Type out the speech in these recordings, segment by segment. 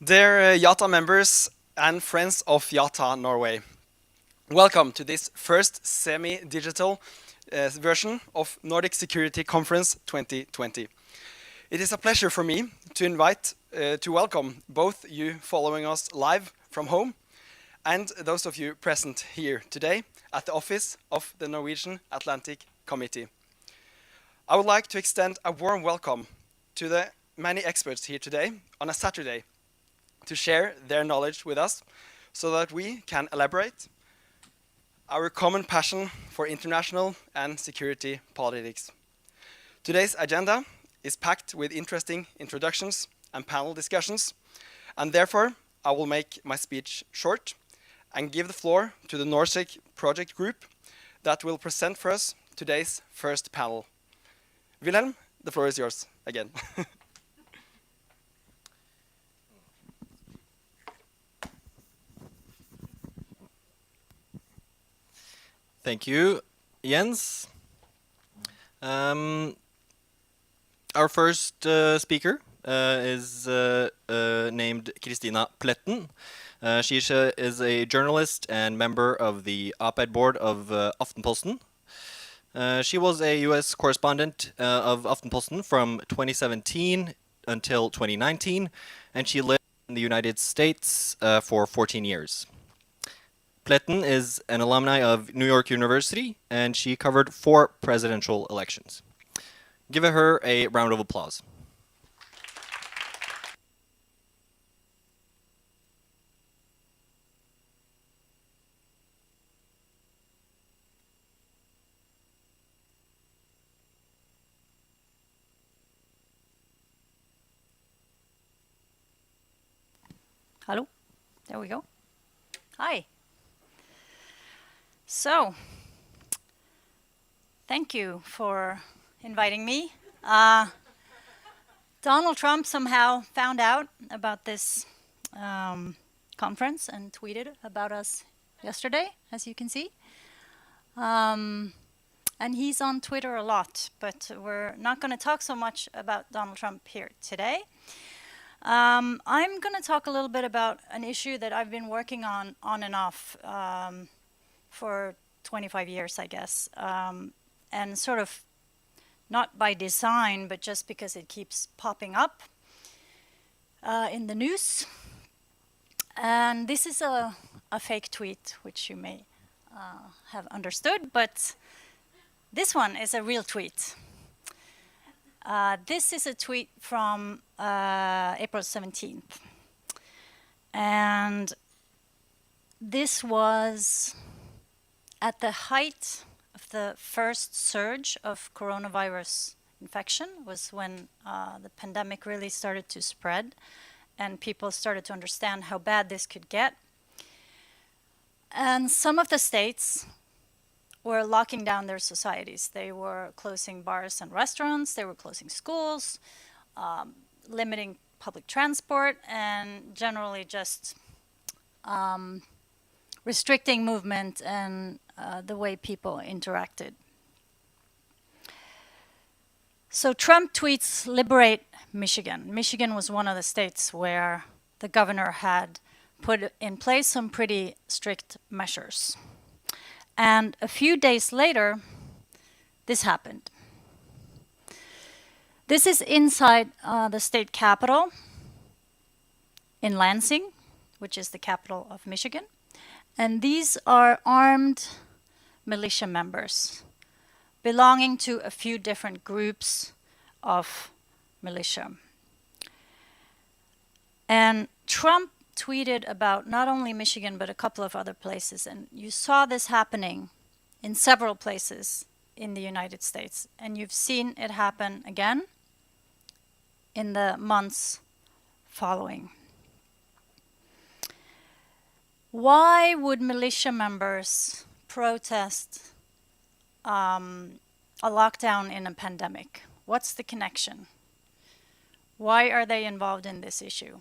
Dear YATA members and friends of YATA Norway, welcome to this first semi-digital version of Nordic Security Conference 2020. It is a pleasure for me to welcome both you following us live from home and those of you present here today at the office of the Norwegian Atlantic Committee. I would like to extend a warm welcome to the many experts here today on a Saturday to share their knowledge with us so that we can elaborate our common passion for international and security politics. Today's agenda is packed with interesting introductions and panel discussions, and therefore I will make my speech short and give the floor to the NorSec project group that will present for us today's first panel. Wilhelm, the floor is yours again. Thank you, Jens. Our first speaker is named Kristina Pletten. She is a journalist and member of the op-ed board of Aftenposten. She was a U.S. correspondent of Aftenposten from 2017 until 2019, and she lived in the United States for 14 years. Pletten is an alumni of New York University, and she covered 4 presidential elections. Give her a round of applause. Hello, there we go. Hi. So, thank you for inviting me. Donald Trump somehow found out about this conference and tweeted about us yesterday, as you can see. And he's on Twitter a lot, but we're not going to talk so much about Donald Trump here today. I'm going to talk a little bit about an issue that I've been working on and off for 25 years, I guess, and sort of not by design, but just because it keeps popping up in the news. And this is a fake tweet, which you may have understood, but this one is a real tweet. This is a tweet from April 17th. And this was at the height of the first surge of coronavirus infection, was when the pandemic really started to spread and people started to understand how bad this could get. And some of the states were locking down their societies. They were closing bars and restaurants, they were closing schools, limiting public transport, and generally just restricting movement and the way people interacted. So Trump tweets, "Liberate Michigan." Michigan was one of the states where the governor had put in place some pretty strict measures. And a few days later, this happened. This is inside the state capitol in Lansing, which is the capital of Michigan. And these are armed militia members belonging to a few different groups of militia. And Trump tweeted about not only Michigan, but a couple of other places. And you saw this happening in several places in the United States. And you've seen it happen again in the months following. Why would militia members protest a lockdown in a pandemic? What's the connection? Why are they involved in this issue?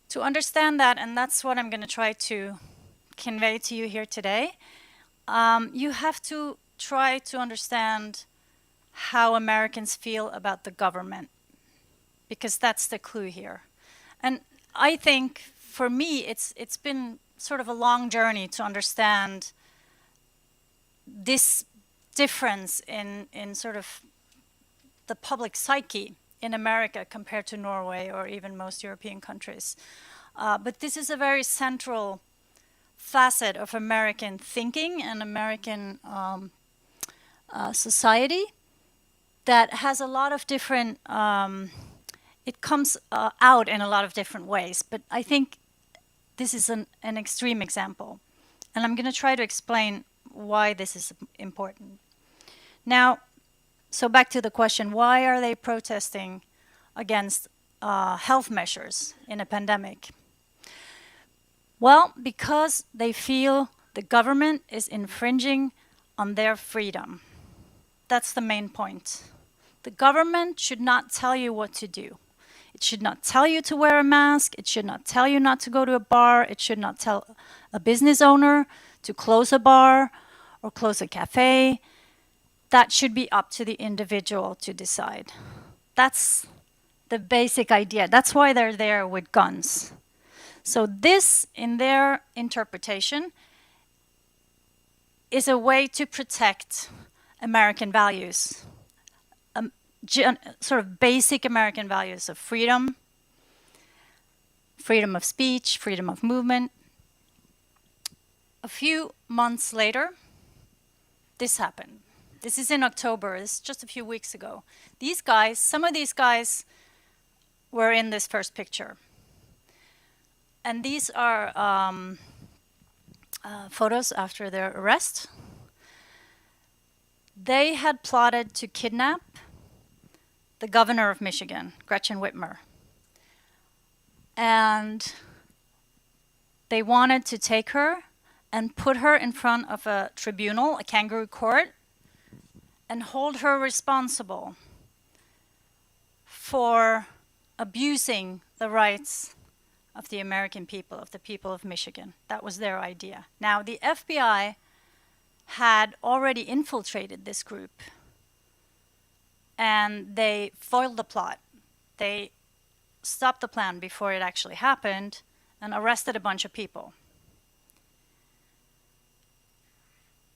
To understand that, and that's what I'm going to try to convey to you here today, you have to try to understand how Americans feel about the government, because that's the clue here. And I think for me, it's been sort of a long journey to understand this difference in sort of the public psyche in America compared to Norway or even most European countries. But this is a very central facet of American thinking and American society that has a lot of different, it comes out in a lot of different ways. But I think this is an extreme example. And I'm going to try to explain why this is important. Now, so back to the question, why are they protesting against health measures in a pandemic? Well, because they feel the government is infringing on their freedom. That's the main point. The government should not tell you what to do. It should not tell you to wear a mask. It should not tell you not to go to a bar. It should not tell a business owner to close a bar or close a cafe. That should be up to the individual to decide. That's the basic idea. That's why they're there with guns. So this, in their interpretation, is a way to protect American values, sort of basic American values of freedom, freedom of speech, freedom of movement. A few months later, this happened. This is in October. This is just a few weeks ago. These guys, some of these guys were in this first picture. And these are photos after their arrest. They had plotted to kidnap the governor of Michigan, Gretchen Whitmer. And they wanted to take her and put her in front of a tribunal, a kangaroo court, and hold her responsible for abusing the rights of the American people, of the people of Michigan. That was their idea. Now, the FBI had already infiltrated this group, and they foiled the plot. They stopped the plan before it actually happened and arrested a bunch of people.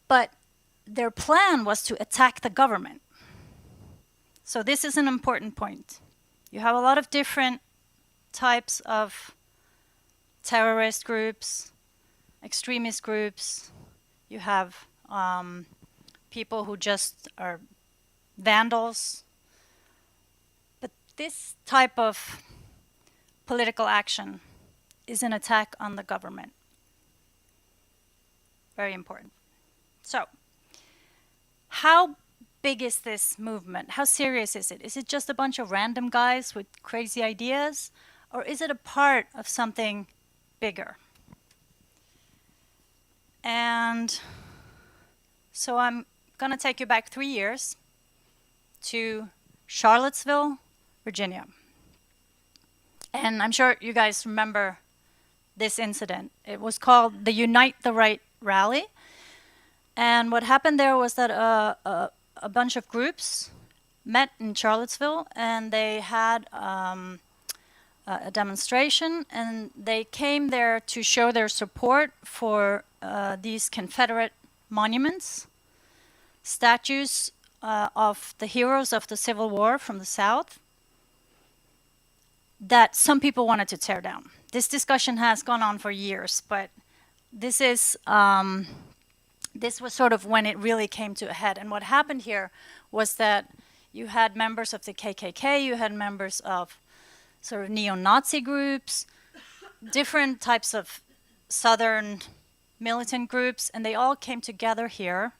But their plan was to attack the government. So this is an important point. You have a lot of different types of terrorist groups, extremist groups. You have people who just are vandals. But this type of political action is an attack on the government. Very important. So, how big is this movement? How serious is it? Is it just a bunch of random guys with crazy ideas? Or is it a part of something bigger? And so I'm going to take you back 3 years to Charlottesville, Virginia. And I'm sure you guys remember this incident. It was called the Unite the Right Rally. And what happened there was that a bunch of groups met in Charlottesville, and they had a demonstration, and they came there to show their support for these Confederate monuments, statues of the heroes of the Civil War from the South that some people wanted to tear down. This discussion has gone on for years, but this is this was sort of when it really came to a head. And what happened here was that you had members of the KKK, you had members of sort of neo-Nazi groups, different types of Southern militant groups, and they all came together here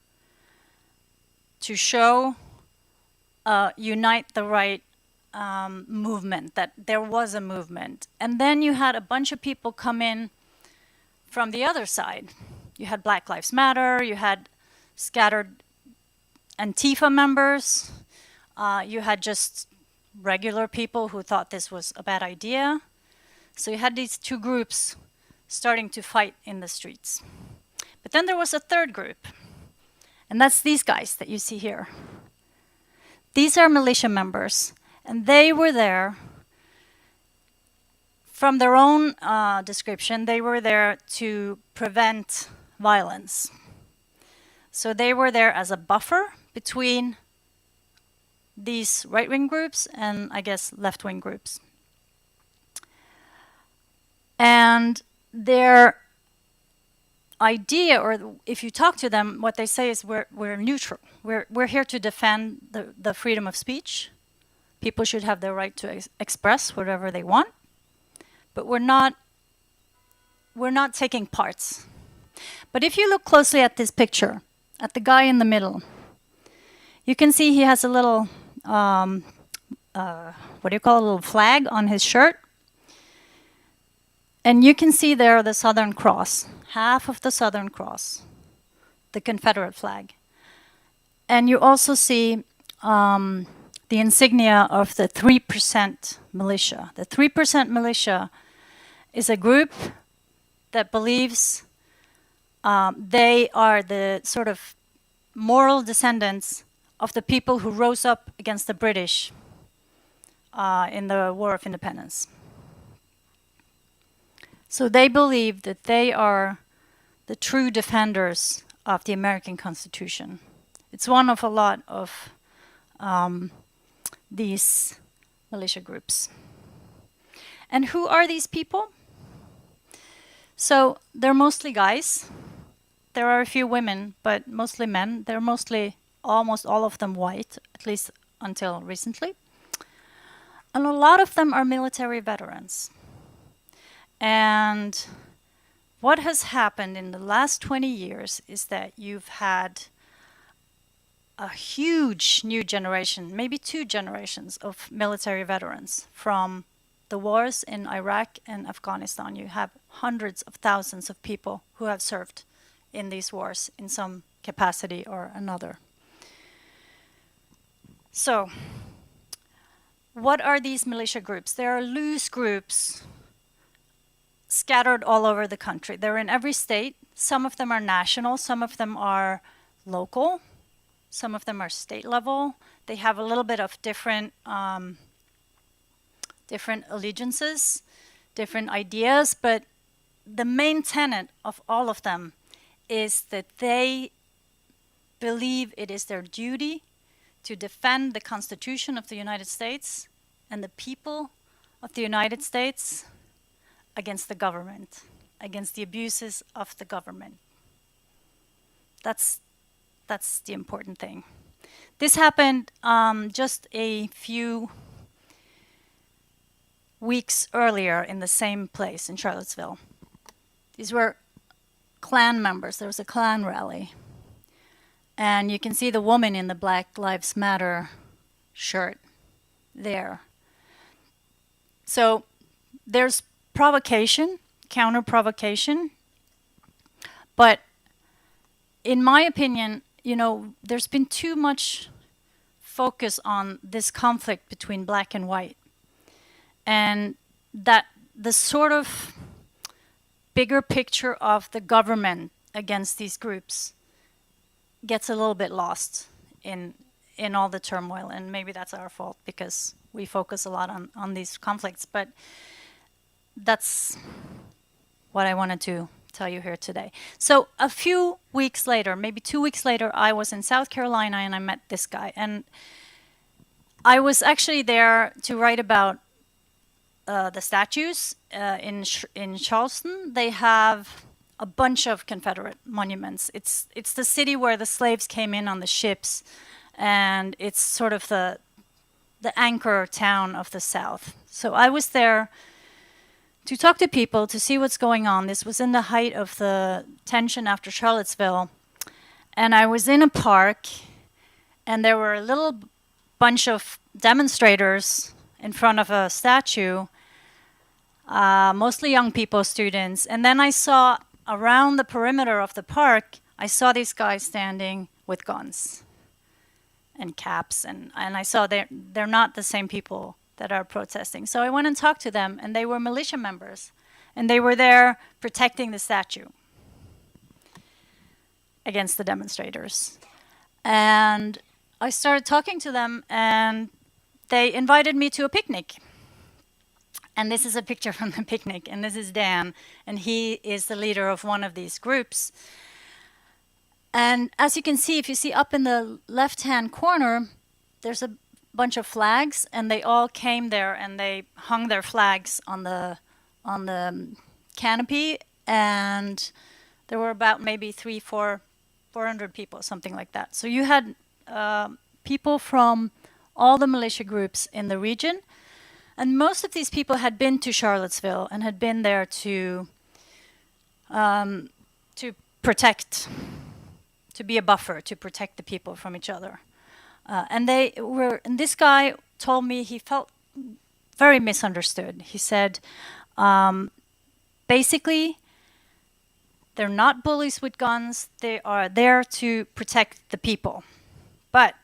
to show Unite the Right movement, that there was a movement. And then you had a bunch of people come in from the other side. You had Black Lives Matter, you had scattered Antifa members, you had just regular people who thought this was a bad idea. So you had these two groups starting to fight in the streets. But then there was a third group, and that's these guys that you see here. These are militia members, and they were there from their own description, they were there to prevent violence. So they were there as a buffer between these right-wing groups and, I guess, left-wing groups. And their idea, or if you talk to them, what they say is we're neutral. We're here to defend the freedom of speech. People should have the right to express whatever they want, but we're not taking parts. But if you look closely at this picture, at the guy in the middle, you can see he has a little, what do you call it, a little flag on his shirt. And you can see there the Southern Cross, half of the Southern Cross, the Confederate flag. And you also see the insignia of the 3% militia. The 3% militia is a group that believes they are the sort of moral descendants of the people who rose up against the British in the War of Independence. So they believe that they are the true defenders of the American Constitution. It's one of a lot of these militia groups. And who are these people? So they're mostly guys. There are a few women, but mostly men. They're mostly, almost all of them white, at least until recently. And a lot of them are military veterans. And what has happened in the last 20 years is that you've had a huge new generation, maybe 2 generations of military veterans from the wars in Iraq and Afghanistan. You have hundreds of thousands of people who have served in these wars in some capacity or another. So, what are these militia groups? They are loose groups scattered all over the country. They're in every state. Some of them are national, some of them are local, some of them are state level. They have a little bit of different allegiances, different ideas, but the main tenet of all of them is that they believe it is their duty to defend the Constitution of the United States and the people of the United States against the government, against the abuses of the government. That's the important thing. This happened just a few weeks earlier in the same place in Charlottesville. These were Klan members. There was a Klan rally. And you can see the woman in the Black Lives Matter shirt there. So there's provocation, counter-provocation. But in my opinion, you know, there's been too much focus on this conflict between black and white. And that the sort of bigger picture of the government against these groups gets a little bit lost in all the turmoil. And maybe that's our fault because we focus a lot on these conflicts. But that's what I wanted to tell you here today. So a few weeks later, maybe 2 weeks later, I was in South Carolina and I met this guy. And I was actually there to write about the statues in Charleston. They have a bunch of Confederate monuments. It's the city where the slaves came in on the ships, and it's sort of the anchor town of the South. So I was there to talk to people, to see what's going on. This was in the height of the tension after Charlottesville. And I was in a park, and there were a little bunch of demonstrators in front of a statue, mostly young people, students. And then I saw around the perimeter of the park, I saw these guys standing with guns and caps. And I saw they're not the same people that are protesting. So I went and talked to them, and they were militia members. And they were there protecting the statue against the demonstrators. And I started talking to them, and they invited me to a picnic. And this is a picture from the picnic, and this is Dan, and he is the leader of one of these groups. And as you can see, if you see up in the left-hand corner, there's a bunch of flags, and they all came there and they hung their flags on the canopy, and there were about maybe 400 people, something like that. So you had people from all the militia groups in the region, and most of these people had been to Charlottesville and had been there to protect, to be a buffer, to protect the people from each other. And this guy told me he felt very misunderstood. He said, basically, they're not bullies with guns. They are there to protect the people. But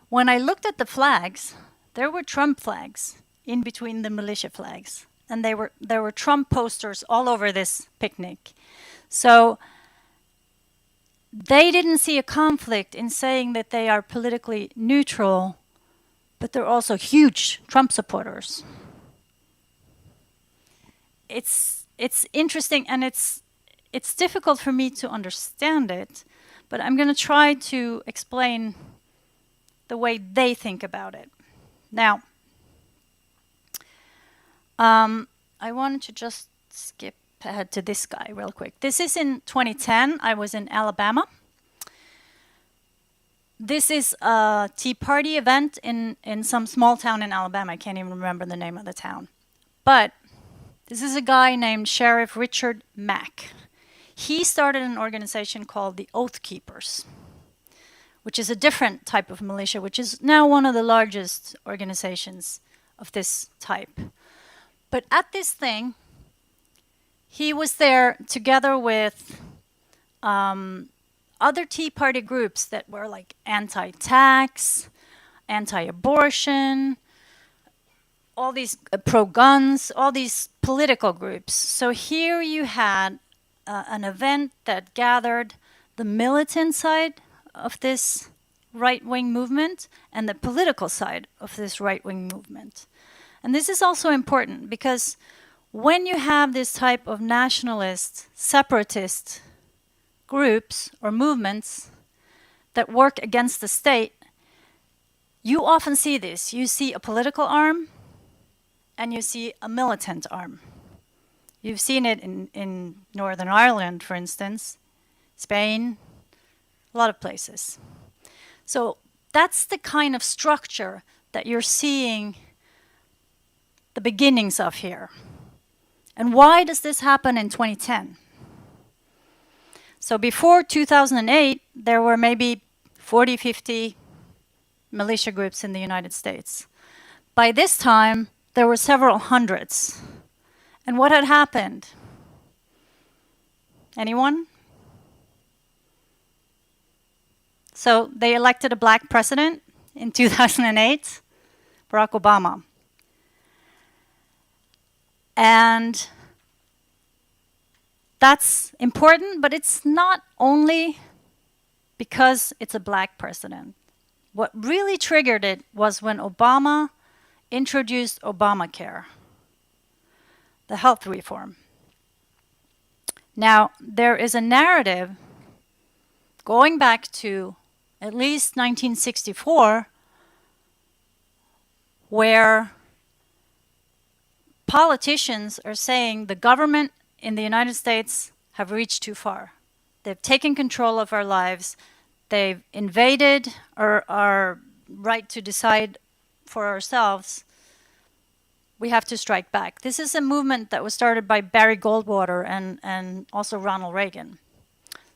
when I looked at the flags, there were Trump flags in between the militia flags. And there were Trump posters all over this picnic. So they didn't see a conflict in saying that they are politically neutral, but they're also huge Trump supporters. It's interesting, and it's difficult for me to understand it, but I'm going to try to explain the way they think about it. Now, I wanted to just skip ahead to this guy real quick. This is in 2010. I was in Alabama. This is a Tea Party event in some small town in Alabama. I can't even remember the name of the town. But this is a guy named Sheriff Richard Mack. He started an organization called the Oath Keepers, which is a different type of militia, which is now one of the largest organizations of this type. But at this thing, he was there together with other Tea Party groups that were like anti-tax, anti-abortion, all these pro-guns, all these political groups. So here you had an event that gathered the militant side of this right-wing movement and the political side of this right-wing movement. And this is also important because when you have this type of nationalist, separatist groups or movements that work against the state, you often see this. You see a political arm and you see a militant arm. You've seen it in Northern Ireland, for instance, Spain, a lot of places. So that's the kind of structure that you're seeing the beginnings of here. And why does this happen in 2010? So before 2008, there were maybe 40, 50 militia groups in the United States. By this time, there were several hundreds. And what had happened? Anyone? So they elected a black president in 2008, Barack Obama. And that's important, but it's not only because it's a black president. What really triggered it was when Obama introduced Obamacare, the health reform. Now, there is a narrative going back to at least 1964 where politicians are saying the government in the United States have reached too far. They've taken control of our lives. They've invaded our right to decide for ourselves. We have to strike back. This is a movement that was started by Barry Goldwater and also Ronald Reagan.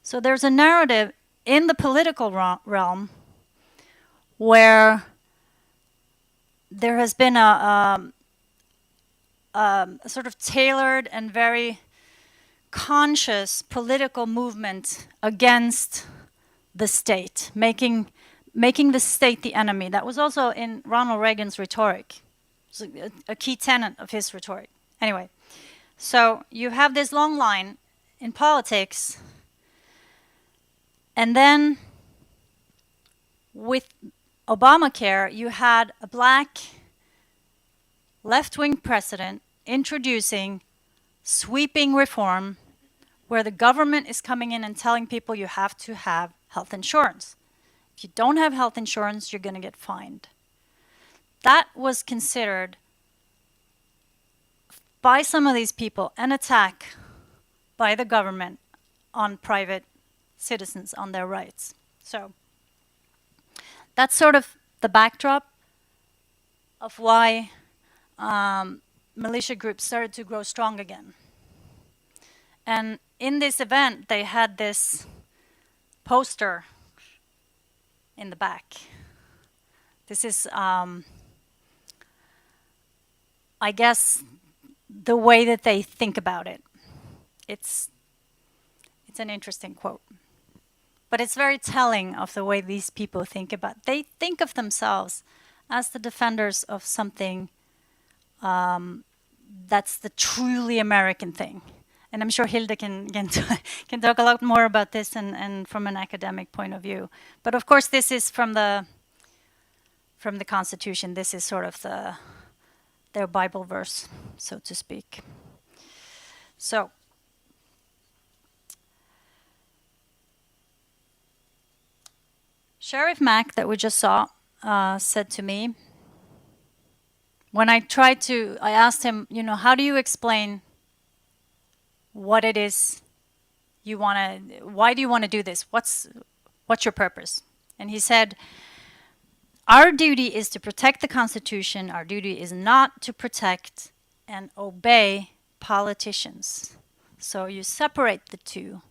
So there's a narrative in the political realm where there has been a sort of tailored and very conscious political movement against the state, making the state the enemy. That was also in Ronald Reagan's rhetoric. It was a key tenet of his rhetoric. Anyway, so you have this long line in politics, and then with Obamacare, you had a black left-wing president introducing sweeping reform where the government is coming in and telling people you have to have health insurance. If you don't have health insurance, you're going to get fined. That was considered by some of these people an attack by the government on private citizens, on their rights. So that's sort of the backdrop of why militia groups started to grow strong again. And in this event, they had this poster in the back. This is, I guess, the way that they think about it. It's an interesting quote. But it's very telling of the way these people think about it. They think of themselves as the defenders of something that's the truly American thing. And I'm sure Hilde can talk a lot more about this and from an academic point of view. But of course, this is from the Constitution. This is sort of their Bible verse, so to speak. So, Sheriff Mack that we just saw said to me, when I asked him, how do you explain what it is you want to, why do you want to do this? What's your purpose? And he said, our duty is to protect the Constitution. Our duty is not to protect and obey politicians. So you separate the two.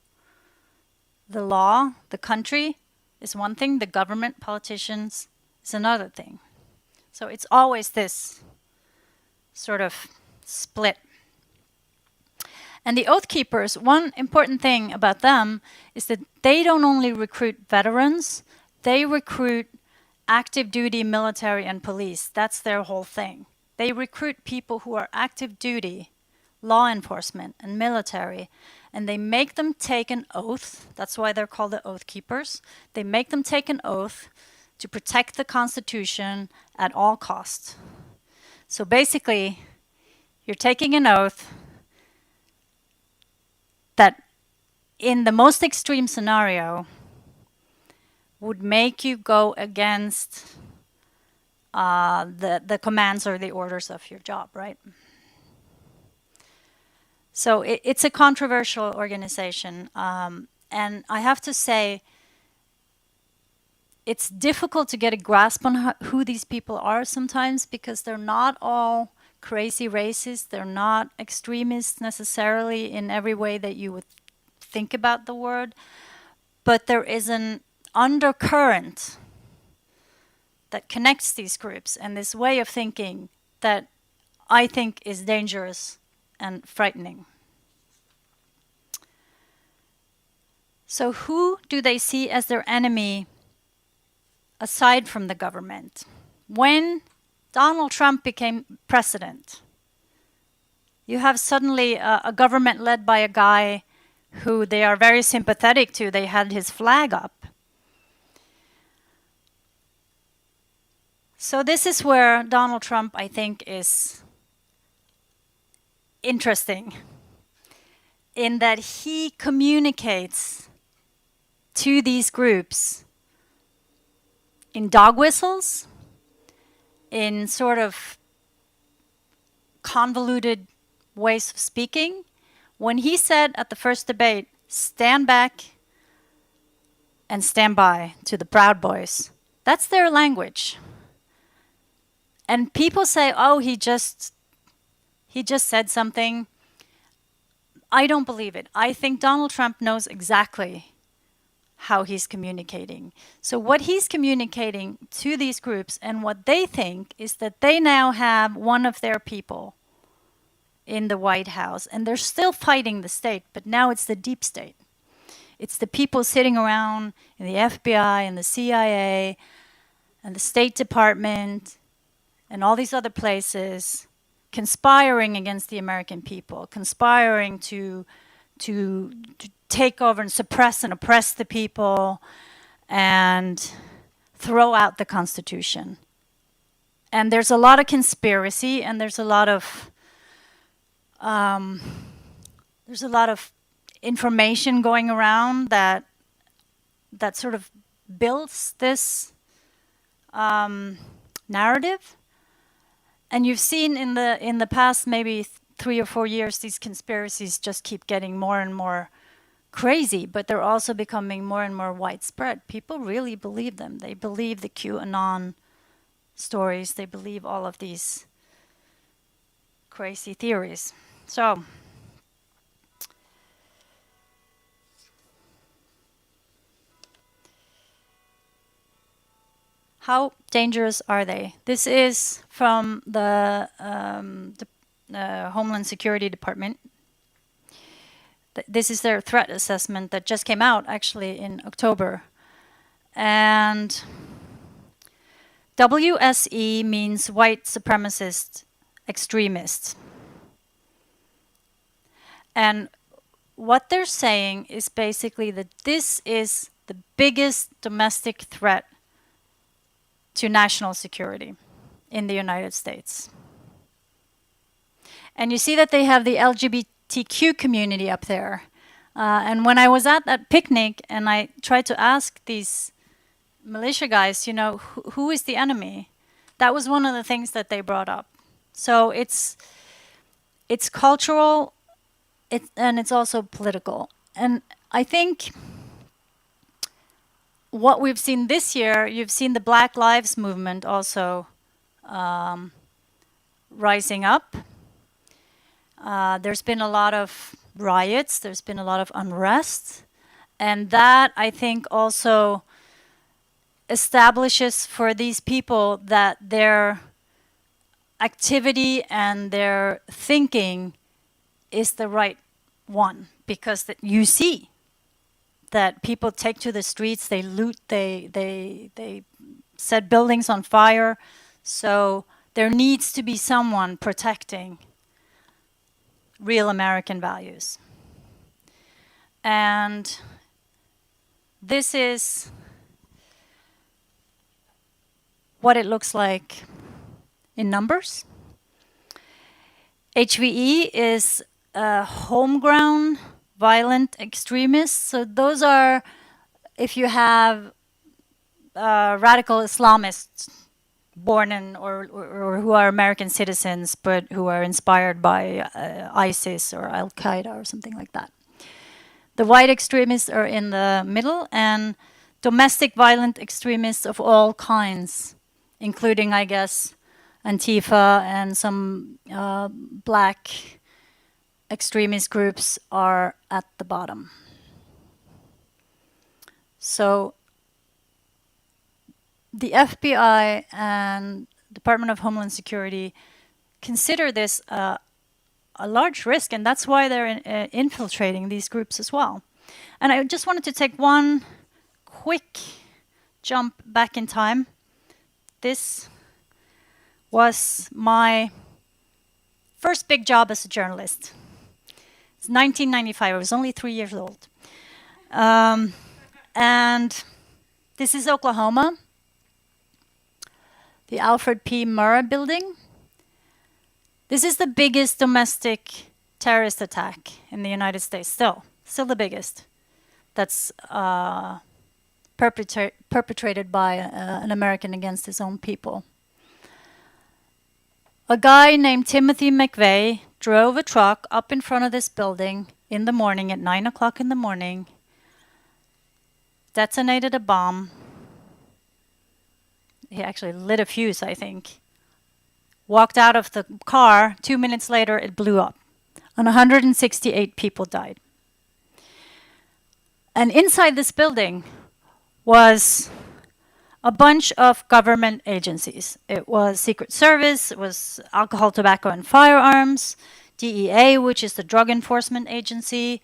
The law, the country is one thing, the government, politicians is another thing. So it's always this sort of split. And the Oath Keepers, one important thing about them is that they don't only recruit veterans, they recruit active duty military and police. That's their whole thing. They recruit people who are active duty, law enforcement and military, and they make them take an oath. That's why they're called the Oath Keepers. They make them take an oath to protect the Constitution at all costs. So basically, you're taking an oath that in the most extreme scenario would make you go against the commands or the orders of your job, right? So it's a controversial organization. And I have to say, it's difficult to get a grasp on who these people are sometimes because they're not all crazy racists. They're not extremists necessarily in every way that you would think about the word. But there is an undercurrent that connects these groups and this way of thinking that I think is dangerous and frightening. So who do they see as their enemy aside from the government? When Donald Trump became president, you have suddenly a government led by a guy who they are very sympathetic to. They had his flag up. So this is where Donald Trump, I think, is interesting in that he communicates to these groups in dog whistles, in sort of convoluted ways of speaking. When he said at the first debate, stand back and stand by to the Proud Boys, that's their language. And people say, oh, he just said something. I don't believe it. I think Donald Trump knows exactly how he's communicating. So what he's communicating to these groups and what they think is that they now have one of their people in the White House, and they're still fighting the state, but now it's the deep state. It's the people sitting around in the FBI and the CIA and the State Department and all these other places conspiring against the American people, conspiring to take over and suppress and oppress the people and throw out the Constitution. And there's a lot of conspiracy, and there's a lot of information going around that sort of builds this narrative. And you've seen in the past maybe 3 or 4 years, these conspiracies just keep getting more and more crazy, but they're also becoming more and more widespread. People really believe them. They believe the QAnon stories. They believe all of these crazy theories. So how dangerous are they? This is from the Homeland Security Department. This is their threat assessment that just came out actually in October. And WSE means white supremacist extremists. And what they're saying is basically that this is the biggest domestic threat to national security in the United States. And you see that they have the LGBTQ community up there. And when I was at that picnic and I tried to ask these militia guys, you know, who is the enemy? That was one of the things that they brought up. So it's cultural, and it's also political. And I think what we've seen this year, you've seen the Black Lives Movement also rising up. There's been a lot of riots, there's been a lot of unrest, and that I think also establishes for these people that their activity and their thinking is the right one, because you see that people take to the streets, they loot, they set buildings on fire. So there needs to be someone protecting real American values. And this is what it looks like in numbers. HVE is homegrown violent extremists. So those are, if you have radical Islamists born in or who are American citizens but who are inspired by ISIS or Al-Qaeda or something like that. The white extremists are in the middle, and domestic violent extremists of all kinds, including, I guess, Antifa and some black extremist groups, are at the bottom. So the FBI and Department of Homeland Security consider this a large risk, and that's why they're infiltrating these groups as well. And I just wanted to take one quick jump back in time. This was my first big job as a journalist. It's 1995. I was only 3 years old. And this is Oklahoma, the Alfred P. Murrah building. This is the biggest domestic terrorist attack in the United States, still the biggest. That's perpetrated by an American against his own people. A guy named Timothy McVeigh drove a truck up in front of this building in the morning at 9 o'clock in the morning, detonated a bomb. He actually lit a fuse, I think. Walked out of the car. 2 minutes later, it blew up. And 168 people died. And inside this building was a bunch of government agencies. It was Secret Service, it was Alcohol, Tobacco, and Firearms, DEA, which is the Drug Enforcement Agency,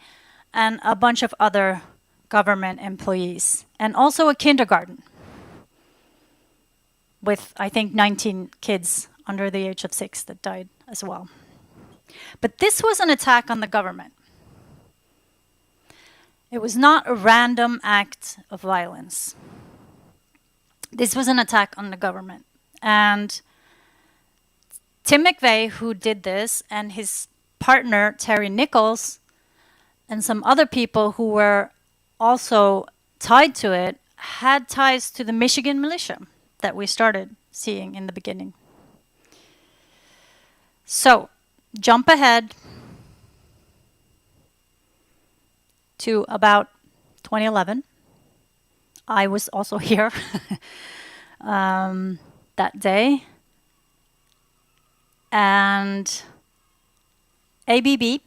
and a bunch of other government employees, and also a kindergarten with, I think, 19 kids under the age of 6 that died as well. But this was an attack on the government. It was not a random act of violence. This was an attack on the government. And Tim McVeigh, who did this, and his partner, Terry Nichols, and some other people who were also tied to it, had ties to the Michigan militia that we started seeing in the beginning. So, jump ahead to about 2011. I was also here that day. And ABB,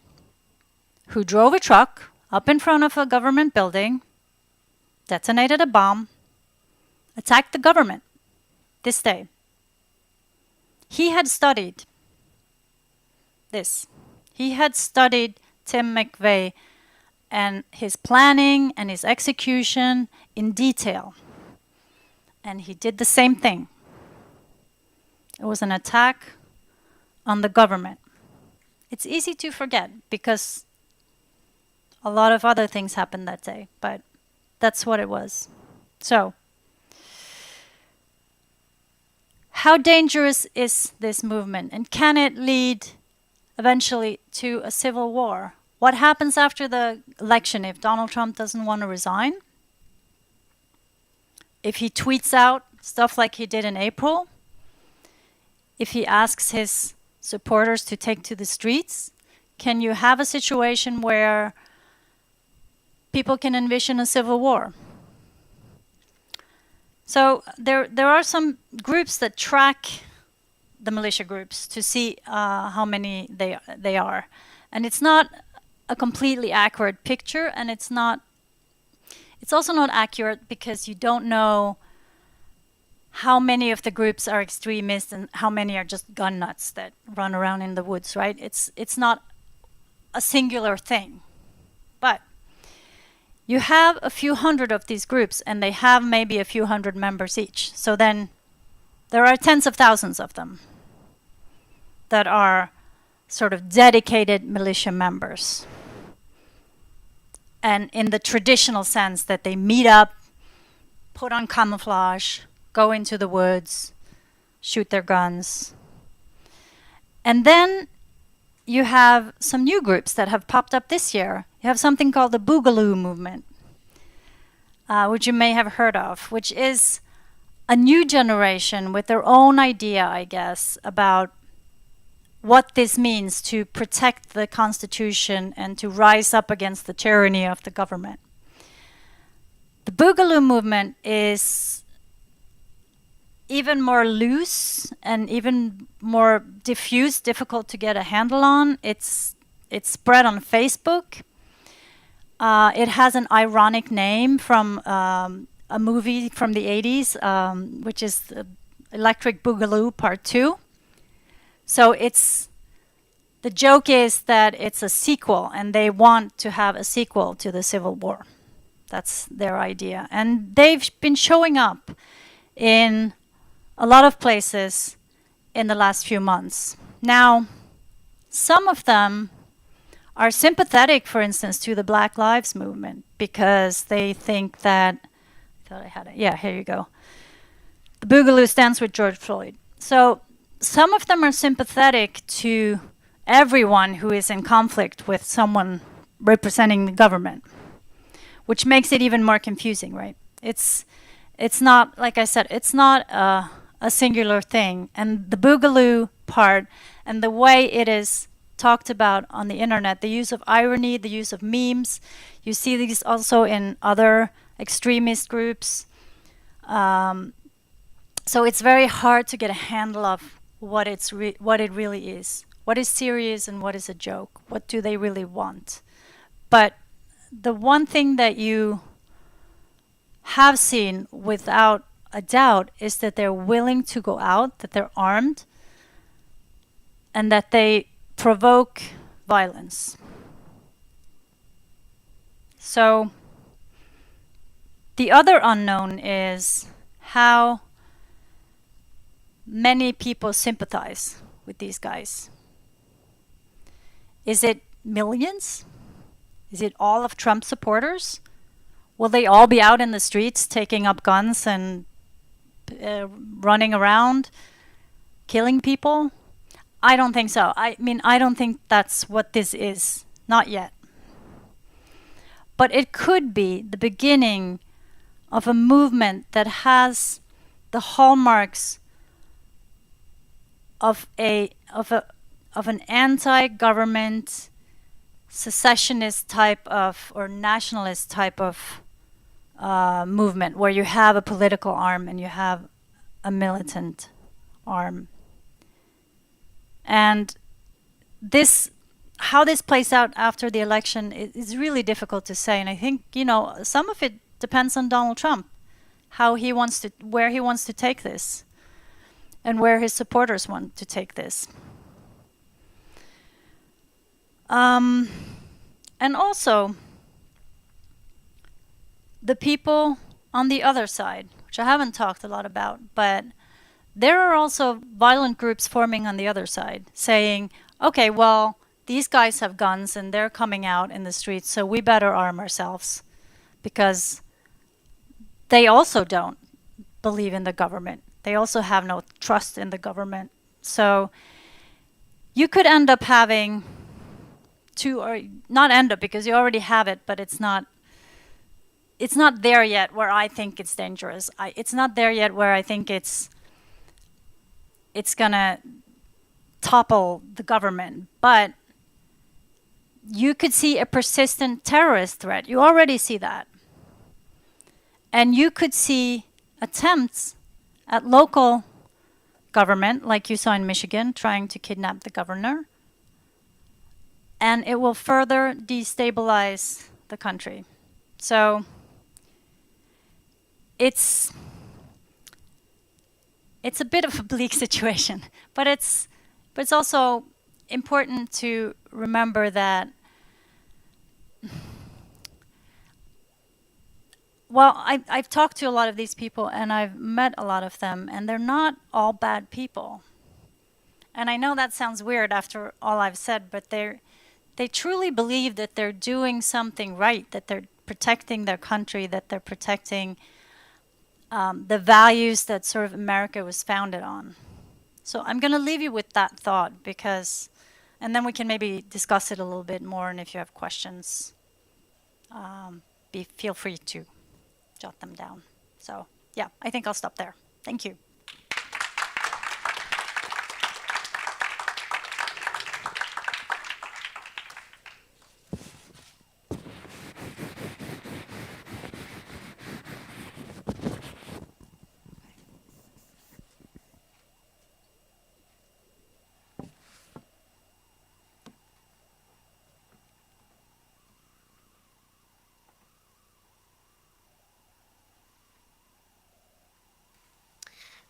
who drove a truck up in front of a government building, detonated a bomb, attacked the government this day. He had studied this. He had studied Tim McVeigh and his planning and his execution in detail. And he did the same thing. It was an attack on the government. It's easy to forget because a lot of other things happened that day, but that's what it was. So, how dangerous is this movement, and can it lead eventually to a civil war? What happens after the election if Donald Trump doesn't want to resign? If he tweets out stuff like he did in April? If he asks his supporters to take to the streets? Can you have a situation where people can envision a civil war? So there are some groups that track the militia groups to see how many they are. And it's not a completely accurate picture, and it's also not accurate because you don't know how many of the groups are extremists and how many are just gun nuts that run around in the woods, right? It's not a singular thing. But you have a few hundred of these groups, and they have maybe a few hundred members each. So then there are tens of thousands of them that are sort of dedicated militia members. And in the traditional sense that they meet up, put on camouflage, go into the woods, shoot their guns. And then you have some new groups that have popped up this year. You have something called the Boogaloo movement, which you may have heard of, which is a new generation with their own idea, I guess, about what this means to protect the Constitution and to rise up against the tyranny of the government. The Boogaloo movement is even more loose and even more diffuse, difficult to get a handle on. It's spread on Facebook. It has an ironic name from a movie from the 80s, which is Electric Boogaloo Part 2. So the joke is that it's a sequel, and they want to have a sequel to the Civil War. That's their idea. And they've been showing up in a lot of places in the last few months. Now, some of them are sympathetic, for instance, to the Black Lives Movement because they think that, I thought I had it. Yeah, here you go. The Boogaloo stands with George Floyd. So some of them are sympathetic to everyone who is in conflict with someone representing the government, which makes it even more confusing, right? It's not, like I said, it's not a singular thing. And the Boogaloo part and the way it is talked about on the internet, the use of irony, the use of memes, you see these also in other extremist groups. So it's very hard to get a handle of what it really is. What is serious and what is a joke? What do they really want? But the one thing that you have seen without a doubt is that they're willing to go out, that they're armed, and that they provoke violence. So the other unknown is how many people sympathize with these guys. Is it millions? Is it all of Trump's supporters? Will they all be out in the streets taking up guns and running around, killing people? I don't think so. I mean, I don't think that's what this is. Not yet. But it could be the beginning of a movement that has the hallmarks of an anti-government, secessionist type of or nationalist type of movement, where you have a political arm and you have a militant arm. And this, how this plays out after the election is really difficult to say. And I think, you know, some of it depends on Donald Trump, how he wants to, where he wants to take this, and where his supporters want to take this. And also, the people on the other side, which I haven't talked a lot about, but there are also violent groups forming on the other side, saying, okay, well, these guys have guns and they're coming out in the streets, so we better arm ourselves, because they also don't believe in the government. They also have no trust in the government. So you could end up having two, or not end up, because you already have it, but it's not there yet where I think it's dangerous. It's not there yet where I think it's gonna topple the government. But you could see a persistent terrorist threat. You already see that. And you could see attempts at local government, like you saw in Michigan, trying to kidnap the governor. And it will further destabilize the country. So it's a bit of a bleak situation, but it's also important to remember that, well, I've talked to a lot of these people and I've met a lot of them, and they're not all bad people. And I know that sounds weird after all I've said, but they truly believe that they're doing something right, that they're protecting their country, that they're protecting the values that sort of America was founded on. So I'm going to leave you with that thought, and then we can maybe discuss it a little bit more, and if you have questions, feel free to jot them down. So yeah, I think I'll stop there. Thank you.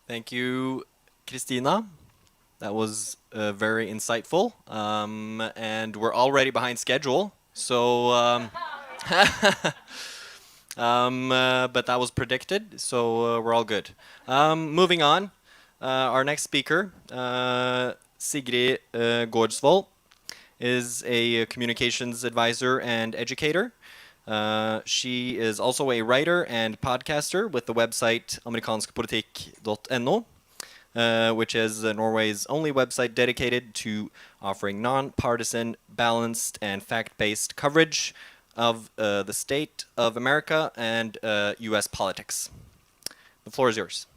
Thank you, Christina. That was very insightful. And we're already behind schedule. So, but that was predicted, so we're all good. Moving on, our next speaker, Sigrid Gårdsvold, is a communications advisor and educator. She is also a writer and podcaster with the website amerikanskpolitikk.no, which is Norway's only website dedicated to offering non-partisan, balanced, and fact-based coverage of the state of America and U.S. politics. The floor is yours.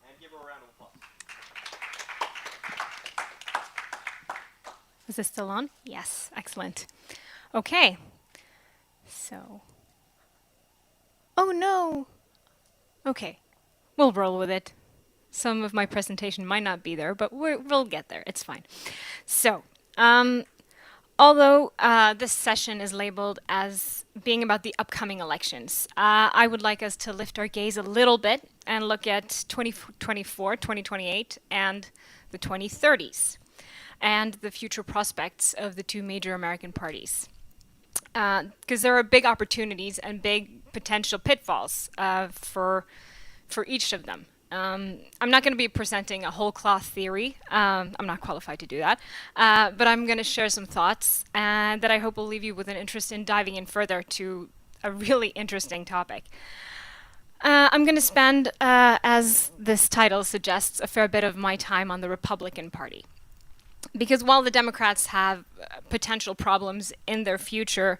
And give her a round of applause. Is this still on? Yes, excellent. Okay, so, oh no. Okay, we'll roll with it. Some of my presentation might not be there, but we'll get there. It's fine. So, although this session is labeled as being about the upcoming elections, I would like us to lift our gaze a little bit and look at 2024, 2028, and the 2030s, and the future prospects of the two major American parties. Because there are big opportunities and big potential pitfalls for each of them. I'm not going to be presenting a whole cloth theory. I'm not qualified to do that. But I'm going to share some thoughts that I hope will leave you with an interest in diving in further to a really interesting topic. I'm going to spend, as this title suggests, a fair bit of my time on the Republican Party. Because while the Democrats have potential problems in their future,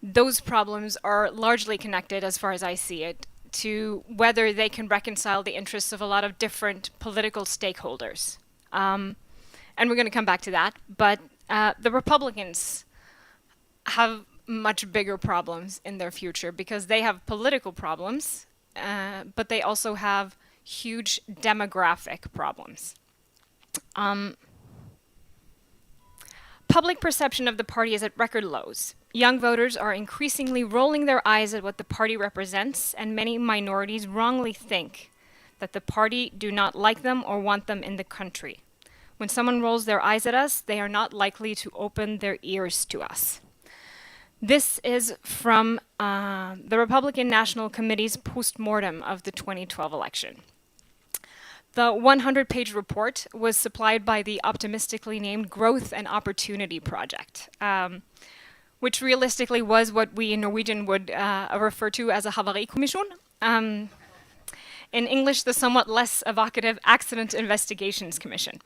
those problems are largely connected, as far as I see it, to whether they can reconcile the interests of a lot of different political stakeholders. And we're going to come back to that. But the Republicans have much bigger problems in their future because they have political problems, but they also have huge demographic problems. Public perception of the party is at record lows. Young voters are increasingly rolling their eyes at what the party represents, and many minorities wrongly think that the party do not like them or want them in the country. When someone rolls their eyes at us, they are not likely to open their ears to us. This is from the Republican National Committee's postmortem of the 2012 election. The 100-page report was supplied by the optimistically named Growth and Opportunity Project, which realistically was what we in Norwegian would refer to as a havarikommisjon. In English, the somewhat less evocative Accident Investigations Commission.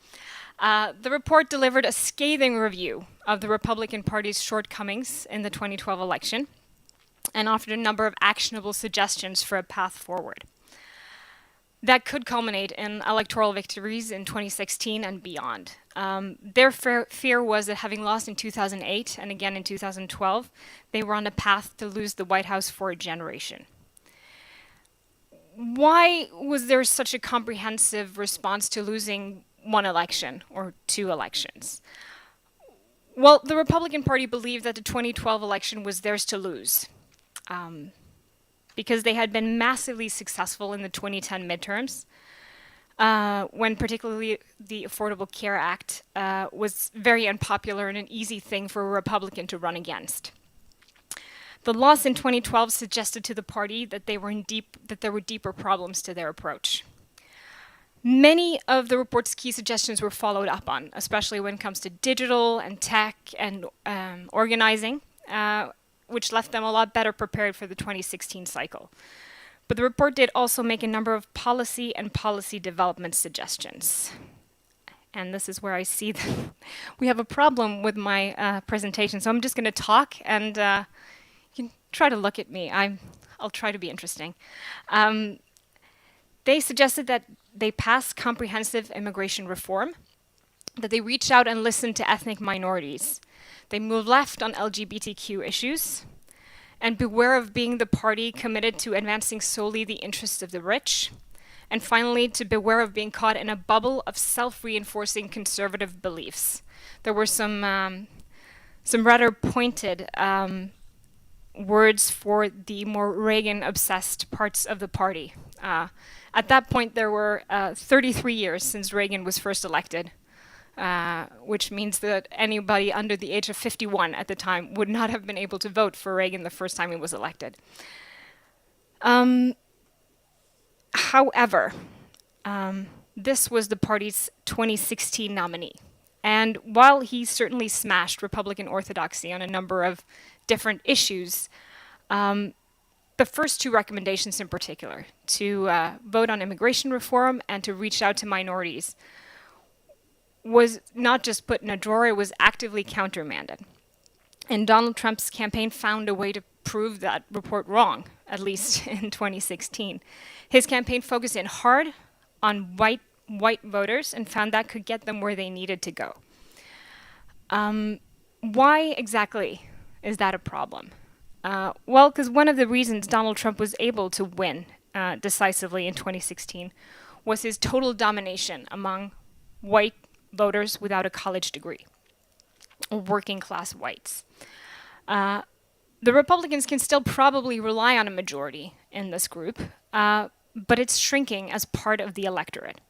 The report delivered a scathing review of the Republican Party's shortcomings in the 2012 election and offered a number of actionable suggestions for a path forward. That could culminate in electoral victories in 2016 and beyond. Their fear was that having lost in 2008 and again in 2012, they were on a path to lose the White House for a generation. Why was there such a comprehensive response to losing one election or two elections? Well, the Republican Party believed that the 2012 election was theirs to lose because they had been massively successful in the 2010 midterms, when particularly the Affordable Care Act was very unpopular and an easy thing for a Republican to run against. The loss in 2012 suggested to the party that there were deeper problems to their approach. Many of the report's key suggestions were followed up on, especially when it comes to digital and tech and organizing, which left them a lot better prepared for the 2016 cycle. But the report did also make a number of policy and policy development suggestions. And this is where I see that we have a problem with my presentation. So I'm just going to talk, and you can try to look at me. I'll try to be interesting. They suggested that they pass comprehensive immigration reform, that they reach out and listen to ethnic minorities. They move left on LGBTQ issues, and beware of being the party committed to advancing solely the interests of the rich. And finally, to beware of being caught in a bubble of self-reinforcing conservative beliefs. There were some rather pointed words for the more Reagan-obsessed parts of the party. At that point, there were 33 years since Reagan was first elected, which means that anybody under the age of 51 at the time would not have been able to vote for Reagan the first time he was elected. However, this was the party's 2016 nominee. And while he certainly smashed Republican orthodoxy on a number of different issues, the first two recommendations in particular, to vote on immigration reform and to reach out to minorities, was not just put in a drawer, it was actively countermanded. And Donald Trump's campaign found a way to prove that report wrong, at least in 2016. His campaign focused in hard on white voters and found that could get them where they needed to go. Why exactly is that a problem? Well, because one of the reasons Donald Trump was able to win decisively in 2016 was his total domination among white voters without a college degree, or working class whites. The Republicans can still probably rely on a majority in this group, but it's shrinking as part of the electorate.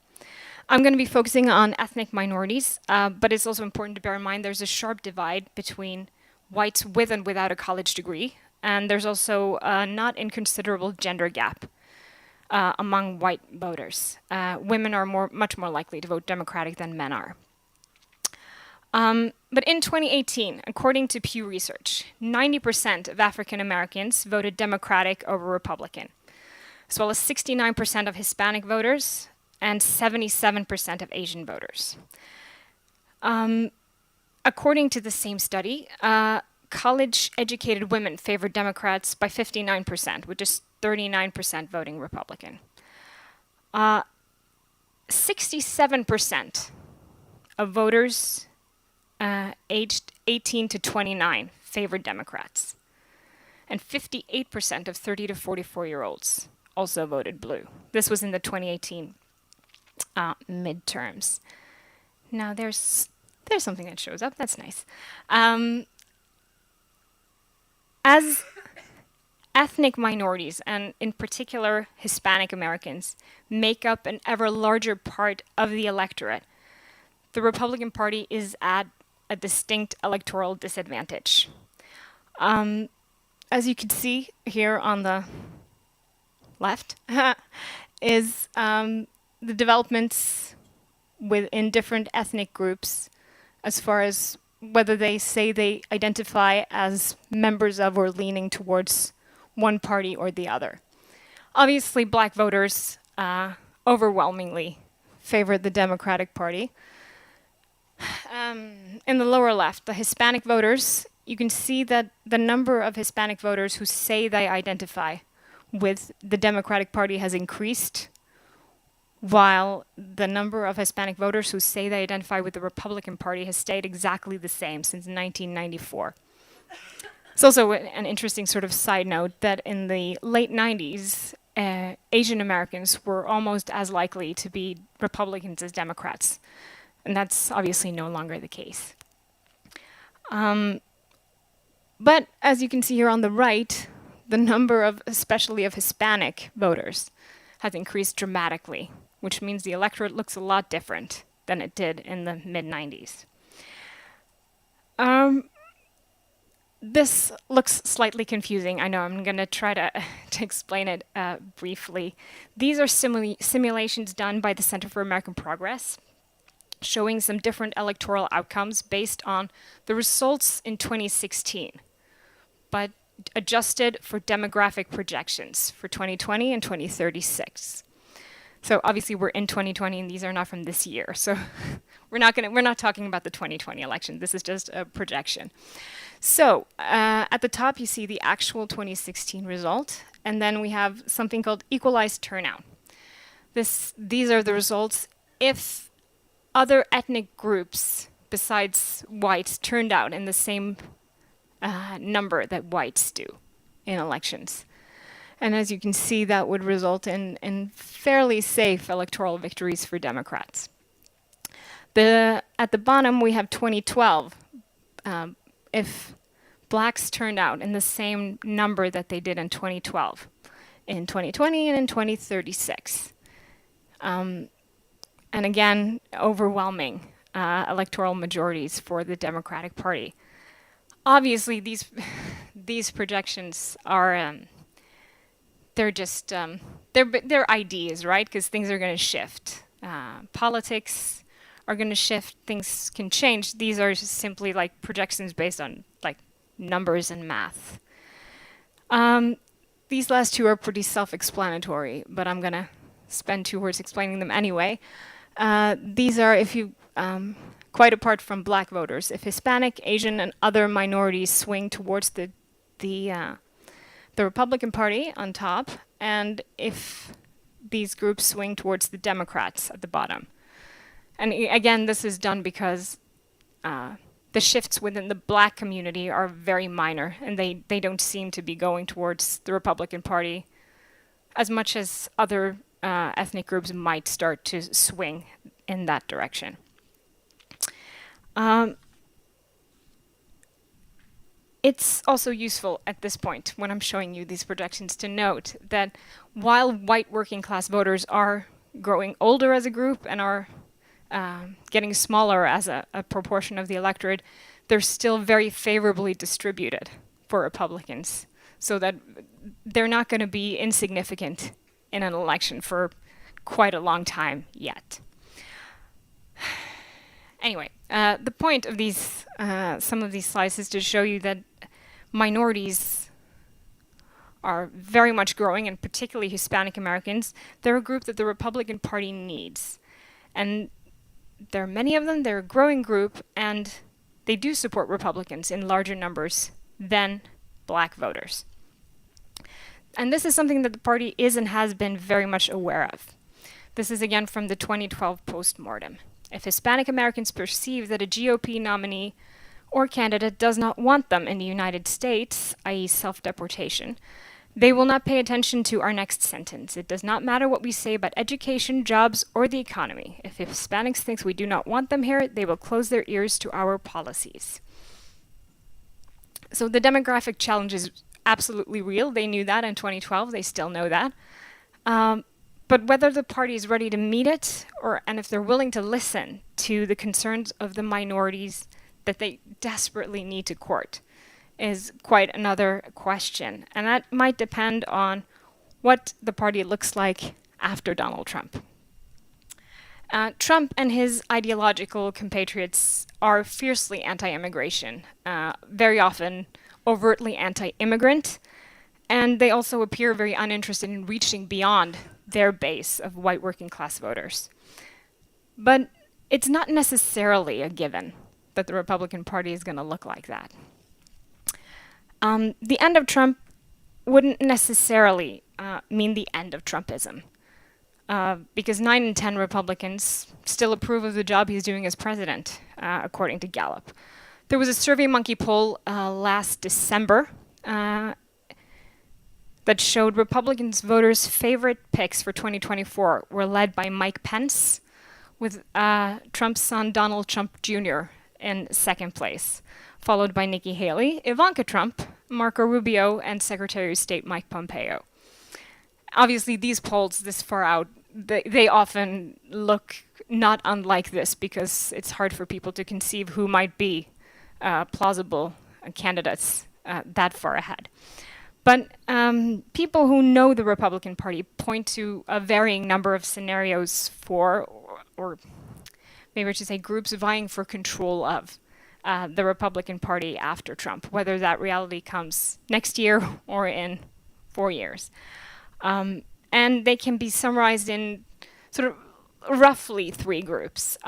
I'm going to be focusing on ethnic minorities, but it's also important to bear in mind there's a sharp divide between whites with and without a college degree, and there's also a not inconsiderable gender gap among white voters. Women are much more likely to vote Democratic than men are. But in 2018, according to Pew Research, 90% of African Americans voted Democratic over Republican. as well as 69% of Hispanic voters and 77% of Asian voters. According to the same study, college-educated women favored Democrats by 59%, with just 39% voting Republican. 67% of voters aged 18 to 29 favored Democrats, and 58% of 30 to 44-year-olds also voted blue. This was in the 2018 midterms. Now there's something that shows up. That's nice. As ethnic minorities, and in particular Hispanic Americans, make up an ever larger part of the electorate, the Republican Party is at a distinct electoral disadvantage. As you can see here on the left, is the developments within different ethnic groups as far as whether they say they identify as members of or leaning towards one party or the other. Obviously, black voters overwhelmingly favor the Democratic Party. In the lower left, the Hispanic voters, you can see that the number of Hispanic voters who say they identify with the Democratic Party has increased, while the number of Hispanic voters who say they identify with the Republican Party has stayed exactly the same since 1994. It's also an interesting sort of side note that in the late 90s, Asian Americans were almost as likely to be Republicans as Democrats. And that's obviously no longer the case. But as you can see here on the right, the number of, especially of Hispanic voters, has increased dramatically, which means the electorate looks a lot different than it did in the mid-90s. This looks slightly confusing. I know. I'm going to try to explain it briefly. These are simulations done by the Center for American Progress, showing some different electoral outcomes based on the results in 2016, but adjusted for demographic projections for 2020 and 2036. So obviously we're in 2020 and these are not from this year. So we're not talking about the 2020 election. This is just a projection. So at the top you see the actual 2016 result, and then we have something called equalized turnout. These are the results if other ethnic groups besides whites turned out in the same number that whites do in elections. And as you can see, that would result in fairly safe electoral victories for Democrats. At the bottom, we have 2012. If blacks turned out in the same number that they did in 2012, in 2020 and in 2036. And again, overwhelming electoral majorities for the Democratic Party. Obviously, these projections are they're just they're ideas, right? Because things are going to shift. Politics are going to shift. Things can change. These are just simply like projections based on like numbers and math. These last two are pretty self-explanatory, but I'm going to spend 2 words explaining them anyway. These are, if you quite apart from black voters, if Hispanic, Asian, and other minorities swing towards the Republican Party on top, and if these groups swing towards the Democrats at the bottom. And again, this is done because the shifts within the black community are very minor, and they don't seem to be going towards the Republican Party as much as other ethnic groups might start to swing in that direction. It's also useful at this point, when I'm showing you these projections, to note that while white working class voters are growing older as a group and are getting smaller as a proportion of the electorate, they're still very favorably distributed for Republicans, so that they're not going to be insignificant in an election for quite a long time yet. Anyway, the point of some of these slides is to show you that minorities are very much growing, and particularly Hispanic Americans, they're a group that the Republican Party needs. And there are many of them, they're a growing group, and they do support Republicans in larger numbers than black voters. And this is something that the party is and has been very much aware of. This is again from the 2012 postmortem. If Hispanic Americans perceive that a GOP nominee or candidate does not want them in the United States, i.e. self-deportation, they will not pay attention to our next sentence. It does not matter what we say about education, jobs, or the economy. If Hispanics think we do not want them here, they will close their ears to our policies. So the demographic challenge is absolutely real. They knew that in 2012. They still know that. But whether the party is ready to meet it, and if they're willing to listen to the concerns of the minorities that they desperately need to court, is quite another question. And that might depend on what the party looks like after Donald Trump. Trump and his ideological compatriots are fiercely anti-immigration, very often overtly anti-immigrant, and they also appear very uninterested in reaching beyond their base of white working class voters. But it's not necessarily a given that the Republican Party is going to look like that. The end of Trump wouldn't necessarily mean the end of Trumpism, because 9 in 10 Republicans still approve of the job he's doing as president, according to Gallup. There was a SurveyMonkey poll last December that showed Republicans' voters' favorite picks for 2024 were led by Mike Pence, with Trump's son Donald Trump Jr. in second place, followed by Nikki Haley, Ivanka Trump, Marco Rubio, and Secretary of State Mike Pompeo. Obviously, these polls this far out, they often look not unlike this because it's hard for people to conceive who might be plausible candidates that far ahead. But people who know the Republican Party point to a varying number of scenarios for, or maybe I should say groups vying for control of the Republican Party after Trump, whether that reality comes next year or in 4 years. And they can be summarized in sort of roughly 3 groups.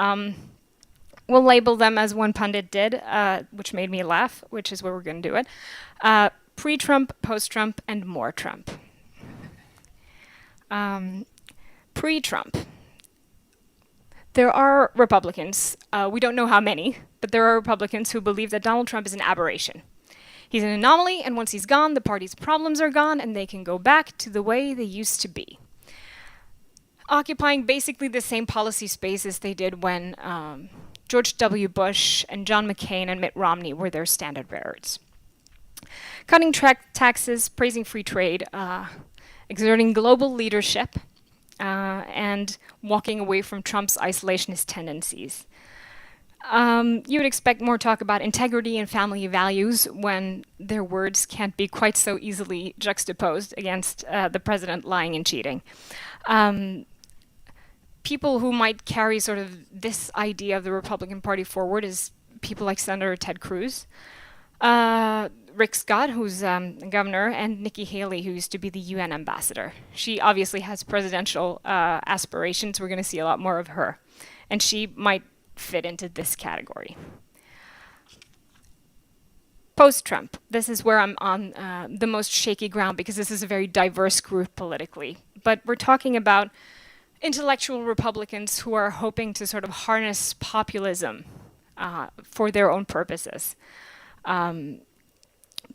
We'll label them as one pundit did, which made me laugh, which is where we're going to do it. Pre-Trump, post-Trump, and more Trump. Pre-Trump. There are Republicans, we don't know how many, but there are Republicans who believe that Donald Trump is an aberration. He's an anomaly, and once he's gone, the party's problems are gone, and they can go back to the way they used to be. Occupying basically the same policy space as they did when George W. Bush and John McCain and Mitt Romney were their standard bearers. Cutting taxes, praising free trade, exerting global leadership, and walking away from Trump's isolationist tendencies. You would expect more talk about integrity and family values when their words can't be quite so easily juxtaposed against the president lying and cheating. People who might carry sort of this idea of the Republican Party forward is people like Senator Ted Cruz, Rick Scott, who's governor, and Nikki Haley, who used to be the UN ambassador. She obviously has presidential aspirations. We're going to see a lot more of her. And she might fit into this category. Post-Trump. This is where I'm on the most shaky ground because this is a very diverse group politically. But we're talking about intellectual Republicans who are hoping to sort of harness populism for their own purposes.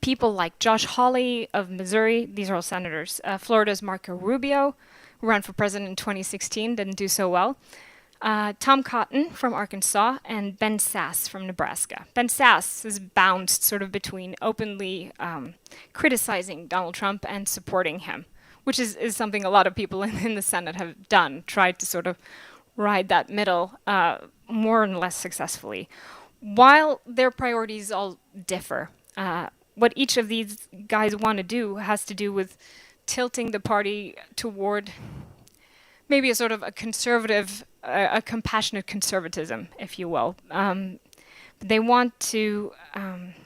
People like Josh Hawley of Missouri, these are all senators. Florida's Marco Rubio, who ran for president in 2016, didn't do so well. Tom Cotton from Arkansas, and Ben Sasse from Nebraska. Ben Sasse is bounced sort of between openly criticizing Donald Trump and supporting him, which is something a lot of people in the Senate have done, tried to sort of ride that middle more and less successfully. While their priorities all differ, what each of these guys want to do has to do with tilting the party toward maybe a sort of a conservative, a compassionate conservatism, if you will. They want to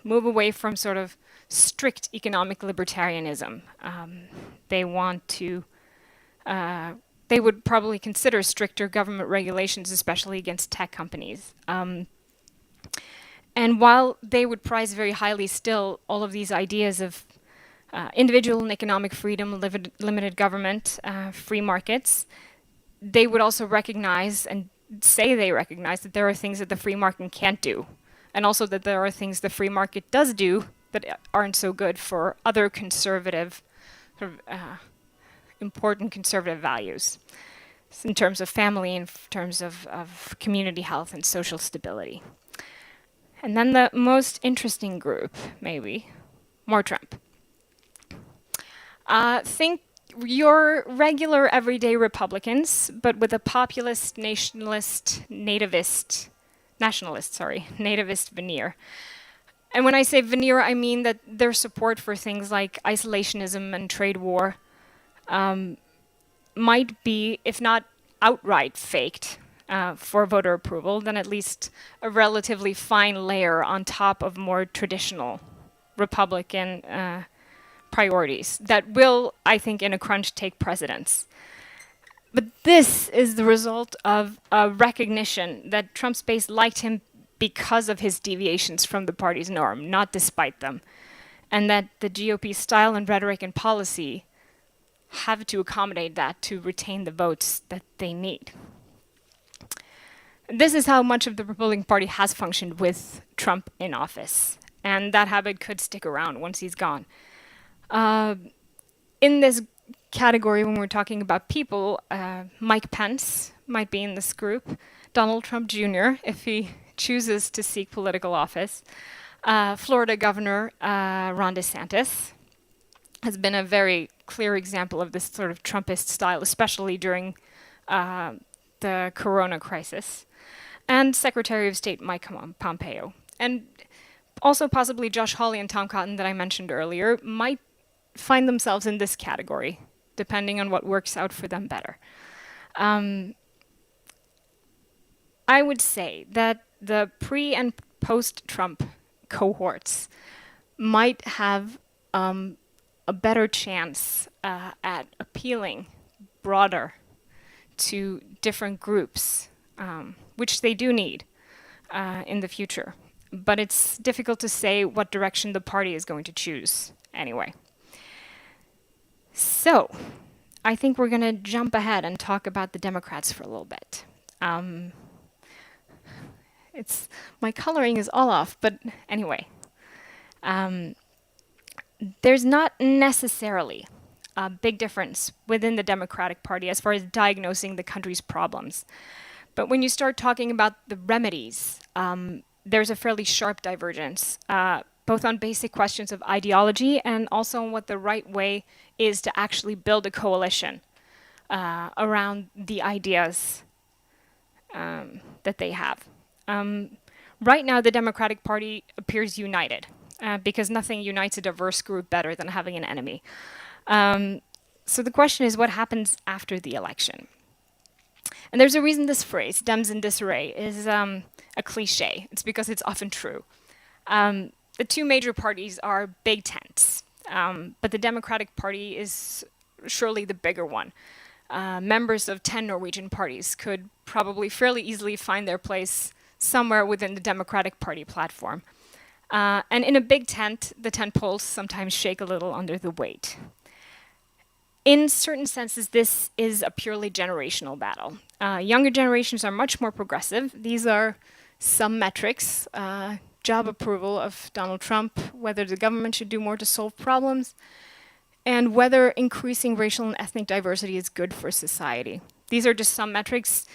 move away from sort of strict economic libertarianism. They want to. They would probably consider stricter government regulations, especially against tech companies. And while they would prize very highly still all of these ideas of individual and economic freedom, limited government, free markets, they would also recognize and say they recognize that there are things that the free market can't do, and also that there are things the free market does do that aren't so good for other conservative, sort of, important conservative values in terms of family, in terms of community health and social stability. And then the most interesting group, maybe, more Trump. Think your regular everyday Republicans, but with a populist, nationalist veneer. And when I say veneer, I mean that their support for things like isolationism and trade war might be, if not outright faked for voter approval, then at least a relatively fine layer on top of more traditional Republican priorities that will, I think, in a crunch, take precedence. But this is the result of a recognition that Trump's base liked him because of his deviations from the party's norm, not despite them, and that the GOP style and rhetoric and policy have to accommodate that to retain the votes that they need. This is how much of the Republican Party has functioned with Trump in office, and that habit could stick around once he's gone. In this category, when we're talking about people, Mike Pence might be in this group, Donald Trump Jr., if he chooses to seek political office, Florida Governor Ron DeSantis has been a very clear example of this sort of Trumpist style, especially during the corona crisis, and Secretary of State Mike Pompeo. And also possibly Josh Hawley and Tom Cotton that I mentioned earlier might find themselves in this category, depending on what works out for them better. I would say that the pre- and post-Trump cohorts might have a better chance at appealing broader to different groups, which they do need in the future. But it's difficult to say what direction the party is going to choose anyway. So, I think we're going to jump ahead and talk about the Democrats for a little bit. My coloring is all off, but anyway. There's not necessarily a big difference within the Democratic Party as far as diagnosing the country's problems. But when you start talking about the remedies, there's a fairly sharp divergence, both on basic questions of ideology and also on what the right way is to actually build a coalition around the ideas that they have. Right now, the Democratic Party appears united because nothing unites a diverse group better than having an enemy. So the question is, what happens after the election? And there's a reason this phrase, Dems in disarray, is a cliche. It's because it's often true. The two major parties are big tents, but the Democratic Party is surely the bigger one. Members of 10 Norwegian parties could probably fairly easily find their place somewhere within the Democratic Party platform. And in a big tent, the tent poles sometimes shake a little under the weight. In certain senses, this is a purely generational battle. Younger generations are much more progressive. These are some metrics, job approval of Donald Trump, whether the government should do more to solve problems, and whether increasing racial and ethnic diversity is good for society. These are just some metrics.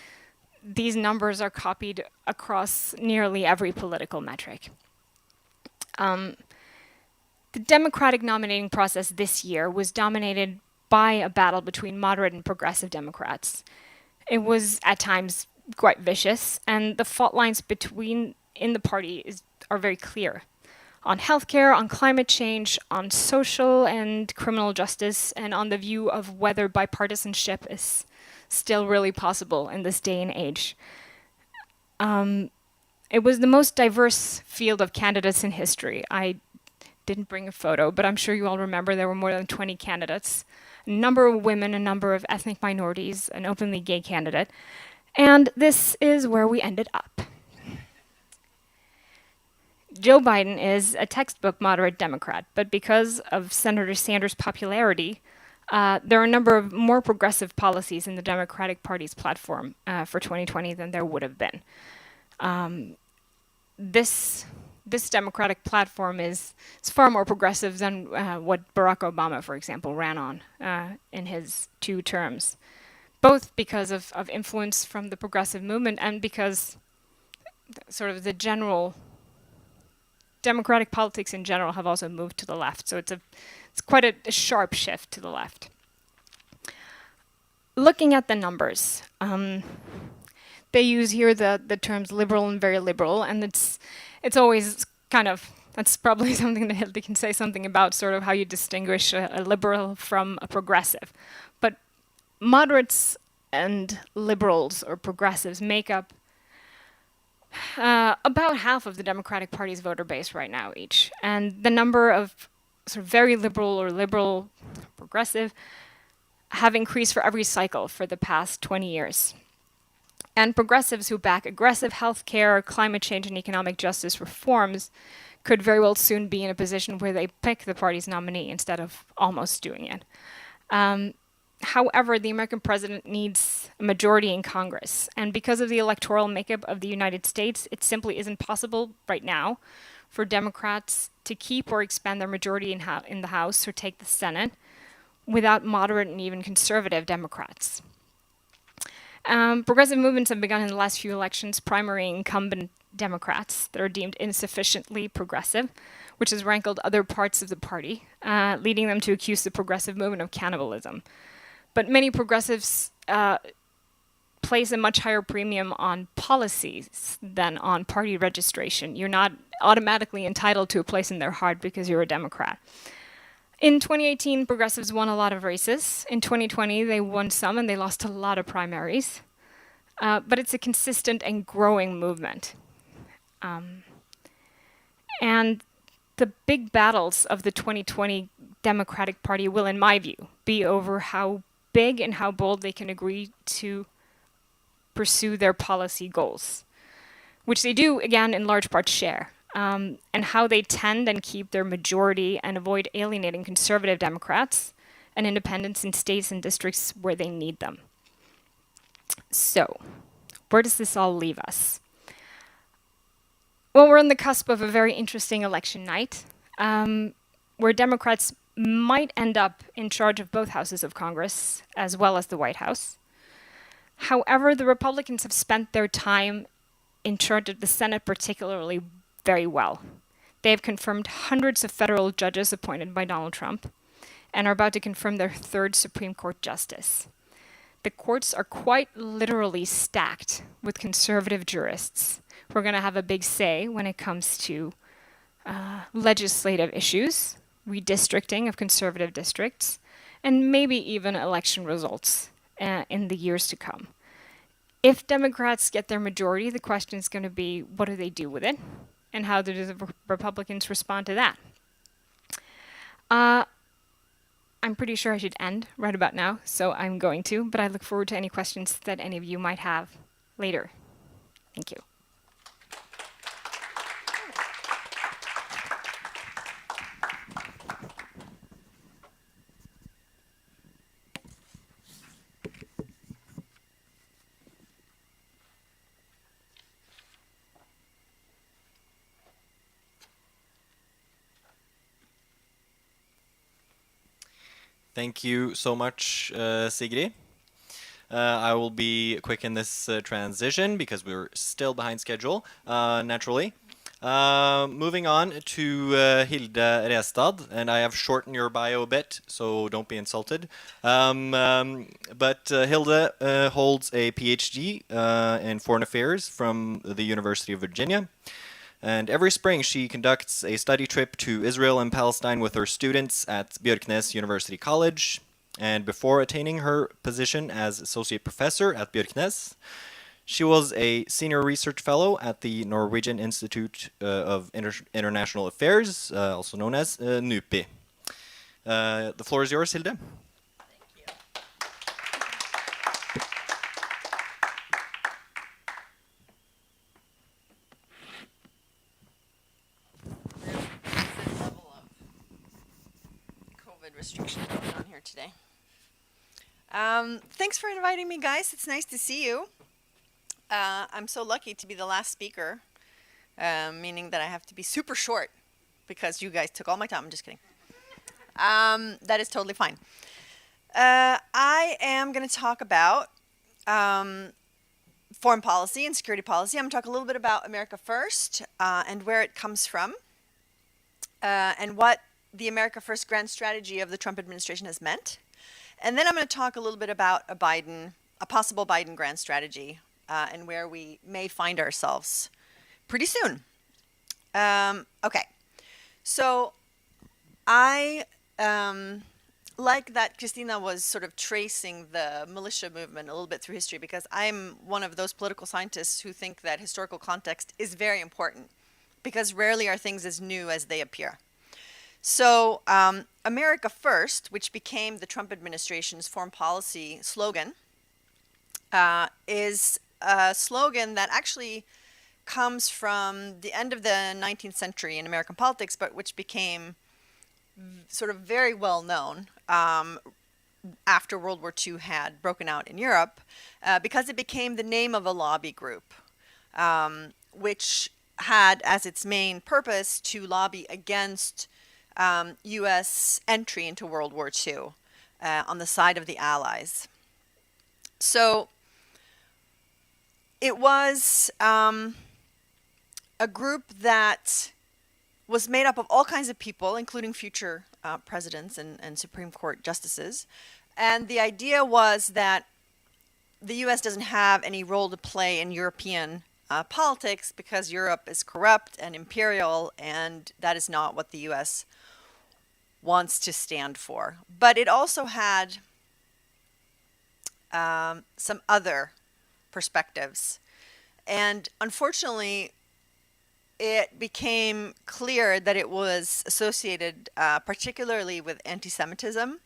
These numbers are copied across nearly every political metric. The Democratic nominating process this year was dominated by a battle between moderate and progressive Democrats. It was at times quite vicious, and the fault lines in the party are very clear. On healthcare, on climate change, on social and criminal justice, and on the view of whether bipartisanship is still really possible in this day and age. It was the most diverse field of candidates in history. I didn't bring a photo, but I'm sure you all remember there were more than 20 candidates. A number of women, a number of ethnic minorities, an openly gay candidate. And this is where we ended up. Joe Biden is a textbook moderate Democrat, but because of Senator Sanders' popularity, there are a number of more progressive policies in the Democratic Party's platform for 2020 than there would have been. This Democratic platform is far more progressive than what Barack Obama, for example, ran on in his 2 terms, both because of influence from the progressive movement and because sort of the general Democratic politics in general have also moved to the left. So it's quite a sharp shift to the left. Looking at the numbers, they use here the terms liberal and very liberal, and it's always kind of, that's probably something that Hilde can say something about, sort of how you distinguish a liberal from a progressive. But moderates and liberals or progressives make up about half of the Democratic Party's voter base right now each. And the number of sort of very liberal or liberal progressive have increased for every cycle for the past 20 years. And progressives who back aggressive healthcare, climate change, and economic justice reforms could very well soon be in a position where they pick the party's nominee instead of almost doing it. However, the American president needs a majority in Congress, and because of the electoral makeup of the United States, it simply isn't possible right now for Democrats to keep or expand their majority in the House or take the Senate without moderate and even conservative Democrats. Progressive movements have begun in the last few elections primarying incumbent Democrats that are deemed insufficiently progressive, which has rankled other parts of the party, leading them to accuse the progressive movement of cannibalism. But many progressives place a much higher premium on policies than on party registration. You're not automatically entitled to a place in their heart because you're a Democrat. In 2018, progressives won a lot of races. In 2020, they won some and they lost a lot of primaries. But it's a consistent and growing movement. And the big battles of the 2020 Democratic Party will, in my view, be over how big and how bold they can agree to pursue their policy goals, which they do, again, in large part share, and how they tend and keep their majority and avoid alienating conservative Democrats and independents in states and districts where they need them. So, where does this all leave us? Well, we're on the cusp of a very interesting election night, where Democrats might end up in charge of both houses of Congress, as well as the White House. However, the Republicans have spent their time in charge of the Senate particularly very well. They have confirmed hundreds of federal judges appointed by Donald Trump, and are about to confirm their 3rd Supreme Court justice. The courts are quite literally stacked with conservative jurists who are going to have a big say when it comes to legislative issues, redistricting of conservative districts, and maybe even election results in the years to come. If Democrats get their majority, the question is going to be, what do they do with it? And how do the Republicans respond to that? I'm pretty sure I should end right about now, so I'm going to, but I look forward to any questions that any of you might have later. Thank you. Thank you so much, Sigrid. I will be quick in this transition because we're still behind schedule, naturally. Moving on to Hilde Restad, and I have shortened your bio a bit, so don't be insulted. But Hilde holds a PhD in Foreign Affairs from the University of Virginia. And every spring, she conducts a study trip to Israel and Palestine with her students at Bjørknes University College. And before attaining her position as associate professor at Bjørknes, She was a senior research fellow at the Norwegian Institute of International Affairs, also known as NUPI. The floor is yours, Hilde. Level of COVID restrictions going on here today. Thanks for inviting me, guys. It's nice to see you. I'm so lucky to be the last speaker, meaning that I have to be super short because you guys took all my time. I'm just kidding. That is totally fine. I am going to talk about foreign policy and security policy. I'm going to talk a little bit about America First and where it comes from and what the America First grand strategy of the Trump administration has meant. And then I'm going to talk a little bit about a possible Biden grand strategy and where we may find ourselves pretty soon. Okay, so I like that Christina was sort of tracing the militia movement a little bit through history, because I'm one of those political scientists who think that historical context is very important, because rarely are things as new as they appear. So America First, which became the Trump administration's foreign policy slogan, is a slogan that actually comes from the end of the 19th century in American politics, but which became sort of very well known after World War II had broken out in Europe, because it became the name of a lobby group, which had as its main purpose to lobby against U.S. entry into World War II on the side of the Allies. So it was a group that was made up of all kinds of people, including future presidents and Supreme Court justices. And the idea was that the U.S. doesn't have any role to play in European politics because Europe is corrupt and imperial, and that is not what the U.S. wants to stand for. But it also had some other perspectives. And unfortunately, it became clear that it was associated particularly with anti-Semitism.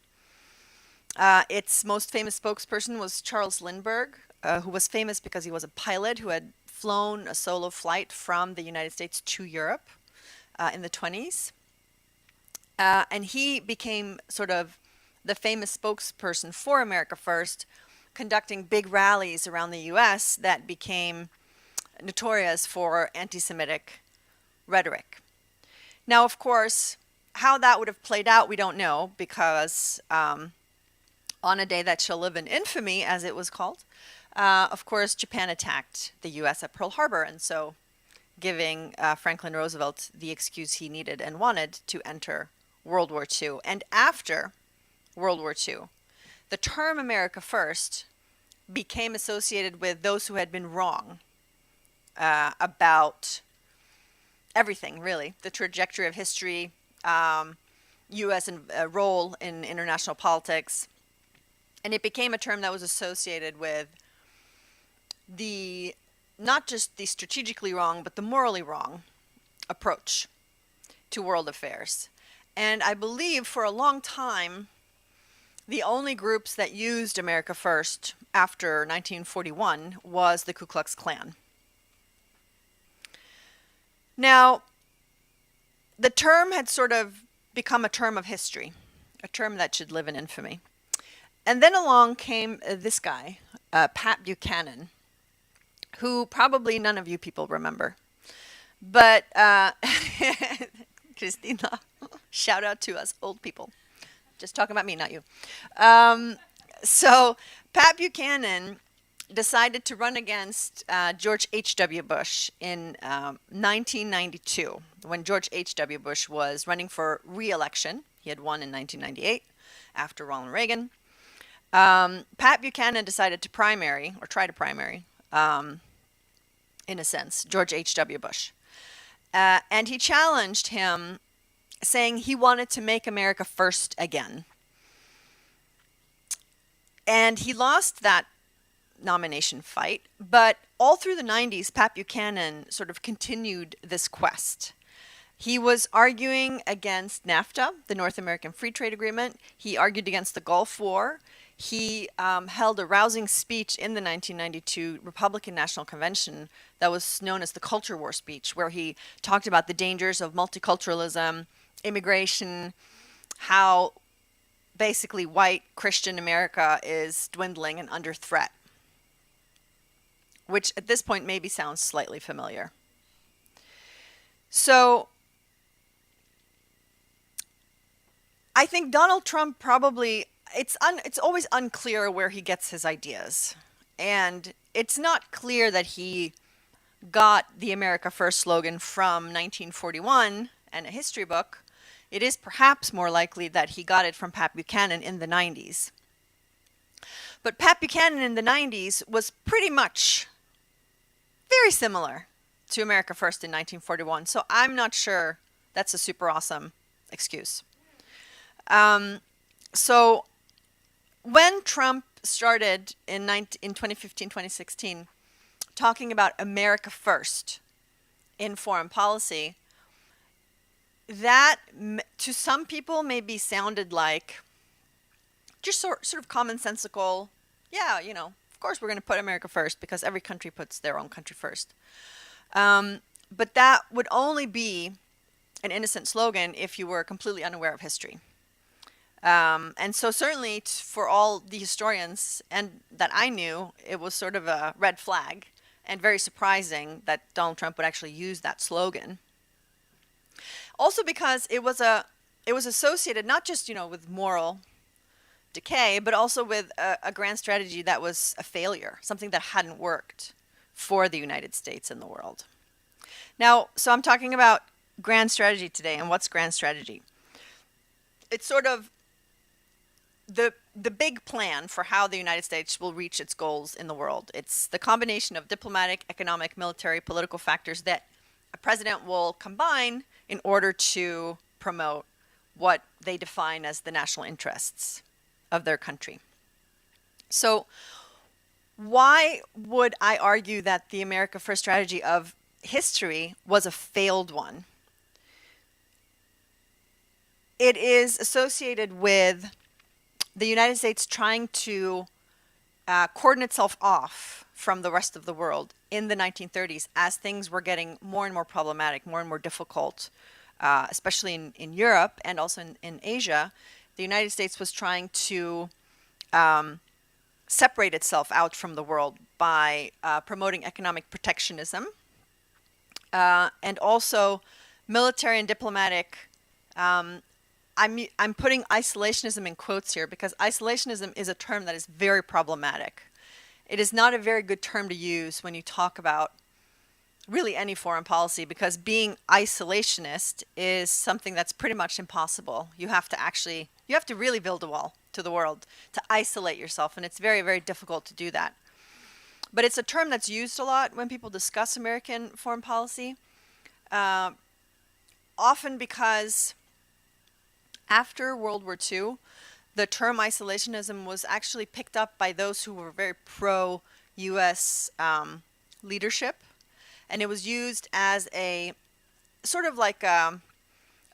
Its most famous spokesperson was Charles Lindbergh, who was famous because he was a pilot who had flown a solo flight from the United States to Europe in the 1920s. And he became sort of the famous spokesperson for America First, conducting big rallies around the U.S. that became notorious for anti-Semitic rhetoric. Now, of course, how that would have played out, we don't know, because on a day that shall live in infamy, as it was called, of course, Japan attacked the U.S. at Pearl Harbor, and so giving Franklin Roosevelt the excuse he needed and wanted to enter World War II. And after World War II, the term America First became associated with those who had been wrong about everything, really. The trajectory of history, U.S. role in international politics. And it became a term that was associated with the, not just the strategically wrong, but the morally wrong approach to world affairs. And I believe for a long time, the only groups that used America First after 1941 was the Ku Klux Klan. Now, the term had sort of become a term of history, a term that should live in infamy. And then along came this guy, Pat Buchanan, who probably none of you people remember. But Christina, shout out to us old people. Just talking about me, not you. So Pat Buchanan decided to run against George H.W. Bush in 1992, when George H.W. Bush was running for re-election. He had won in 1998 after Ronald Reagan. Pat Buchanan decided to primary, or try to primary, in a sense, George H.W. Bush. And he challenged him, saying he wanted to make America first again. And he lost that nomination fight. But all through the 90s, Pat Buchanan sort of continued this quest. He was arguing against NAFTA, the North American Free Trade Agreement. He argued against the Gulf War. He held a rousing speech in the 1992 Republican National Convention that was known as the Culture War speech, where he talked about the dangers of multiculturalism, immigration, how basically white Christian America is dwindling and under threat, which at this point maybe sounds slightly familiar. So I think Donald Trump probably, it's always unclear where he gets his ideas. And it's not clear that he got the America First slogan from 1941 and a history book. It is perhaps more likely that he got it from Pat Buchanan in the 90s. But Pat Buchanan in the 90s was pretty much very similar to America First in 1941. So I'm not sure that's a super awesome excuse. So when Trump started in 2015, 2016, talking about America First in foreign policy, that to some people maybe sounded like just sort of commonsensical, yeah, you know, of course we're going to put America first because every country puts their own country first. But that would only be an innocent slogan if you were completely unaware of history. And so certainly for all the historians and that I knew, it was sort of a red flag and very surprising that Donald Trump would actually use that slogan. Also because it was associated not just, you know, with moral decay, but also with a grand strategy that was a failure, something that hadn't worked for the United States and the world. Now, so I'm talking about grand strategy today, and what's grand strategy? It's sort of the big plan for how the United States will reach its goals in the world. It's the combination of diplomatic, economic, military, political factors that a president will combine in order to promote what they define as the national interests of their country. So why would I argue that the America First strategy of history was a failed one? It is associated with the United States trying to cordon itself off from the rest of the world in the 1930s as things were getting more and more problematic, more and more difficult, especially in Europe and also in Asia. The United States was trying to separate itself out from the world by promoting economic protectionism and also military and diplomatic. I'm putting isolationism in quotes here because isolationism is a term that is very problematic. It is not a very good term to use when you talk about really any foreign policy, because being isolationist is something that's pretty much impossible. You have to really build a wall to the world to isolate yourself, and it's very, very difficult to do that. But it's a term that's used a lot when people discuss American foreign policy, often because after World War II, the term isolationism was actually picked up by those who were very pro-U.S. leadership. And it was used as a sort of like a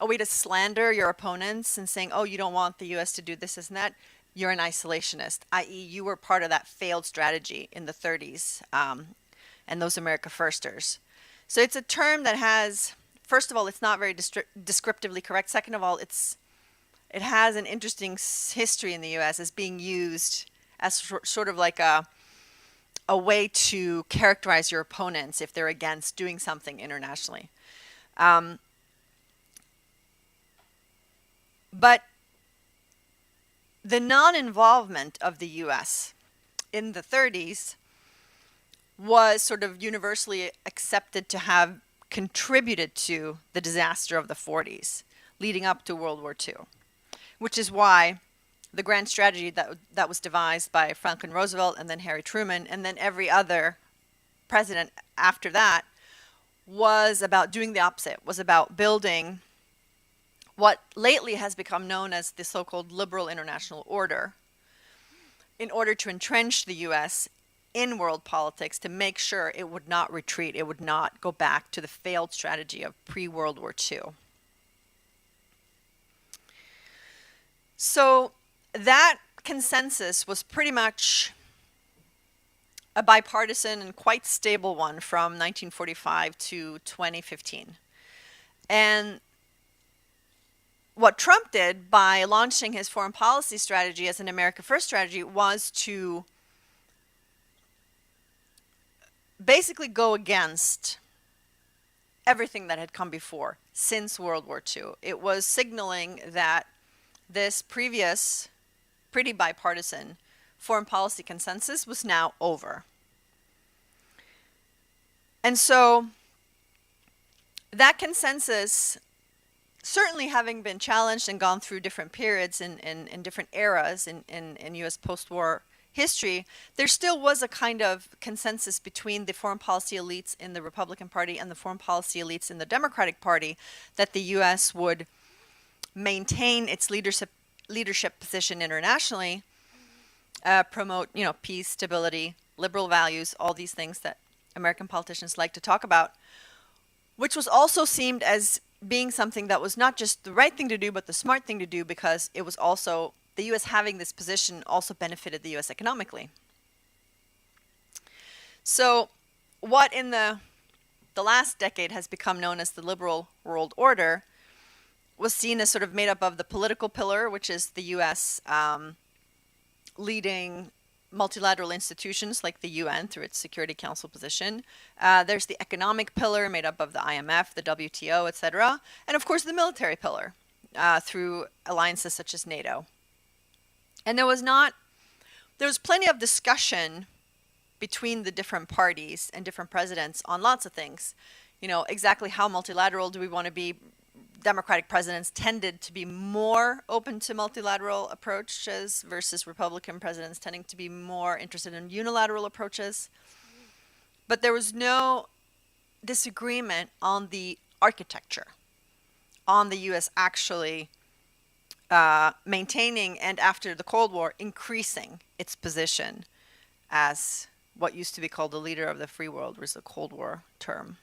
way to slander your opponents and saying, oh, you don't want the U.S. to do this and that. You're an isolationist, i.e. you were part of that failed strategy in the 30s and those America Firsters. So it's a term that has, first of all, it's not very descriptively correct. Second of all, it has an interesting history in the U.S. as being used as sort of like a way to characterize your opponents if they're against doing something internationally. But the non-involvement of the U.S. in the 30s was sort of universally accepted to have contributed to the disaster of the 40s, leading up to World War II, which is why the grand strategy that was devised by Franklin Roosevelt and then Harry Truman and then every other president after that was about doing the opposite, was about building what lately has become known as the so-called liberal international order in order to entrench the U.S. in world politics to make sure it would not retreat, it would not go back to the failed strategy of pre-World War II. So that consensus was pretty much a bipartisan and quite stable one from 1945 to 2015. And what Trump did by launching his foreign policy strategy as an America First strategy was to basically go against everything that had come before since World War II. It was signaling that this previous, pretty bipartisan foreign policy consensus was now over. And so that consensus, certainly having been challenged and gone through different periods in different eras in U.S. post-war history, there still was a kind of consensus between the foreign policy elites in the Republican Party and the foreign policy elites in the Democratic Party that the U.S. would maintain its leadership position internationally, promote peace, stability, liberal values, all these things that American politicians like to talk about, which was also seemed as being something that was not just the right thing to do, but the smart thing to do, because it was also the U.S. having this position also benefited the U.S. economically. So what in the last decade has become known as the liberal world order was seen as sort of made up of the political pillar, which is the U.S. Leading multilateral institutions like the UN through its Security Council position. There's the economic pillar made up of the IMF, the WTO, etc. And of course the military pillar through alliances such as NATO. And there was plenty of discussion between the different parties and different presidents on lots of things. Exactly how multilateral do we want to be? Democratic presidents tended to be more open to multilateral approaches versus Republican presidents tending to be more interested in unilateral approaches. But there was no disagreement on the architecture, on the U.S. actually maintaining and after the Cold War increasing its position as what used to be called the leader of the free world, was the Cold War term.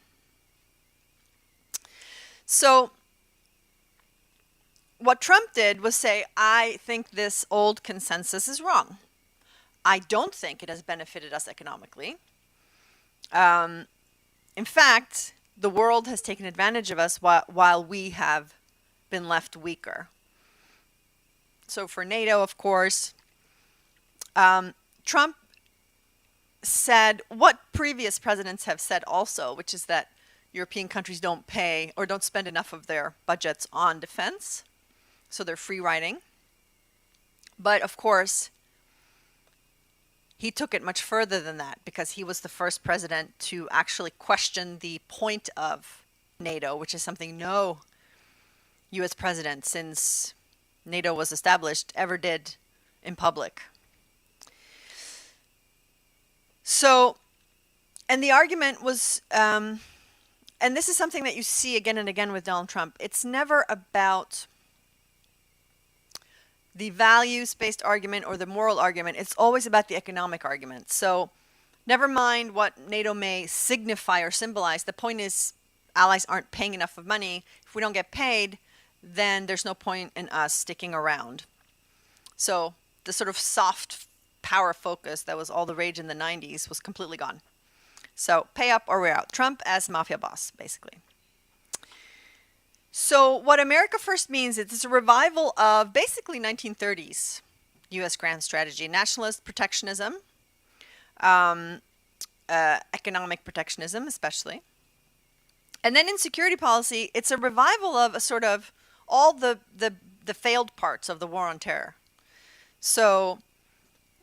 So what Trump did was say, I think this old consensus is wrong. I don't think it has benefited us economically. In fact, the world has taken advantage of us while we have been left weaker. So for NATO, of course, Trump said what previous presidents have said also, which is that European countries don't pay or don't spend enough of their budgets on defense. So they're free riding. But of course, he took it much further than that because he was the first president to actually question the point of NATO, which is something no U.S. president since NATO was established ever did in public. So, and the argument was, and this is something that you see again and again with Donald Trump, it's never about the values-based argument or the moral argument. It's always about the economic argument. So never mind what NATO may signify or symbolize. The point is allies aren't paying enough of money. If we don't get paid, then there's no point in us sticking around. So the sort of soft power focus that was all the rage in the 90s was completely gone. So pay up or we're out. Trump as mafia boss, basically. So what America First means is it's a revival of basically 1930s U.S. grand strategy, nationalist protectionism, economic protectionism especially. And then in security policy, it's a revival of a sort of all the failed parts of the war on terror. So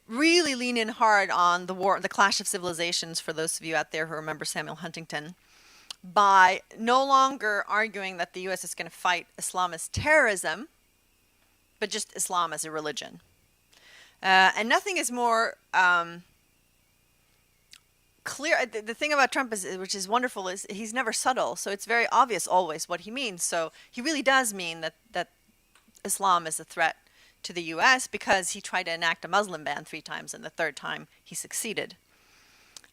really lean in hard on the clash of civilizations, for those of you out there who remember Samuel Huntington, by no longer arguing that the U.S. is going to fight Islamist terrorism, but just Islam as a religion. And nothing is more clear. The thing about Trump is, which is wonderful, is he's never subtle. So it's very obvious always what he means. So he really does mean that Islam is a threat to the U.S. because he tried to enact a Muslim ban 3 times, and the third time he succeeded.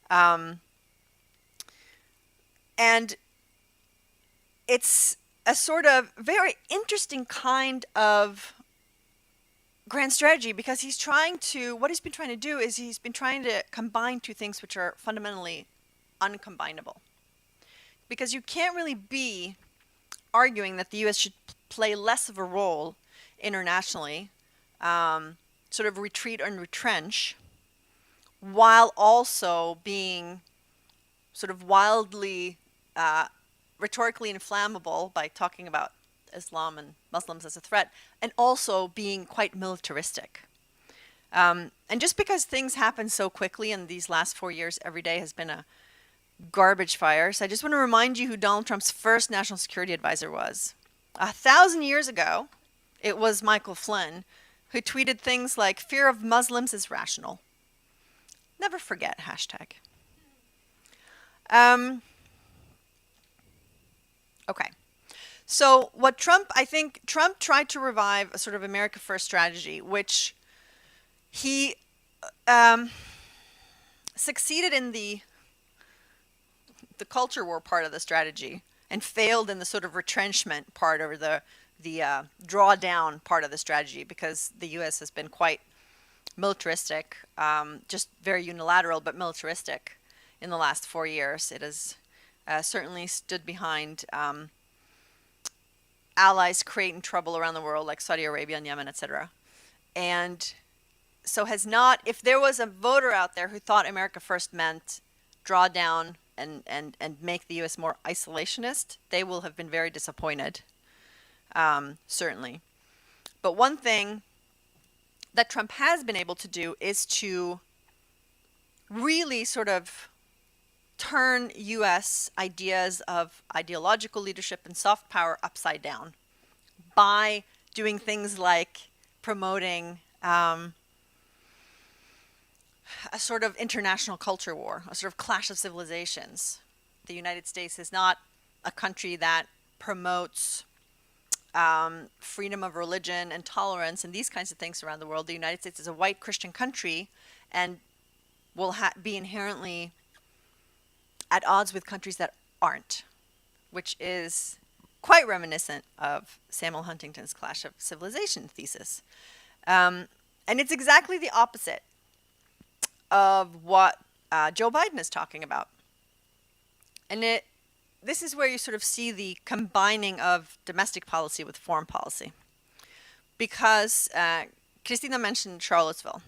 And it's a sort of very interesting kind of grand strategy, because what he's been trying to do is he's been trying to combine two things which are fundamentally uncombinable. Because you can't really be arguing that the U.S. should play less of a role internationally, sort of retreat and retrench, while also being sort of wildly rhetorically inflammable by talking about Islam and Muslims as a threat, and also being quite militaristic. And just because things happen so quickly in these last 4 years, every day has been a garbage fire. So I just want to remind you who Donald Trump's first national security advisor was. 1,000 years ago, it was Michael Flynn, who tweeted things like, "Fear of Muslims is rational." Never forget, hashtag. Okay. So I think Trump tried to revive a sort of America First strategy, which he succeeded in the culture war part of the strategy and failed in the sort of retrenchment part, or the drawdown part of the strategy, because the U.S. has been quite militaristic, just very unilateral, but militaristic in the last 4 years. It has certainly stood behind allies creating trouble around the world, like Saudi Arabia and Yemen, etc. And so has not, if there was a voter out there who thought America First meant draw down and make the U.S. more isolationist, they will have been very disappointed, certainly. But one thing that Trump has been able to do is to really sort of turn U.S. ideas of ideological leadership and soft power upside down by doing things like promoting a sort of international culture war, a sort of clash of civilizations. The United States is not a country that promotes freedom of religion and tolerance and these kinds of things around the world. The United States is a white Christian country and will be inherently at odds with countries that aren't, which is quite reminiscent of Samuel Huntington's Clash of Civilization thesis. And it's exactly the opposite of what Joe Biden is talking about. And this is where you sort of see the combining of domestic policy with foreign policy. Because Christina mentioned Charlottesville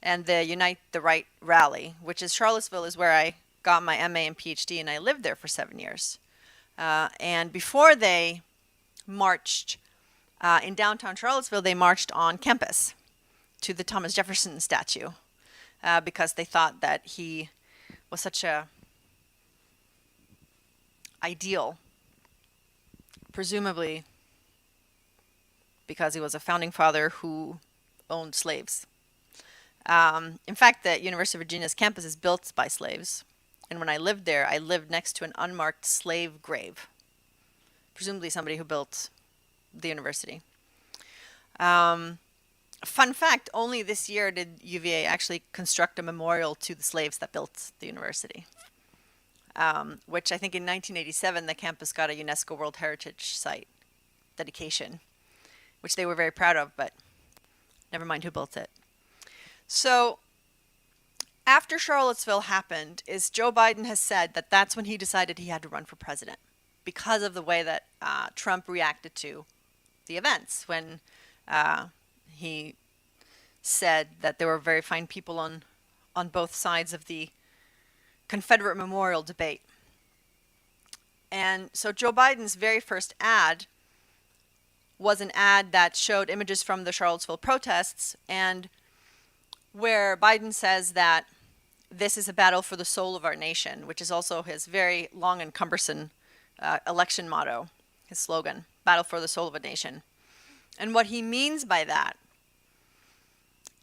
and the Unite the Right rally, which is Charlottesville is where I got my MA and PhD, and I lived there for 7 years. And before they marched in downtown Charlottesville, they marched on campus to the Thomas Jefferson statue because they thought that he was such a ideal, presumably because he was a founding father who owned slaves. In fact, the University of Virginia's campus is built by slaves. And when I lived there, I lived next to an unmarked slave grave, presumably somebody who built the university. Fun fact, only this year did UVA actually construct a memorial to the slaves that built the university, which I think in 1987 the campus got a UNESCO World Heritage Site dedication, which they were very proud of, but never mind who built it. So after Charlottesville happened, is Joe Biden has said that that's when he decided he had to run for president, because of the way that Trump reacted to the events, when he said that there were very fine people on both sides of the Confederate memorial debate. And so Joe Biden's very first ad was an ad that showed images from the Charlottesville protests, and where Biden says that this is a battle for the soul of our nation, which is also his very long and cumbersome election motto, his slogan, battle for the soul of a nation. And what he means by that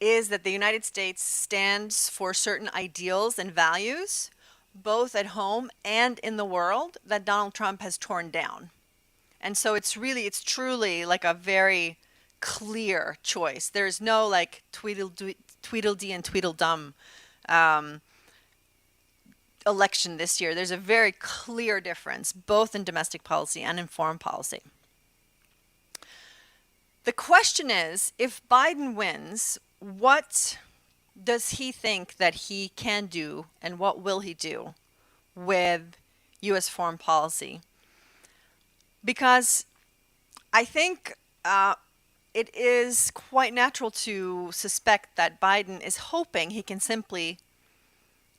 is that the United States stands for certain ideals and values, both at home and in the world, that Donald Trump has torn down. And so it's truly like a very clear choice. There's no like Tweedledee and Tweedledum. election this year, there's a very clear difference, both in domestic policy and in foreign policy. The question is, if Biden wins, what does he think that he can do, and what will he do with U.S. foreign policy? Because I think it is quite natural to suspect that Biden is hoping he can simply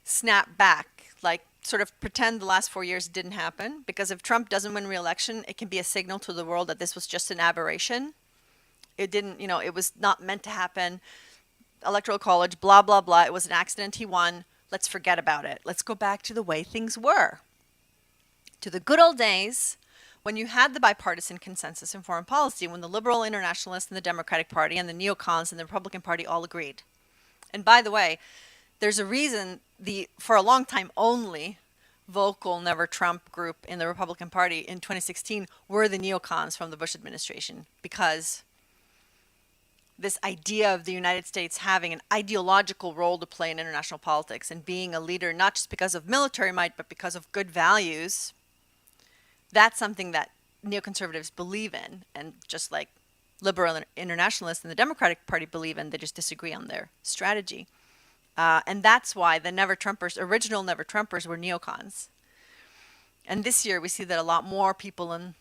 snap back, like sort of pretend the last 4 years didn't happen. Because if Trump doesn't win re-election, it can be a signal to the world that this was just an aberration. It didn't, it was not meant to happen. Electoral college, blah, blah, blah. It was an accident. He won. Let's forget about it. Let's go back to the way things were. To the good old days when you had the bipartisan consensus in foreign policy, when the liberal internationalists and the Democratic Party and the neocons and the Republican Party all agreed. And by the way, there's a reason for a long time only vocal Never Trump group in the Republican Party in 2016 were the neocons from the Bush administration, because this idea of the United States having an ideological role to play in international politics and being a leader, not just because of military might, but because of good values, that's something that neoconservatives believe in. And just like liberal internationalists and the Democratic Party believe in, they just disagree on their strategy. And that's why the Never Trumpers, original Never Trumpers, were neocons. And this year we see that a lot more people and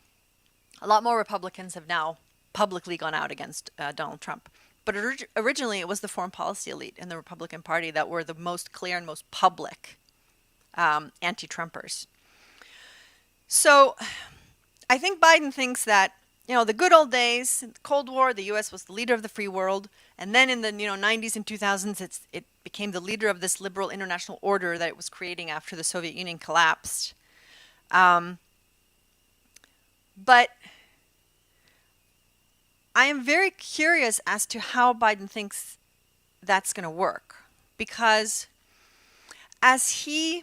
a lot more Republicans have now publicly gone out against Donald Trump. But originally it was the foreign policy elite in the Republican Party that were the most clear and most public anti-Trumpers. So I think Biden thinks that, the good old days, in the Cold War, the U.S. was the leader of the free world. And then in the 90s and 2000s, it became the leader of this liberal international order that it was creating after the Soviet Union collapsed. But I am very curious as to how Biden thinks that's going to work. Because as he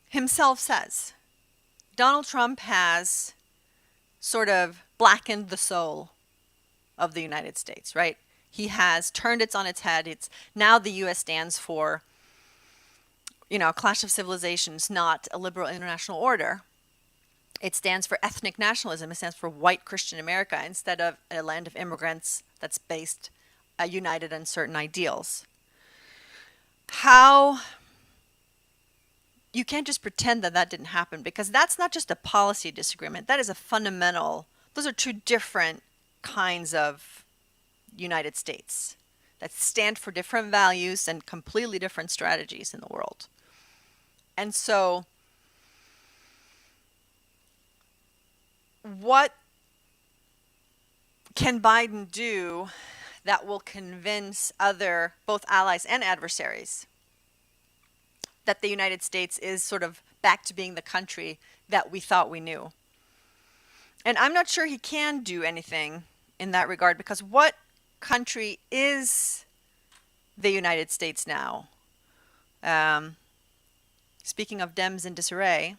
himself says, Donald Trump has sort of blackened the soul of the United States, right? He has turned it on its head. It's now the U.S. stands for, a clash of civilizations, not a liberal international order. It stands for ethnic nationalism. It stands for white Christian America instead of a land of immigrants that's based, united in certain ideals. You can't just pretend that didn't happen, because that's not just a policy disagreement. That is a fundamental. Those are two different kinds of United States that stand for different values and completely different strategies in the world. And so what can Biden do that will convince other, both allies and adversaries, that the United States is sort of back to being the country that we thought we knew? And I'm not sure he can do anything in that regard, because what country is the United States now? Speaking of Dems in disarray,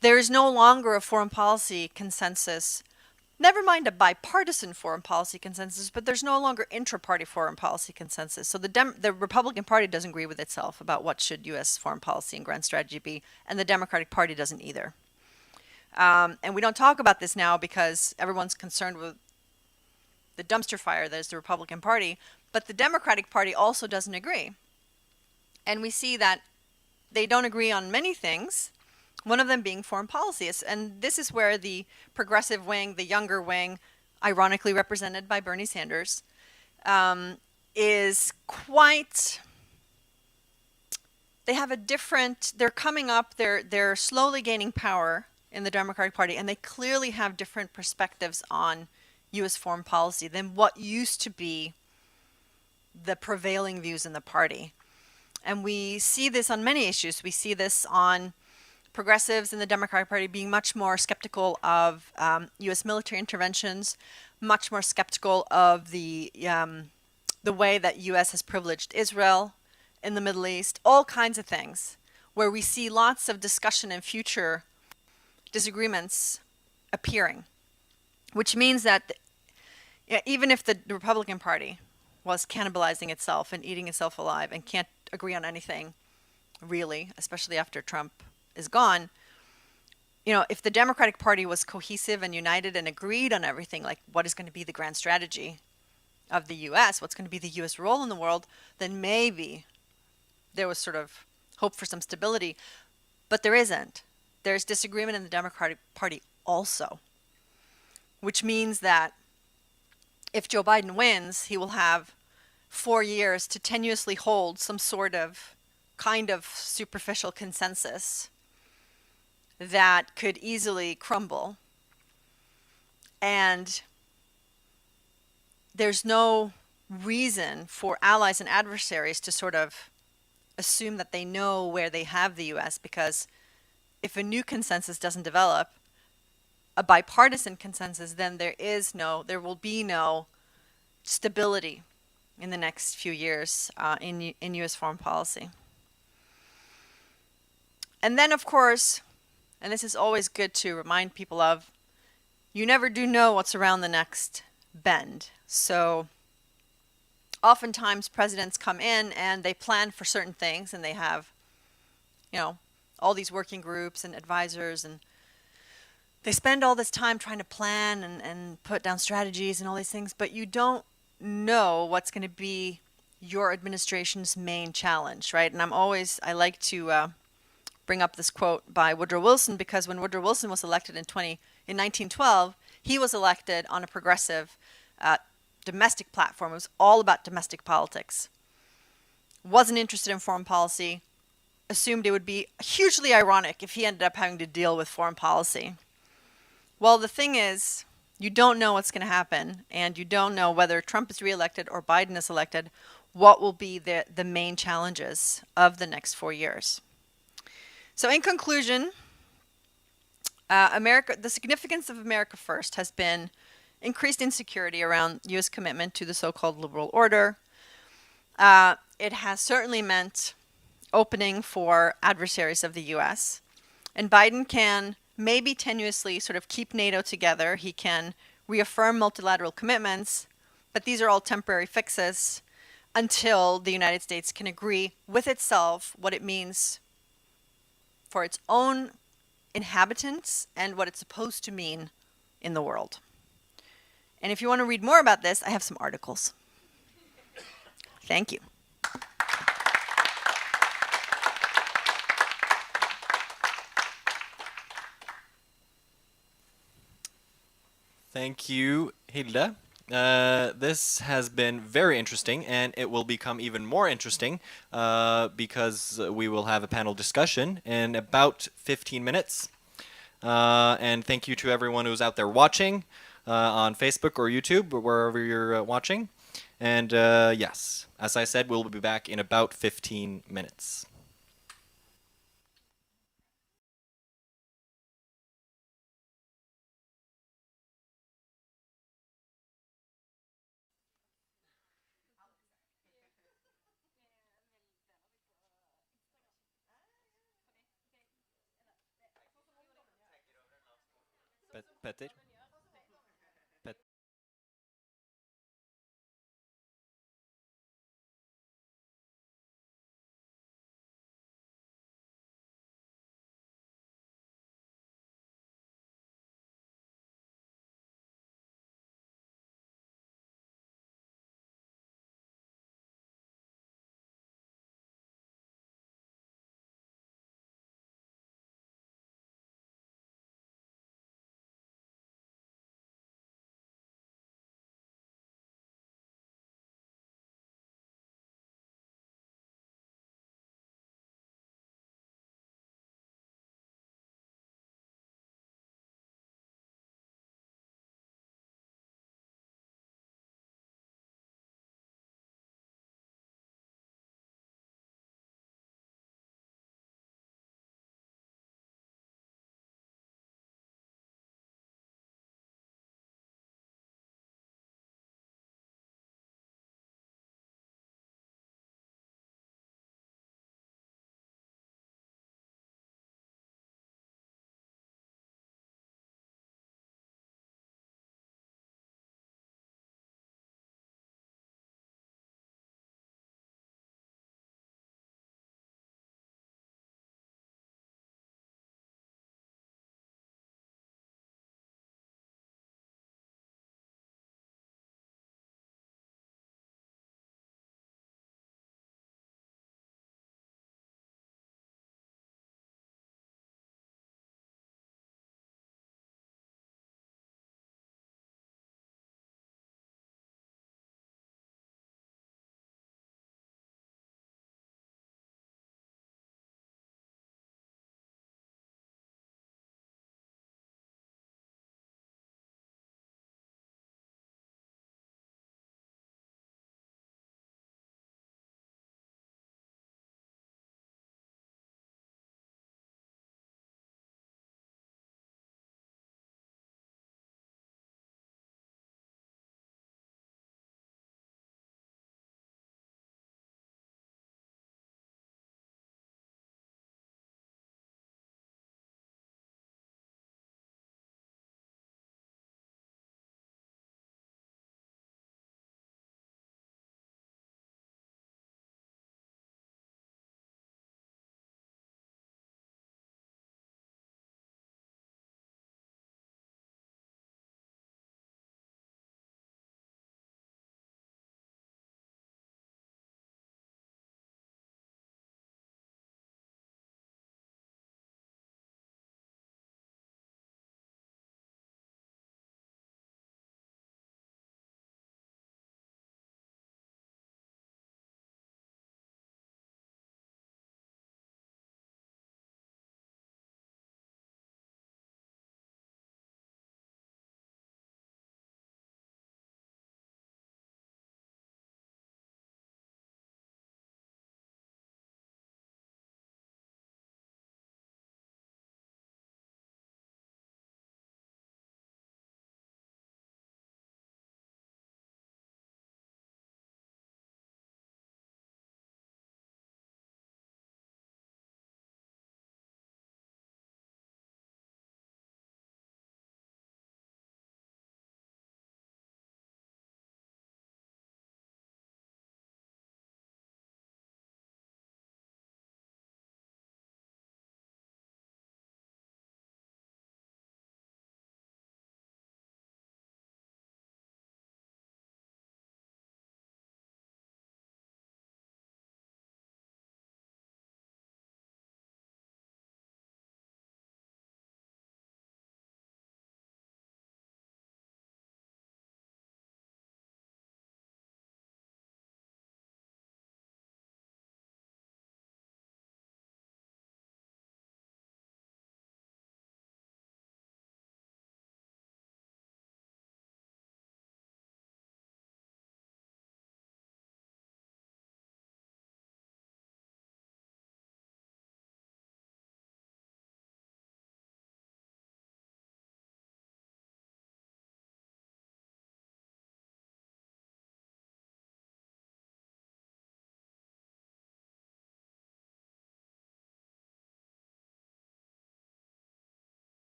there is no longer a foreign policy consensus. Never mind a bipartisan foreign policy consensus, but there's no longer intra-party foreign policy consensus. So the Republican Party doesn't agree with itself about what should U.S. foreign policy and grand strategy be, and the Democratic Party doesn't either. And we don't talk about this now because everyone's concerned with the dumpster fire that is the Republican Party, but the Democratic Party also doesn't agree. And we see that they don't agree on many things, one of them being foreign policy. And this is where the progressive wing, the younger wing, ironically represented by Bernie Sanders, is quite... They have a different... They're coming up, they're slowly gaining power in the Democratic Party, and they clearly have different perspectives on U.S. foreign policy than what used to be the prevailing views in the party. And we see this on many issues. We see this on progressives in the Democratic Party being much more skeptical of U.S. military interventions, much more skeptical of the way that U.S. has privileged Israel in the Middle East, all kinds of things, where we see lots of discussion and future disagreements appearing, which means that even if the Republican Party was cannibalizing itself and eating itself alive and can't agree on anything, really, especially after Trump is gone. You know, if the Democratic Party was cohesive and united and agreed on everything, like what is going to be the grand strategy of the US, what's going to be the US role in the world, then maybe there was sort of hope for some stability. But there isn't. There's disagreement in the Democratic Party also, which means that if Joe Biden wins, he will have 4 years to tenuously hold some sort of kind of superficial consensus that could easily crumble. And there's no reason for allies and adversaries to sort of assume that they know where they have the US, because if a new consensus doesn't develop, a bipartisan consensus, then there will be no stability in the next few years in US foreign policy. And then, of course, and this is always good to remind people of, you never do know what's around the next bend. So oftentimes presidents come in and they plan for certain things, and they have, you know, all these working groups and advisors, and they spend all this time trying to plan and put down strategies and all these things, but you don't know what's going to be your administration's main challenge, right? And I like to bring up this quote by Woodrow Wilson, because when Woodrow Wilson was elected in 1912, he was elected on a progressive domestic platform. It was all about domestic politics. Wasn't interested in foreign policy. Assumed it would be hugely ironic if he ended up having to deal with foreign policy. Well, the thing is, you don't know what's going to happen, and you don't know whether Trump is reelected or Biden is elected, what will be the main challenges of the next 4 years. So in conclusion, the significance of America First has been increased insecurity around U.S. commitment to the so-called liberal order. It has certainly meant opening for adversaries of the U.S. And Biden can maybe tenuously sort of keep NATO together. He can reaffirm multilateral commitments, but these are all temporary fixes until the United States can agree with itself what it means for its own inhabitants and what it's supposed to mean in the world. And if you want to read more about this, I have some articles. Thank you. Thank you, Hilde. This has been very interesting, and it will become even more interesting because we will have a panel discussion in about 15 minutes. And thank you to everyone who's out there watching on Facebook or YouTube or wherever you're watching. And yes, as I said, we'll be back in about 15 minutes. Petter?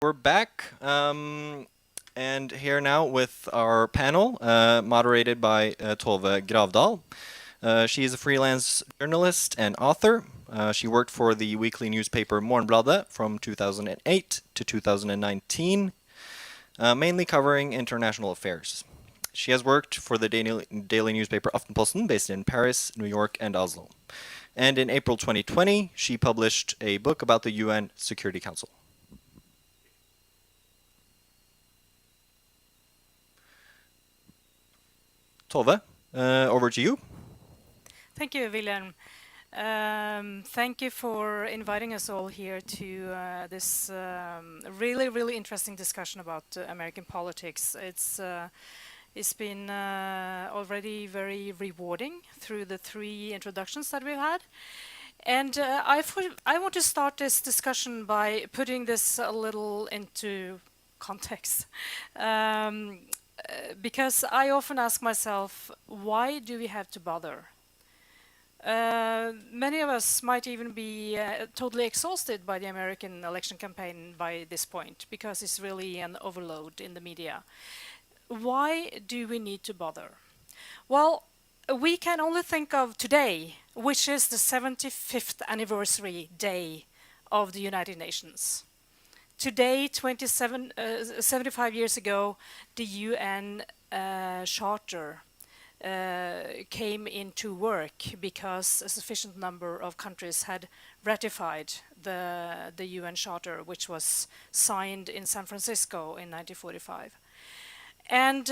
We're back, and here now with our panel, moderated by Tove Gravdal. She is a freelance journalist and author. She worked for the weekly newspaper Morgenbladet from 2008 to 2019, mainly covering international affairs. She has worked for the daily newspaper Aftenposten, based in Paris, New York, and Oslo. And in April 2020, she published a book about the UN Security Council. Tove, over to you. Thank you, William. Thank you for inviting us all here to this really, really interesting discussion about American politics. It's been already very rewarding through the 3 introductions that we've had. And I want to start this discussion by putting this a little into context. Because I often ask myself, why do we have to bother? Many of us might even be totally exhausted by the American election campaign by this point, because it's really an overload in the media. Why do we need to bother? Well, we can only think of today, which is the 75th anniversary day of the United Nations. Today, 75 years ago, the UN Charter came into work because a sufficient number of countries had ratified the UN Charter, which was signed in San Francisco in 1945. And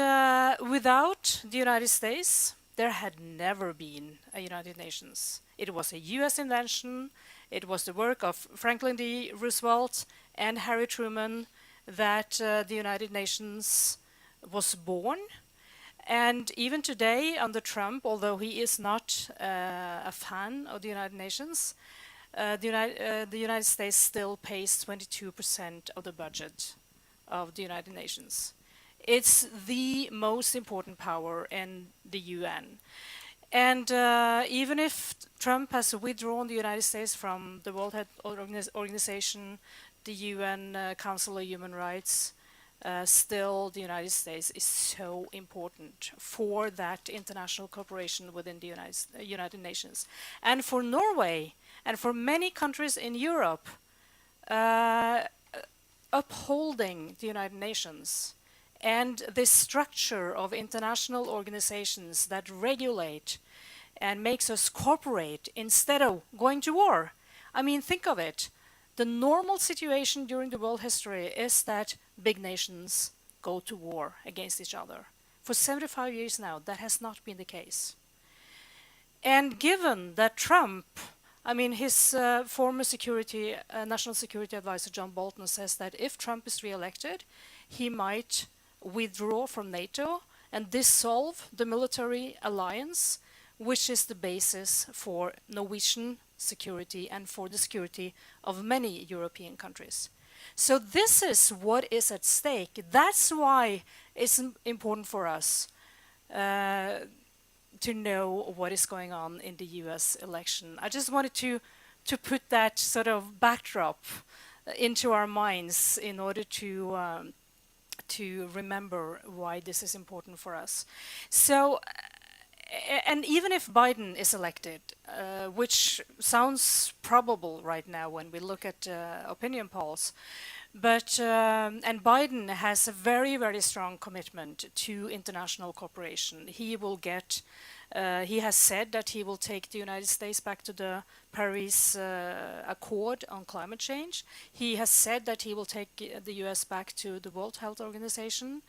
without the United States, there had never been a United Nations. It was a US invention. It was the work of Franklin D. Roosevelt and Harry Truman that the United Nations was born. And even today, under Trump, although he is not a fan of the United Nations, the United States still pays 22% of the budget of the United Nations. It's the most important power in the UN. And even if Trump has withdrawn the United States from the World Health Organization, the UN Council of Human Rights, still the United States is so important for that international cooperation within the United Nations. And for Norway and for many countries in Europe, upholding the United Nations and this structure of international organizations that regulate and makes us cooperate instead of going to war. I mean, think of it. The normal situation during the world history is that big nations go to war against each other. For 75 years now, that has not been the case. And given that Trump, I mean, his former national security advisor, John Bolton, says that if Trump is re-elected, he might withdraw from NATO and dissolve the military alliance, which is the basis for Norwegian security and for the security of many European countries. So this is what is at stake. That's why it's important for us to know what is going on in the US election. I just wanted to put that sort of backdrop into our minds in order to remember why this is important for us. So, and even if Biden is elected, which sounds probable right now when we look at opinion polls, but and Biden has a very, very strong commitment to international cooperation. He will get. He has said that he will take the United States back to the Paris Accord on climate change. He has said that he will take the US back to the World Health Organization.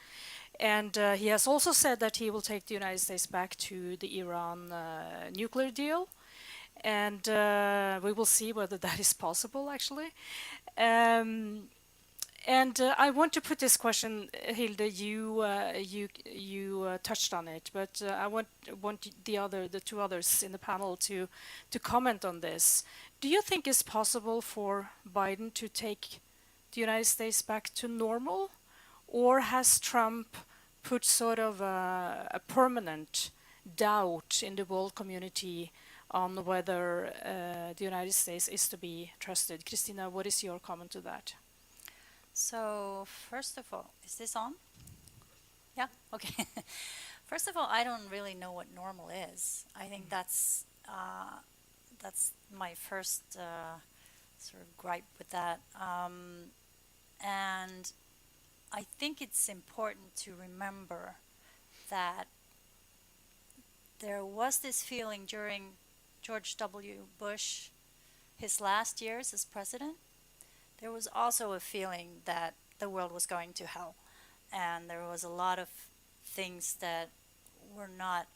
And he has also said that he will take the United States back to the Iran nuclear deal. And we will see whether that is possible, actually. And I want to put this question, Hilde. You touched on it, but I want the 2 others in the panel to comment on this. Do you think it's possible for Biden to take the United States back to normal, or has Trump put sort of a permanent doubt in the world community on whether the United States is to be trusted? Christina, what is your comment to that? So, first of all, is this on? Yeah, okay. First of all, I don't really know what normal is. I think that's my first sort of gripe with that. And I think it's important to remember that there was this feeling during George W. Bush, his last years as president. There was also a feeling that the world was going to hell, and there was a lot of things that were not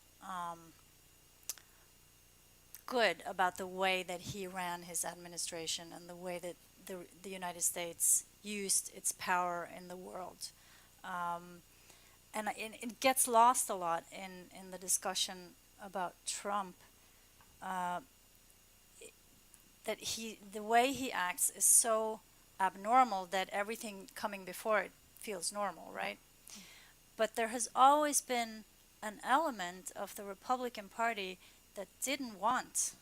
good about the way that he ran his administration and the way that the United States used its power in the world. And it gets lost a lot in the discussion about Trump. Uh, that the way he acts is so abnormal that everything coming before it feels normal, right? But there has always been an element of the Republican Party that didn't want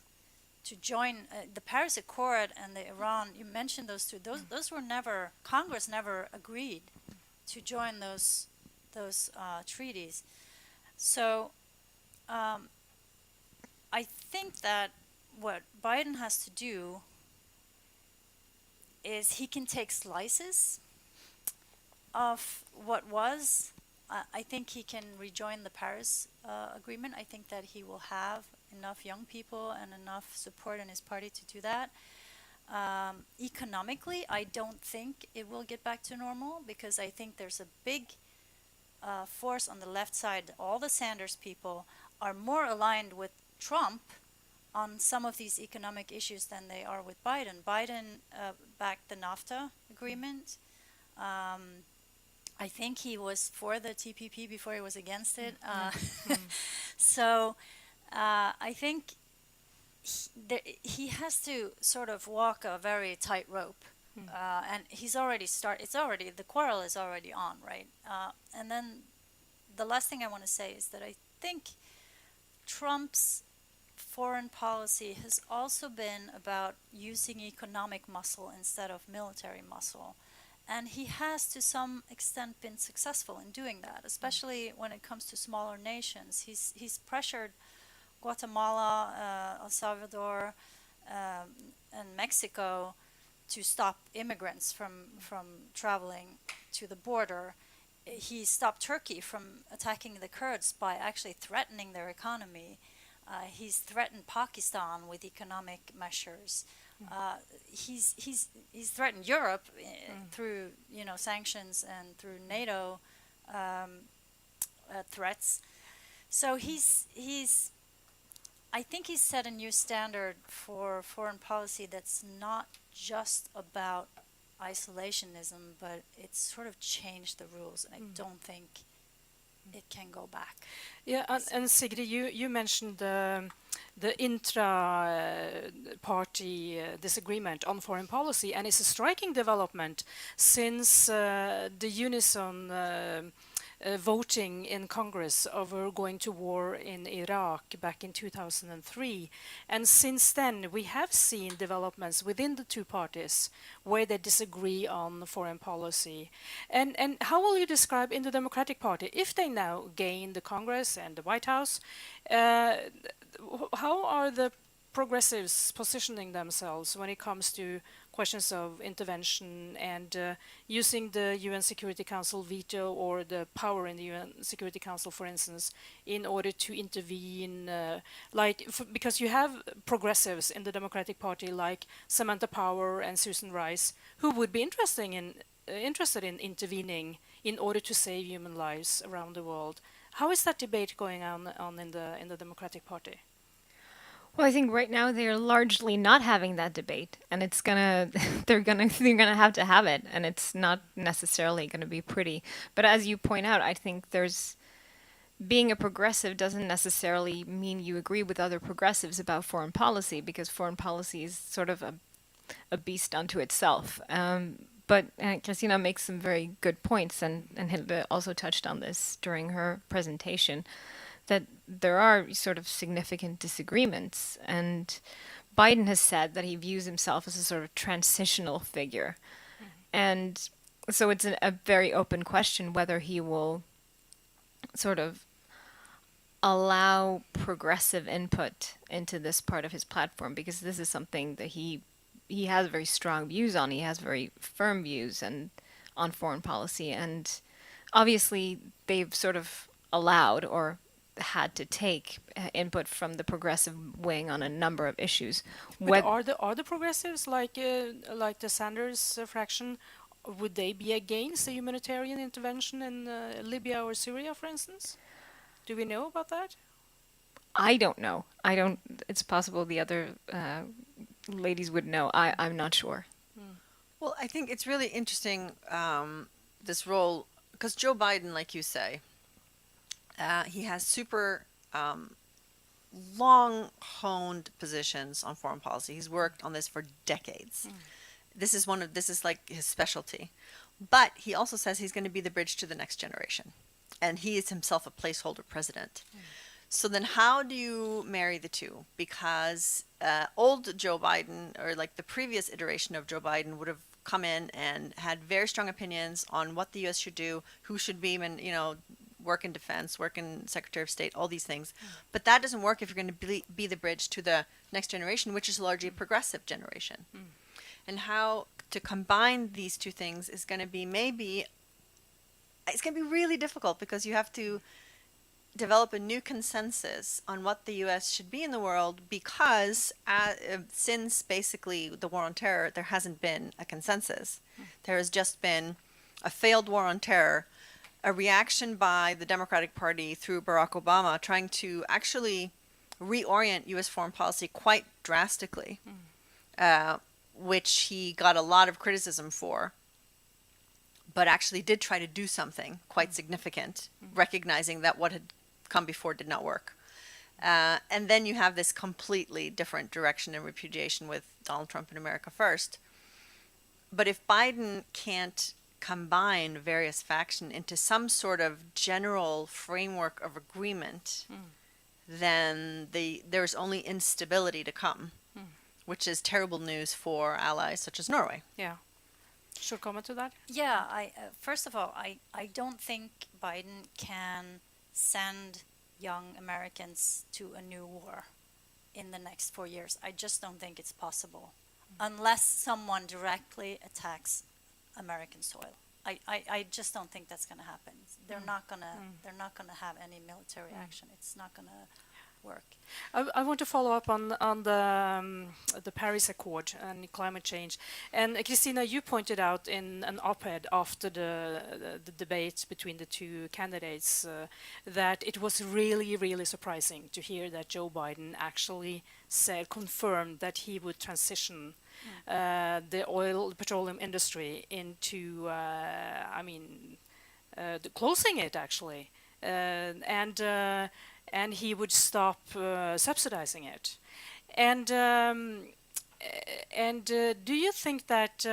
to join the Paris Accord and the Iran. You mentioned those two. Those were never, Congress never agreed to join those treaties. So I think that what Biden has to do is he can take slices of what was. I think he can rejoin the Paris Agreement. I think that he will have enough young people and enough support in his party to do that. Economically, I don't think it will get back to normal because I think there's a big force on the left side. All the Sanders people are more aligned with Trump on some of these economic issues than they are with Biden. Biden backed the NAFTA agreement. I think he was for the TPP before he was against it. So I think he has to sort of walk a very tight rope. And he's already the quarrel is already on, right? And then the last thing I want to say is that I think Trump's foreign policy has also been about using economic muscle instead of military muscle. And he has to some extent been successful in doing that, especially when it comes to smaller nations. He's pressured Guatemala, El Salvador, and Mexico to stop immigrants from traveling to the border. He stopped Turkey from attacking the Kurds by actually threatening their economy. He's threatened Pakistan with economic measures. He's threatened Europe through sanctions and through NATO threats. So I think he's set a new standard for foreign policy that's not just about isolationism, but it's sort of changed the rules, and I don't think it can go back. Yeah, and Sigrid, you mentioned the intra-party disagreement on foreign policy, and it's a striking development since the unison voting in Congress over going to war in Iraq back in 2003. And since then, we have seen developments within the two parties where they disagree on foreign policy. And how will you describe in the Democratic Party, if they now gain the Congress and the White House, how are the progressives positioning themselves when it comes to questions of intervention and using the UN Security Council veto or the power in the UN Security Council, for instance, in order to intervene? Because you have progressives in the Democratic Party like Samantha Power and Susan Rice, who would be interested in intervening in order to save human lives around the world. How is that debate going on in the Democratic Party? Well, I think right now they're largely not having that debate, and they're gonna have to have it, and it's not necessarily gonna be pretty. But as you point out, I think being a progressive doesn't necessarily mean you agree with other progressives about foreign policy, because foreign policy is sort of a beast unto itself. But Christina makes some very good points, and Hilde also touched on this during her presentation, that there are sort of significant disagreements. And Biden has said that he views himself as a sort of transitional figure. And so it's a very open question whether he will sort of allow progressive input into this part of his platform, because this is something that he has very strong views on. He has very firm views and on foreign policy, and obviously they've sort of allowed or had to take input from the progressive wing on a number of issues. But are the progressives like the Sanders fraction? Would they be against a humanitarian intervention in Libya or Syria, for instance? Do we know about that? I don't know. I don't. It's possible the other ladies would know. I'm not sure. Well, I think it's really interesting, this role, because Joe Biden, like you say, he has super long honed positions on foreign policy. He's worked on this for decades. This is like his specialty. But he also says he's going to be the bridge to the next generation. And he is himself a placeholder president. So then how do you marry the two? Because old Joe Biden, or like the previous iteration of Joe Biden, would have come in and had very strong opinions on what the U.S. should do, who should be, work in defense, work in Secretary of State, all these things. But that doesn't work if you're going to be the bridge to the next generation, which is largely a progressive generation. And how to combine these two things is going to be it's going to be really difficult, because you have to develop a new consensus on what the U.S. should be in the world, because since basically the war on terror, there hasn't been a consensus. There has just been a failed war on terror, a reaction by the Democratic Party through Barack Obama trying to actually reorient U.S. foreign policy quite drastically, which he got a lot of criticism for, but actually did try to do something quite significant, recognizing that what had come before did not work. And then you have this completely different direction and repudiation with Donald Trump and America First. But if Biden can't combine various factions into some sort of general framework of agreement, then there's only instability to come, which is terrible news for allies such as Norway. Yeah. Should comment to that? Yeah, first of all, I don't think Biden can send young Americans to a new war in the next 4 years. I just don't think it's possible, unless someone directly attacks American soil. I just don't think that's going to happen. They're not gonna have any military action. It's not going to work. I want to follow up on the Paris Accord and climate change. And Christina, you pointed out in an op-ed after the debate between the two candidates that it was really, really surprising to hear that Joe Biden actually confirmed that he would transition the petroleum industry into, closing it actually, and he would stop subsidizing it. And do you think that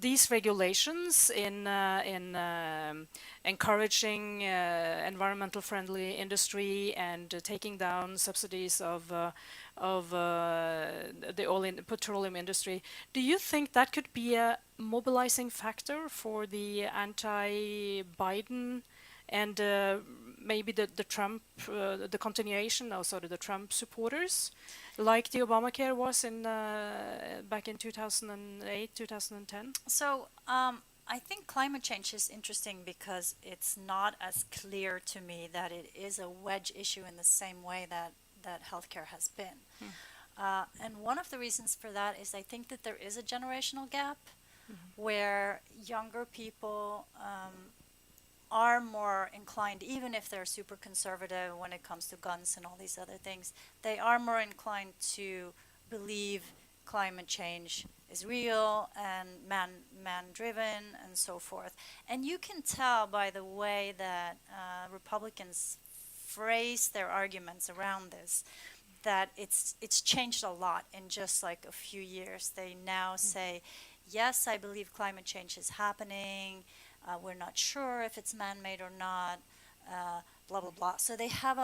these regulations in encouraging environmental friendly industry and taking down subsidies of the petroleum industry, do you think that could be a mobilizing factor for the anti-Biden and maybe the Trump, the continuation of sort of the Trump supporters, like the Obamacare was in back in 2008, 2010? So I think climate change is interesting because it's not as clear to me that it is a wedge issue in the same way that healthcare has been. And one of the reasons for that is I think that there is a generational gap where younger people are more inclined, even if they're super conservative when it comes to guns and all these other things, they are more inclined to believe climate change is real and man-driven and so forth. And you can tell by the way that Republicans phrase their arguments around this that it's changed a lot in just like a few years. They now say, yes, I believe climate change is happening. We're not sure if it's man-made or not, blah, blah, blah. So they have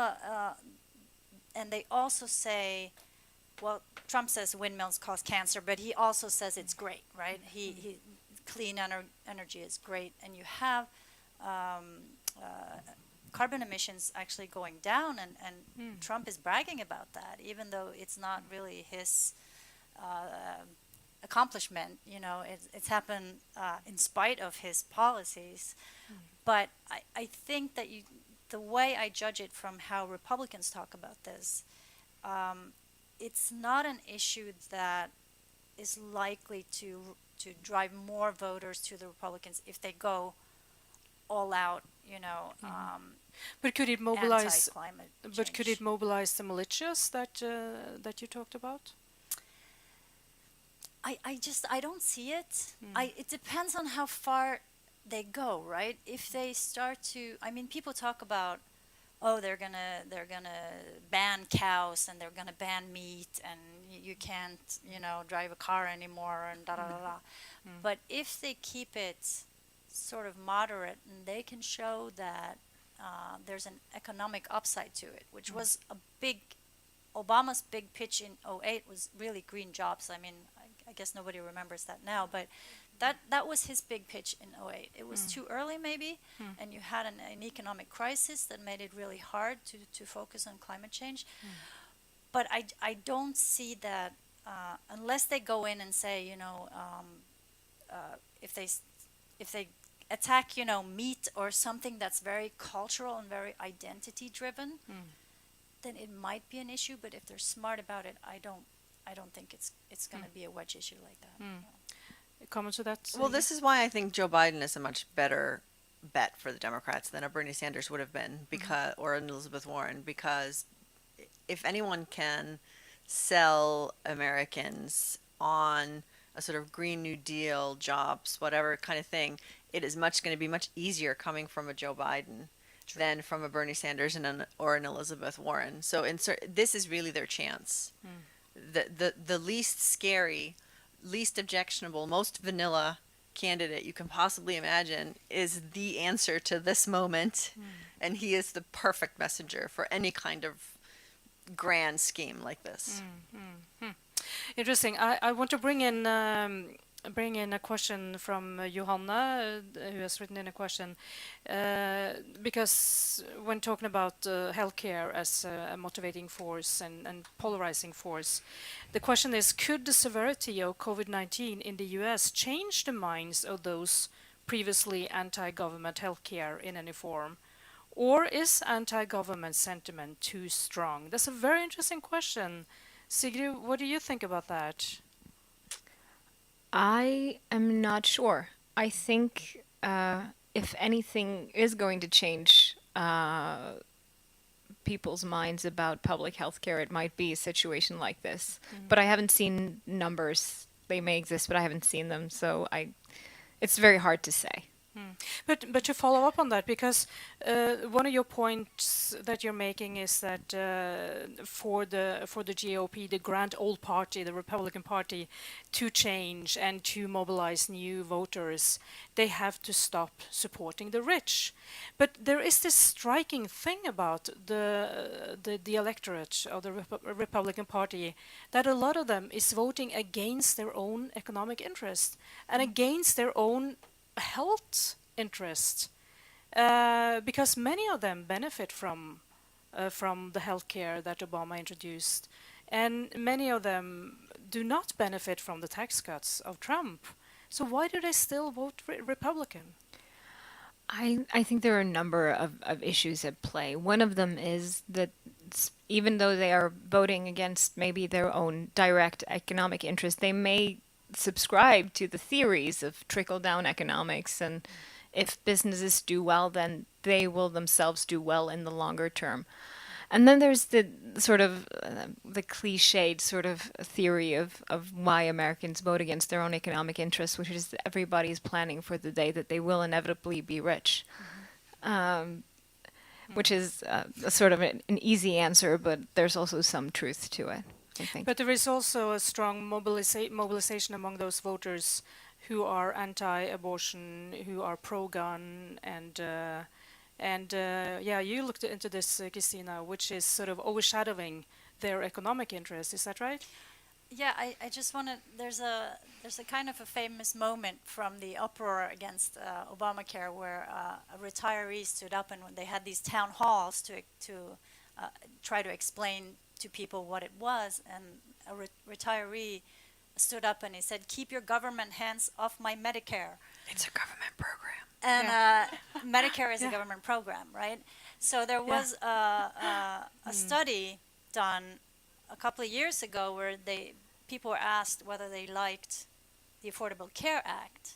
and they also say, well, Trump says windmills cause cancer, but he also says it's great, right? clean energy is great, and you have um, carbon emissions actually going down, and Trump is bragging about that, even though it's not really his accomplishment. It's happened in spite of his policies. But I think that the way I judge it from how Republicans talk about this, it's not an issue that is likely to drive more voters to the Republicans if they go all out, But could it mobilize? anti-climate But could change. it mobilize the militias that you talked about? I don't see it. It depends on how far they go, right? If they start to, I mean, people talk about, oh, they're gonna ban cows, and they're gonna ban meat, and you can't, drive a car anymore, and da da da da. But if they keep it sort of moderate, and they can show that there's an economic upside to it, which was a big, Obama's big pitch in '08 was really green jobs. I mean, I guess nobody remembers that now, but that was his big pitch in '08. It was too early, maybe, and you had an economic crisis that made it really hard to focus on climate change. But I don't see that unless they go in and say, if they attack, meat or something that's very cultural and very identity driven, then it might be an issue. But if they're smart about it, I don't think it's going to be a wedge issue like that. Comment to that? Well, Sigrid? this is why I think Joe Biden is a much better bet for the Democrats than a Bernie Sanders would have been, because or an Elizabeth Warren, because if anyone can sell Americans on a sort of Green New Deal, jobs, whatever kind of thing, it is going to be much easier coming from a Joe Biden than from a Bernie Sanders or an Elizabeth Warren. So this is really their chance. The least scary, least objectionable, most vanilla candidate you can possibly imagine is the answer to this moment, and he is the perfect messenger for any kind of grand scheme like this. Interesting. I want to bring in a question from Johanna, who has written in a question, because when talking about healthcare as a motivating force and polarizing force, the question is: could the severity of COVID-19 in the U.S. change the minds of those previously anti-government healthcare in any form? Or is anti-government sentiment too strong? That's a very interesting question. Sigrid, what do you think about that? I am not sure. I think if anything is going to change people's minds about public health care, it might be a situation like this. But I haven't seen numbers. They may exist, but I haven't seen them. So it's very hard to say. But to follow up on that, because one of your points that you're making is that for the GOP, the grand old party, the Republican Party, to change and to mobilize new voters, they have to stop supporting the rich. But there is this striking thing about the electorate of the Republican Party, that a lot of them is voting against their own economic interest and against their own health interest, because many of them benefit from the health care that Obama introduced, and many of them do not benefit from the tax cuts of Trump. So why do they still vote Republican? I think there are a number of issues at play. One of them is that even though they are voting against maybe their own direct economic interest, they may subscribe to the theories of trickle-down economics, and if businesses do well, then they will themselves do well in the longer term. And then there's the sort of the cliched sort of theory of why Americans vote against their own economic interests, which is that everybody's planning for the day that they will inevitably be rich, which is a sort of an easy answer, but there's also some truth to it, I think. But there is also a strong mobilization among those voters who are anti-abortion, who are pro-gun, and you looked into this, Christina, which is sort of overshadowing their economic interests. Is that right? Yeah, I just want to. There's a kind of a famous moment from the uproar against Obamacare where a retiree stood up and when they had these town halls to try to explain to people what it was, and a retiree stood up and he said, "Keep your government hands off my Medicare." It's a government program. And Medicare is a government program, right? So there was a study done a couple of years ago where people were asked whether they liked the Affordable Care Act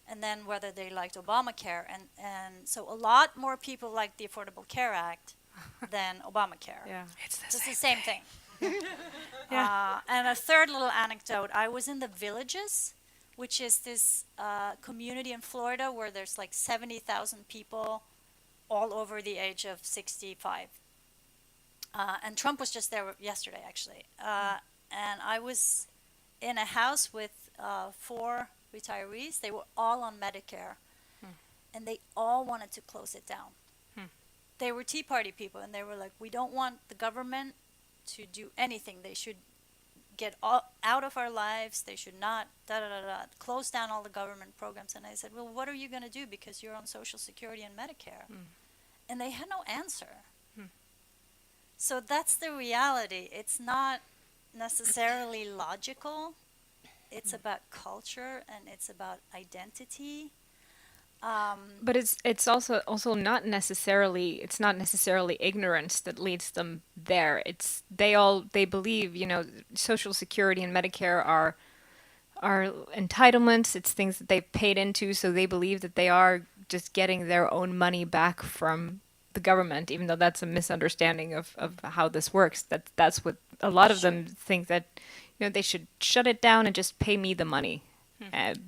and then whether they liked Obamacare. And so a lot more people liked the Affordable Care Act than Obamacare. Yeah. It's the It's same the same thing. Yeah. And a third little anecdote, I was in the Villages, which is this community in Florida where there's like 70,000 people all over the age of 65. And Trump was just there yesterday, actually. And I was in a house with 4 retirees. They were all on Medicare. And they all wanted to close it down. They were Tea Party people, and they were like, we don't want the government to do anything. They should get out of our lives. They should not close down all the government programs. And I said, well, what are you going to do because you're on Social Security and Medicare? And they had no answer. So that's the reality. It's not necessarily logical. It's about culture and it's about identity. But it's also not necessarily ignorance that leads them there. It's they believe, Social Security and Medicare are entitlements. It's things that they've paid into, so they believe that they are just getting their own money back from the government, even though that's a misunderstanding of how this works. That's what a lot of them think, that they should shut it down and just pay me the money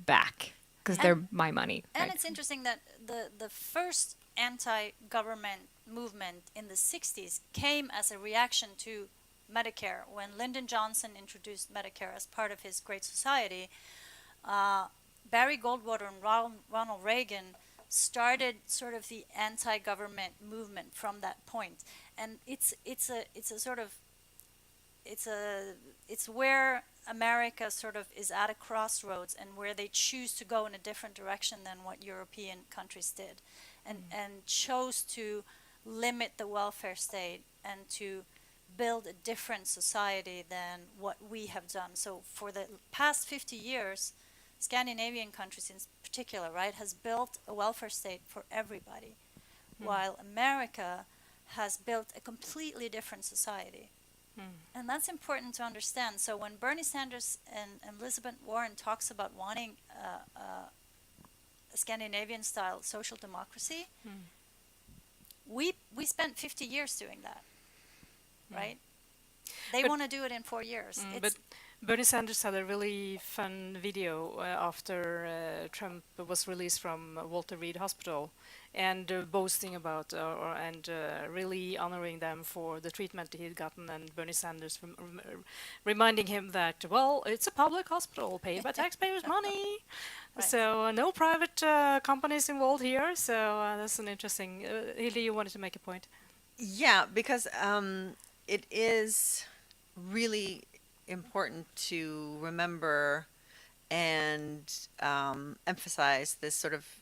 back because they're my money. And right? it's interesting that the first anti-government movement in the 60s came as a reaction to Medicare. When Lyndon Johnson introduced Medicare as part of his Great Society, Barry Goldwater and Ronald Reagan started sort of the anti-government movement from that point. And it's where America sort of is at a crossroads and where they choose to go in a different direction than what European countries did, and chose to limit the welfare state and to build a different society than what we have done. So for the past 50 years, Scandinavian countries in particular, right, has built a welfare state for everybody, while America has built a completely different society. And that's important to understand. So when Bernie Sanders and Elizabeth Warren talks about wanting a Scandinavian-style social democracy, we spent 50 years doing that, right? They want to do it in 4 years. But Bernie Sanders had a really fun video after Trump was released from Walter Reed Hospital, and boasting about and really honoring them for the treatment he had gotten, and Bernie Sanders reminding him that, well, it's a public hospital paid by taxpayers' money, Right. so no private companies involved here. So that's an interesting. Hilde, you wanted to make a point. Yeah, because it is really important to remember and emphasize this sort of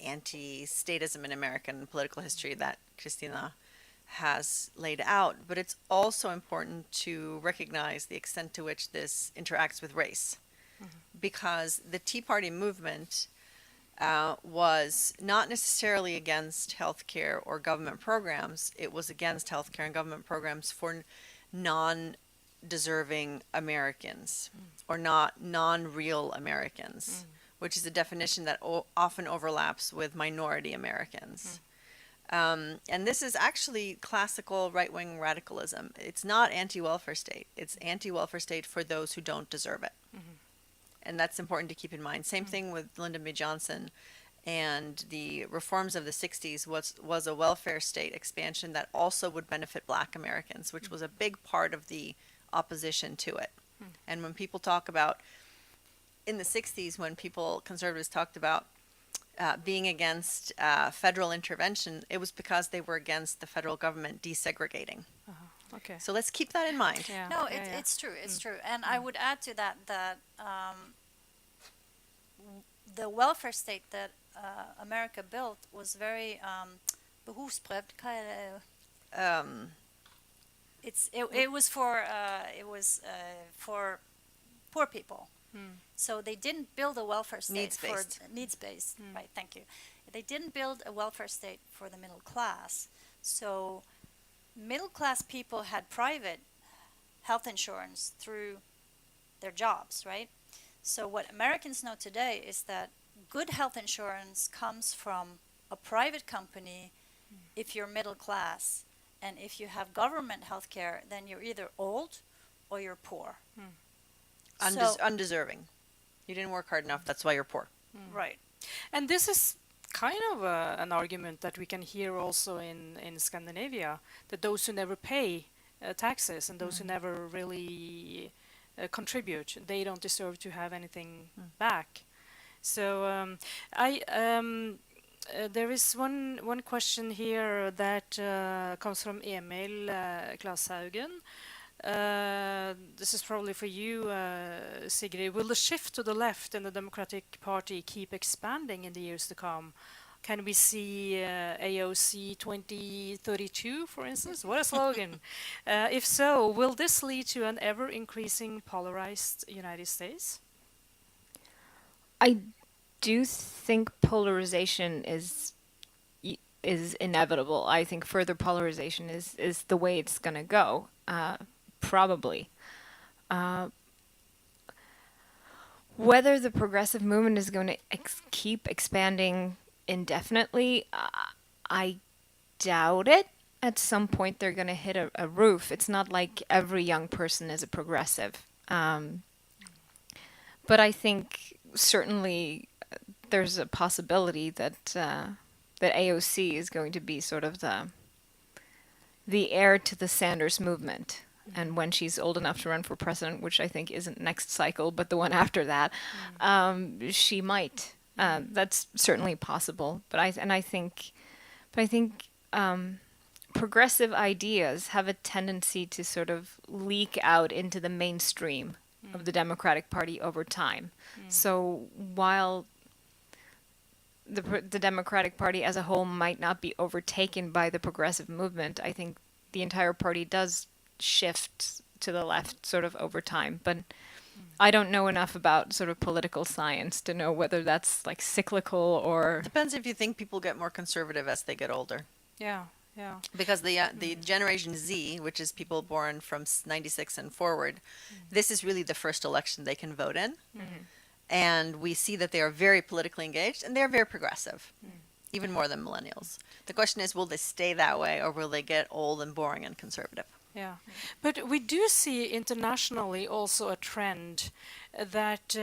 anti-statism in American political history that Christina has laid out. But it's also important to recognize the extent to which this interacts with race, because the Tea Party movement was not necessarily against healthcare or government programs. It was against healthcare and government programs for non-deserving Americans or non-real Americans, which is a definition that often overlaps with minority Americans. And this is actually classical right-wing radicalism. It's not anti-welfare state. It's anti-welfare state for those who don't deserve it. And that's important to keep in mind. Same thing with Lyndon B. Johnson and the reforms of the 60s was a welfare state expansion that also would benefit Black Americans, which was a big part of the opposition to it. And when people talk about, in the 60s, when conservatives talked about being against federal intervention, it was because they were against the federal government desegregating. Okay. So let's keep that in mind. Yeah. No, yeah, yeah. it's true. It's true. And I would add to that that the welfare state that America built was very behovsprøvd. Hva er det? It was for poor people. So they didn't build a welfare state Needs-based. for needs-based. Right. Thank you. They didn't build a welfare state for the middle class. So middle class people had private health insurance through their jobs, right? So what Americans know today is that good health insurance comes from a private company if you're middle class. And if you have government health care, then you're either old or you're poor. So, Undeserving. You didn't work hard enough. That's why you're poor. right. And this is kind of an argument that we can hear also in Scandinavia, that those who never pay taxes and those who never really contribute, they don't deserve to have anything back. So there is one question here that comes from Emil Klashaugen. This is probably for you, Sigrid. Will the shift to the left in the Democratic Party keep expanding in the years to come? Can we see AOC 2032, for instance? What a slogan. If so, will this lead to an ever-increasing polarized United States? I do think polarization is inevitable. I think further polarization is the way it's going to go. Probably. Whether the progressive movement is going to keep expanding indefinitely, I doubt it. At some point, they're going to hit a roof. It's not like every young person is a progressive. But I think certainly there's a possibility that that AOC is going to be sort of the heir to the Sanders movement. And when she's old enough to run for president, which I think isn't next cycle, but the one after that, she might. That's certainly possible. But I think progressive ideas have a tendency to sort of leak out into the mainstream of the Democratic Party over time. So while the Democratic Party as a whole might not be overtaken by the progressive movement, I think the entire party does shift to the left sort of over time. But I don't know enough about sort of political science to know whether that's like cyclical or... Depends if you think people get more conservative as they get older. Yeah, yeah. Because the Generation Z, which is people born from 96 and forward, this is really the first election they can vote in. And we see that they are very politically engaged and they're very progressive, even more than millennials. The question is, will they stay that way or will they get old and boring and conservative? Yeah, but we do see internationally also a trend that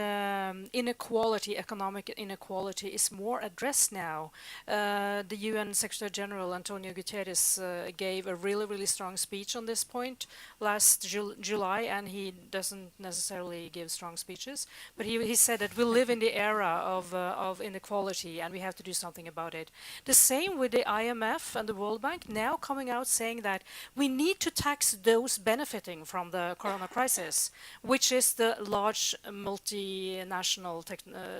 inequality, economic inequality, is more addressed now. The UN Secretary General Antonio Guterres gave a really strong speech on this point last July, and he doesn't necessarily give strong speeches, but he said that we live in the era of inequality and we have to do something about it. The same with the IMF and the World Bank now coming out saying that we need to tax those benefiting from the corona crisis, which is the large multinational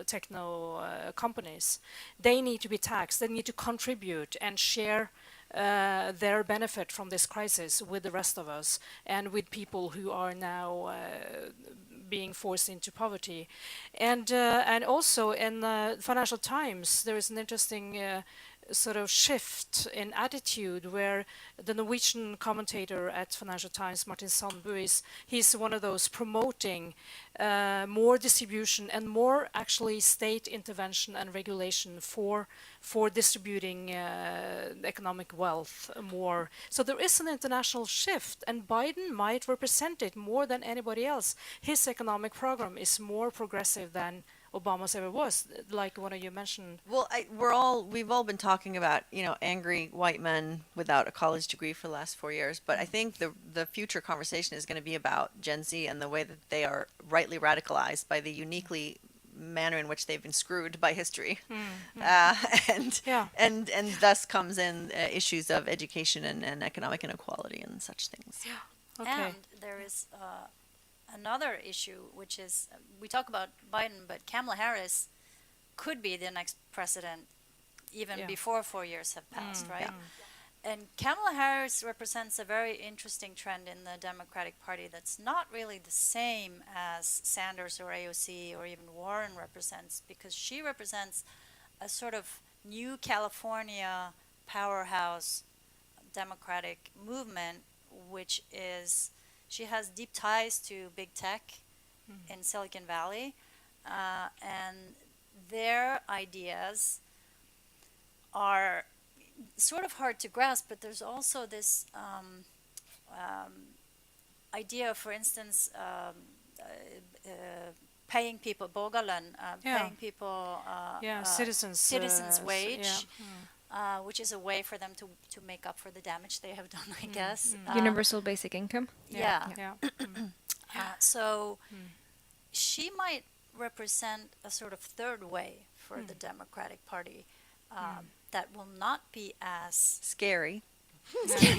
techno companies. They need to be taxed. They need to contribute and share their benefit from this crisis with the rest of us and with people who are now being forced into poverty. And also in Financial Times, there is an interesting sort of shift in attitude where the Norwegian commentator at Financial Times, Martin Sandbu, he's one of those promoting more distribution and more actually state intervention and regulation for distributing economic wealth more. So there is an international shift, and Biden might represent it more than anybody else. His economic program is more progressive than Obama's ever was, like one of you mentioned. Well, we've all been talking about, angry white men without a college degree for the last 4 years, but I think the future conversation is going to be about Gen Z and the way that they are rightly radicalized by the uniquely manner in which they've been screwed by history, and Yeah. and thus comes in issues of education and economic inequality and such things. Okay. And there is another issue, which is we talk about Biden, but Kamala Harris could be the next president even Yeah. before 4 years have passed, right? And Kamala Harris represents a very interesting trend in the Democratic Party that's not really the same as Sanders or AOC or even Warren represents, because she represents a sort of new California powerhouse Democratic movement, which is she has deep ties to big tech in Silicon Valley, and their ideas are sort of hard to grasp, but there's also this idea, for instance, paying people, borgarlön, Yeah. paying people Citizens wage, which is a way for them to make up for the damage they have done, I guess. Universal basic income. Yeah. Yeah. So she might represent a sort of third way for the Democratic Party that will not be as Scary.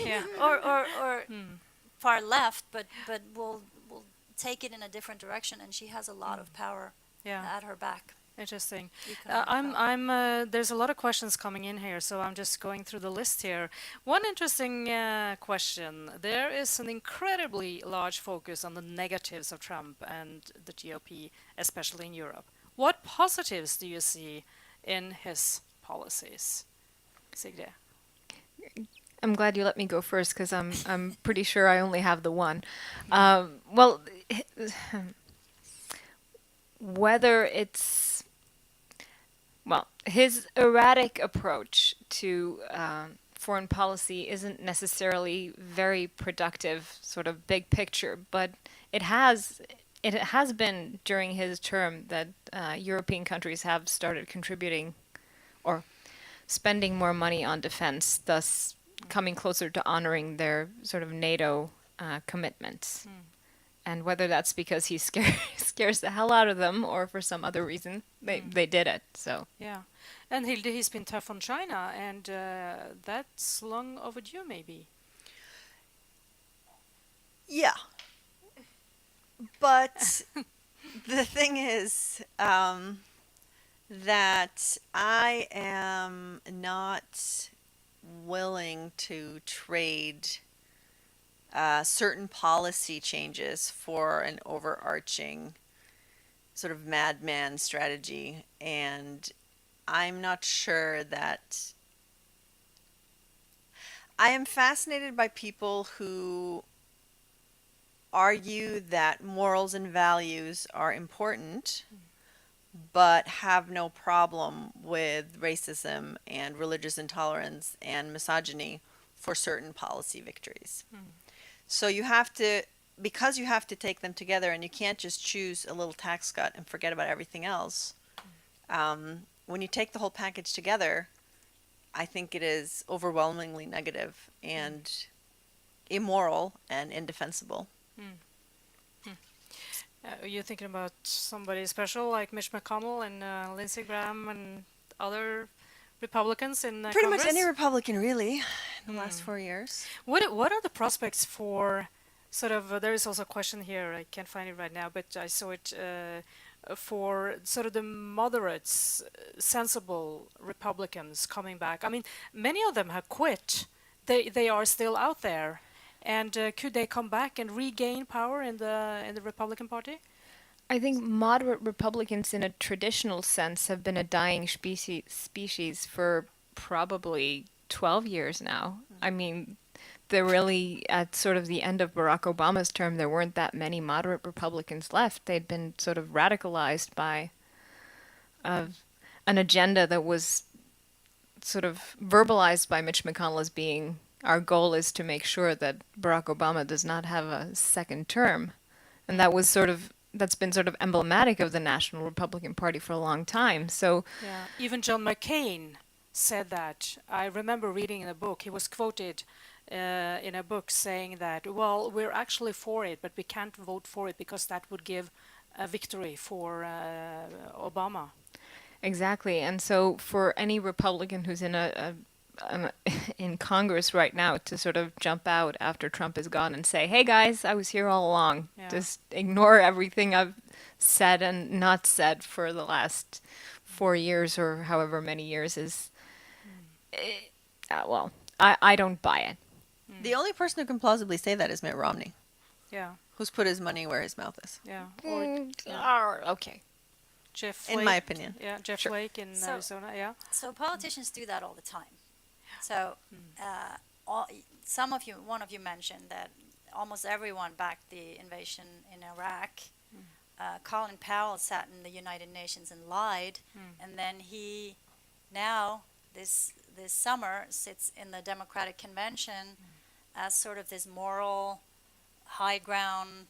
Yeah. or far left, but will take it in a different direction, and she has a lot of power Yeah. at her back. Interesting. Economic power. There's a lot of questions coming in here, so I'm just going through the list here. One interesting question. There is an incredibly large focus on the negatives of Trump and the GOP, especially in Europe. What positives do you see in his policies? Sigrid? I'm glad you let me go first because I'm pretty sure I only have the one. Well, whether it's his erratic approach to foreign policy isn't necessarily very productive, sort of big picture, but it has been during his term that European countries have started contributing or spending more money on defense, thus coming closer to honoring their sort of NATO commitments. And whether that's because he scares the hell out of them or for some other reason, they did it. So Yeah. And he's been tough on China, and that's long overdue, maybe. Yeah. But the thing is that I am not willing to trade certain policy changes for an overarching sort of madman strategy. And I'm not sure that I am fascinated by people who argue that morals and values are important, but have no problem with racism and religious intolerance and misogyny for certain policy victories. So you have to, because you have to take them together, and you can't just choose a little tax cut and forget about everything else. When you take the whole package together, I think it is overwhelmingly negative and immoral and indefensible. You're thinking about somebody special like Mitch McConnell and Lindsey Graham and other Republicans in Pretty Congress? much any Republican, really, in the last 4 years. What are the prospects for sort of? There is also a question here. I can't find it right now, but I saw it for sort of the moderates, sensible Republicans coming back. I mean, many of them have quit. They are still out there, and could they come back and regain power in the Republican Party? I think moderate Republicans in a traditional sense have been a dying species for probably 12 years now. I mean, they're really at sort of the end of Barack Obama's term, there weren't that many moderate Republicans left. They'd been sort of radicalized by an agenda that was sort of verbalized by Mitch McConnell as being, our goal is to make sure that Barack Obama does not have a second term. And that was sort of, that's been sort of emblematic of the National Republican Party for a long time. So Yeah, even John McCain said that. I remember reading in a book, he was quoted in a book saying that, well, we're actually for it, but we can't vote for it because that would give a victory for Obama. Exactly. And so for any Republican who's in in Congress right now to sort of jump out after Trump is gone and say, "Hey guys, I was here all along." Yeah. Just ignore everything I've said and not said for the last 4 years or however many years is well, I don't buy it. The only person who can plausibly say that is Mitt Romney, Yeah, who's put his money where his mouth is, yeah. Or Okay. Jeff Flake. in my opinion. Yeah, Jeff Sure. Flake in So- Arizona. Yeah. So politicians do that all the time. So one of you mentioned that almost everyone backed the invasion in Iraq. Colin Powell sat in the United Nations and lied, and then he now this summer sits in the Democratic Convention as sort of this moral high ground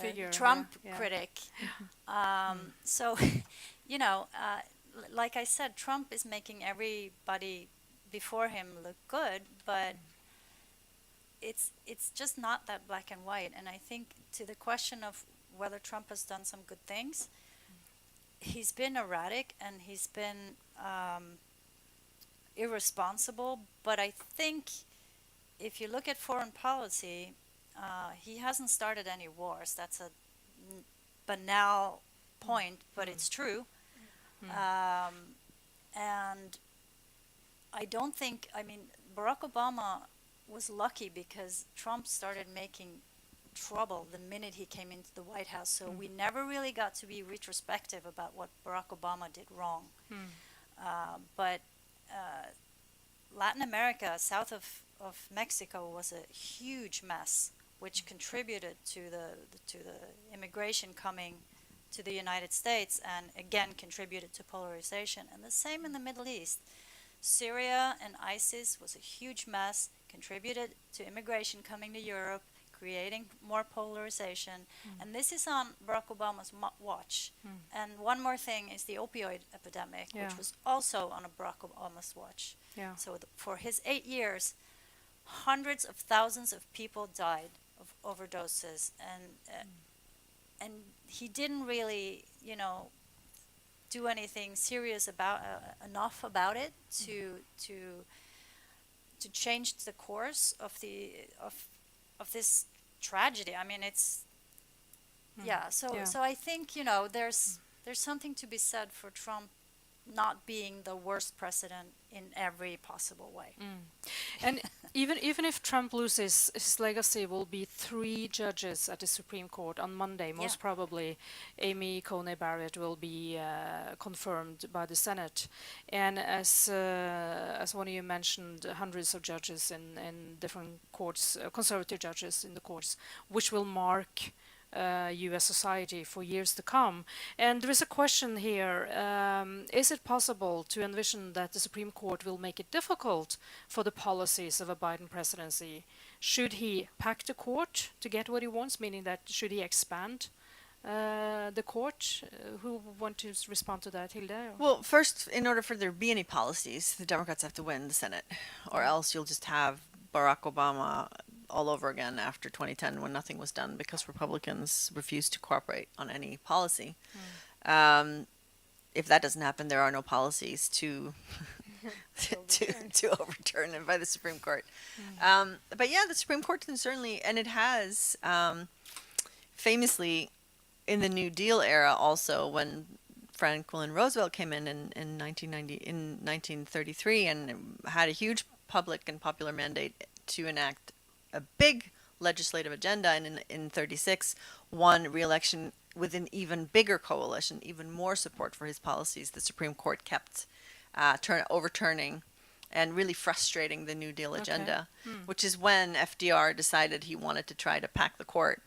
Figure, Trump yeah. critic. So, like I said, Trump is making everybody before him look good, but it's just not that black and white. And I think to the question of whether Trump has done some good things, he's been erratic and he's been irresponsible. But I think if you look at foreign policy, he hasn't started any wars. That's a banal point, but it's true. And I don't think, Barack Obama was lucky because Trump started making trouble the minute he came into the White House. So we never really got to be retrospective about what Barack Obama did wrong. But Latin America, south of Mexico, was a huge mess, which contributed to the immigration coming to the United States, and again contributed to polarization. And the same in the Middle East. Syria and ISIS was a huge mess, contributed to immigration coming to Europe, creating more polarization. And this is on Barack Obama's watch. And one more thing is the opioid epidemic, Yeah. which was also on a Barack Obama's watch. Yeah. So for his 8 years, hundreds of thousands of people died of overdoses, and he didn't really, do anything serious about enough about it to change the course of this tragedy. I mean, it's yeah. So Yeah. so I think there's something to be said for Trump not being the worst president in every possible way. And even if Trump loses, his legacy will be 3 judges at the Supreme Court on Monday. Most Yeah. probably, Amy Coney Barrett will be confirmed by the Senate. And as one of you mentioned, hundreds of judges in different courts, conservative judges in the courts, which will mark U.S. society for years to come. And there is a question here, is it possible to envision that the Supreme Court will make it difficult for the policies of a Biden presidency? Should he pack the court to get what he wants, meaning that should he expand the court? Who want to respond to that, Hilde? Well, first, in order for there to be any policies, the Democrats have to win the Senate, or else you'll just have Barack Obama all over again after 2010 when nothing was done because Republicans refused to cooperate on any policy. If that doesn't happen, there are no policies to to overturn it by the Supreme Court. But yeah, the Supreme Court can certainly, and it has famously in the New Deal era also, when Franklin Roosevelt came in 1933 and had a huge public and popular mandate to enact a big legislative agenda, and in 36 won re-election with an even bigger coalition, even more support for his policies. The Supreme Court kept overturning and really frustrating the New Deal agenda, which is when FDR decided he wanted to try to pack the court,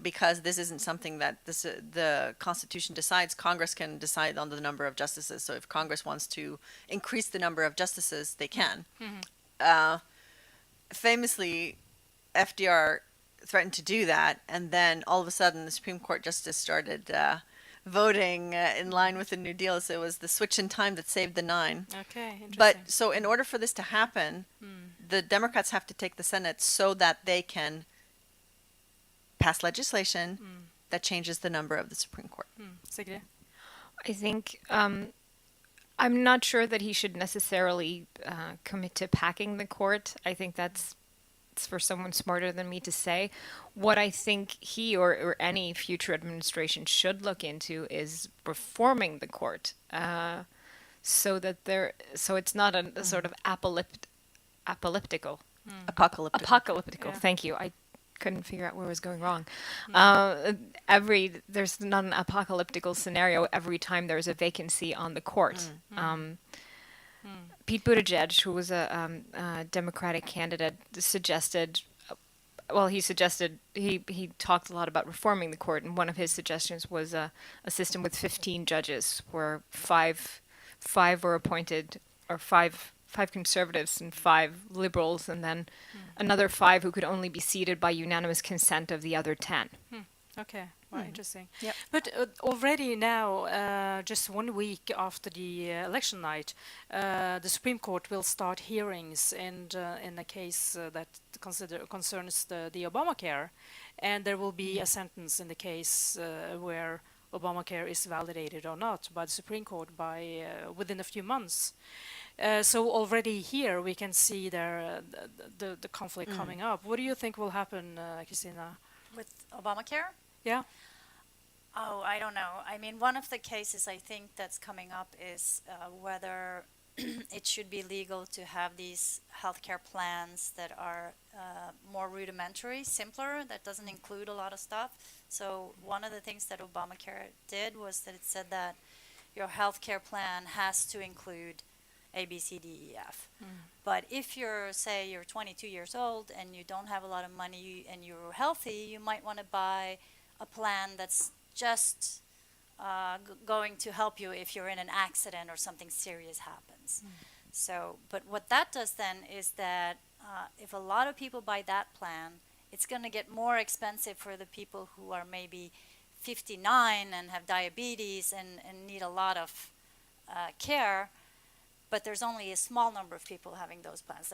because this isn't something that the Constitution decides. Congress can decide on the number of justices. So if Congress wants to increase the number of justices, they can. Famously, FDR threatened to do that, and then all of a sudden the Supreme Court justice started voting in line with the New Deal. So it was the switch in time that saved the 9. Okay, interesting. But so in order for this to happen, the Democrats have to take the Senate so that they can pass legislation that changes the number of the Supreme Court. Sigrid? I think I'm not sure that he should necessarily commit to packing the court. I think that's it's for someone smarter than me to say. What I think he or any future administration should look into is reforming the court, so it's not a sort of apocalyptical. Apocalyptic. Thank you. I couldn't figure out where I was going wrong. There's not an apocalyptical scenario every time there's a vacancy on the court. Pete Buttigieg, who was a Democratic candidate, suggested. Well, he talked a lot about reforming the court, and one of his suggestions was a system with 15 judges, where five were appointed, or five conservatives and 5 liberals, and then another 5 who could only be seated by unanimous consent of the other 10. Okay, well, interesting. Yep. But already now, just 1 week after the election night, the Supreme Court will start hearings in a case that concerns the Obamacare, and there will be a sentence in the case where Obamacare is validated or not by the Supreme Court by within a few months. So already here we can see the conflict coming up. What do you think will happen, Christina? With Obamacare? Yeah. Oh, I don't know. I mean, one of the cases I think that's coming up is whether it should be legal to have these healthcare plans that are more rudimentary, simpler, that doesn't include a lot of stuff. So one of the things that Obamacare did was that it said that your healthcare plan has to include A, B, C, D, E, F. But if you're 22 years old and you don't have a lot of money and you're healthy, you might want to buy a plan that's just going to help you if you're in an accident or something serious happens. So, but what that does then is that if a lot of people buy that plan, it's going to get more expensive for the people who are maybe 59 and have diabetes and need a lot of care. But there's only a small number of people having those plans.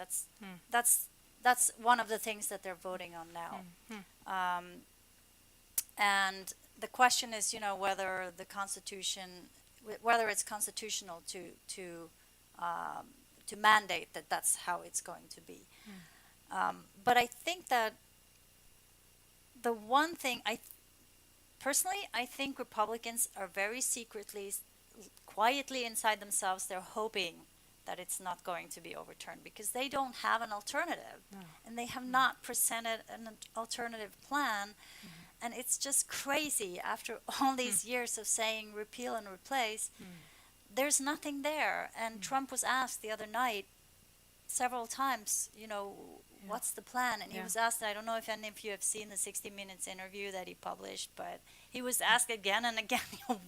That's one of the things that they're voting on now. And the question is, whether the Constitution, whether it's constitutional to mandate that that's how it's going to be. But I think that the one thing I think Republicans are very secretly, quietly inside themselves, they're hoping that it's not going to be overturned because they don't have an alternative. And they have not presented an alternative plan. And it's just crazy after all these years of saying repeal and replace. There's nothing there. And Trump was asked the other night several times, what's the plan? And he was asked, I don't know if any of you have seen the 60 Minutes interview that he published, but he was asked again and again,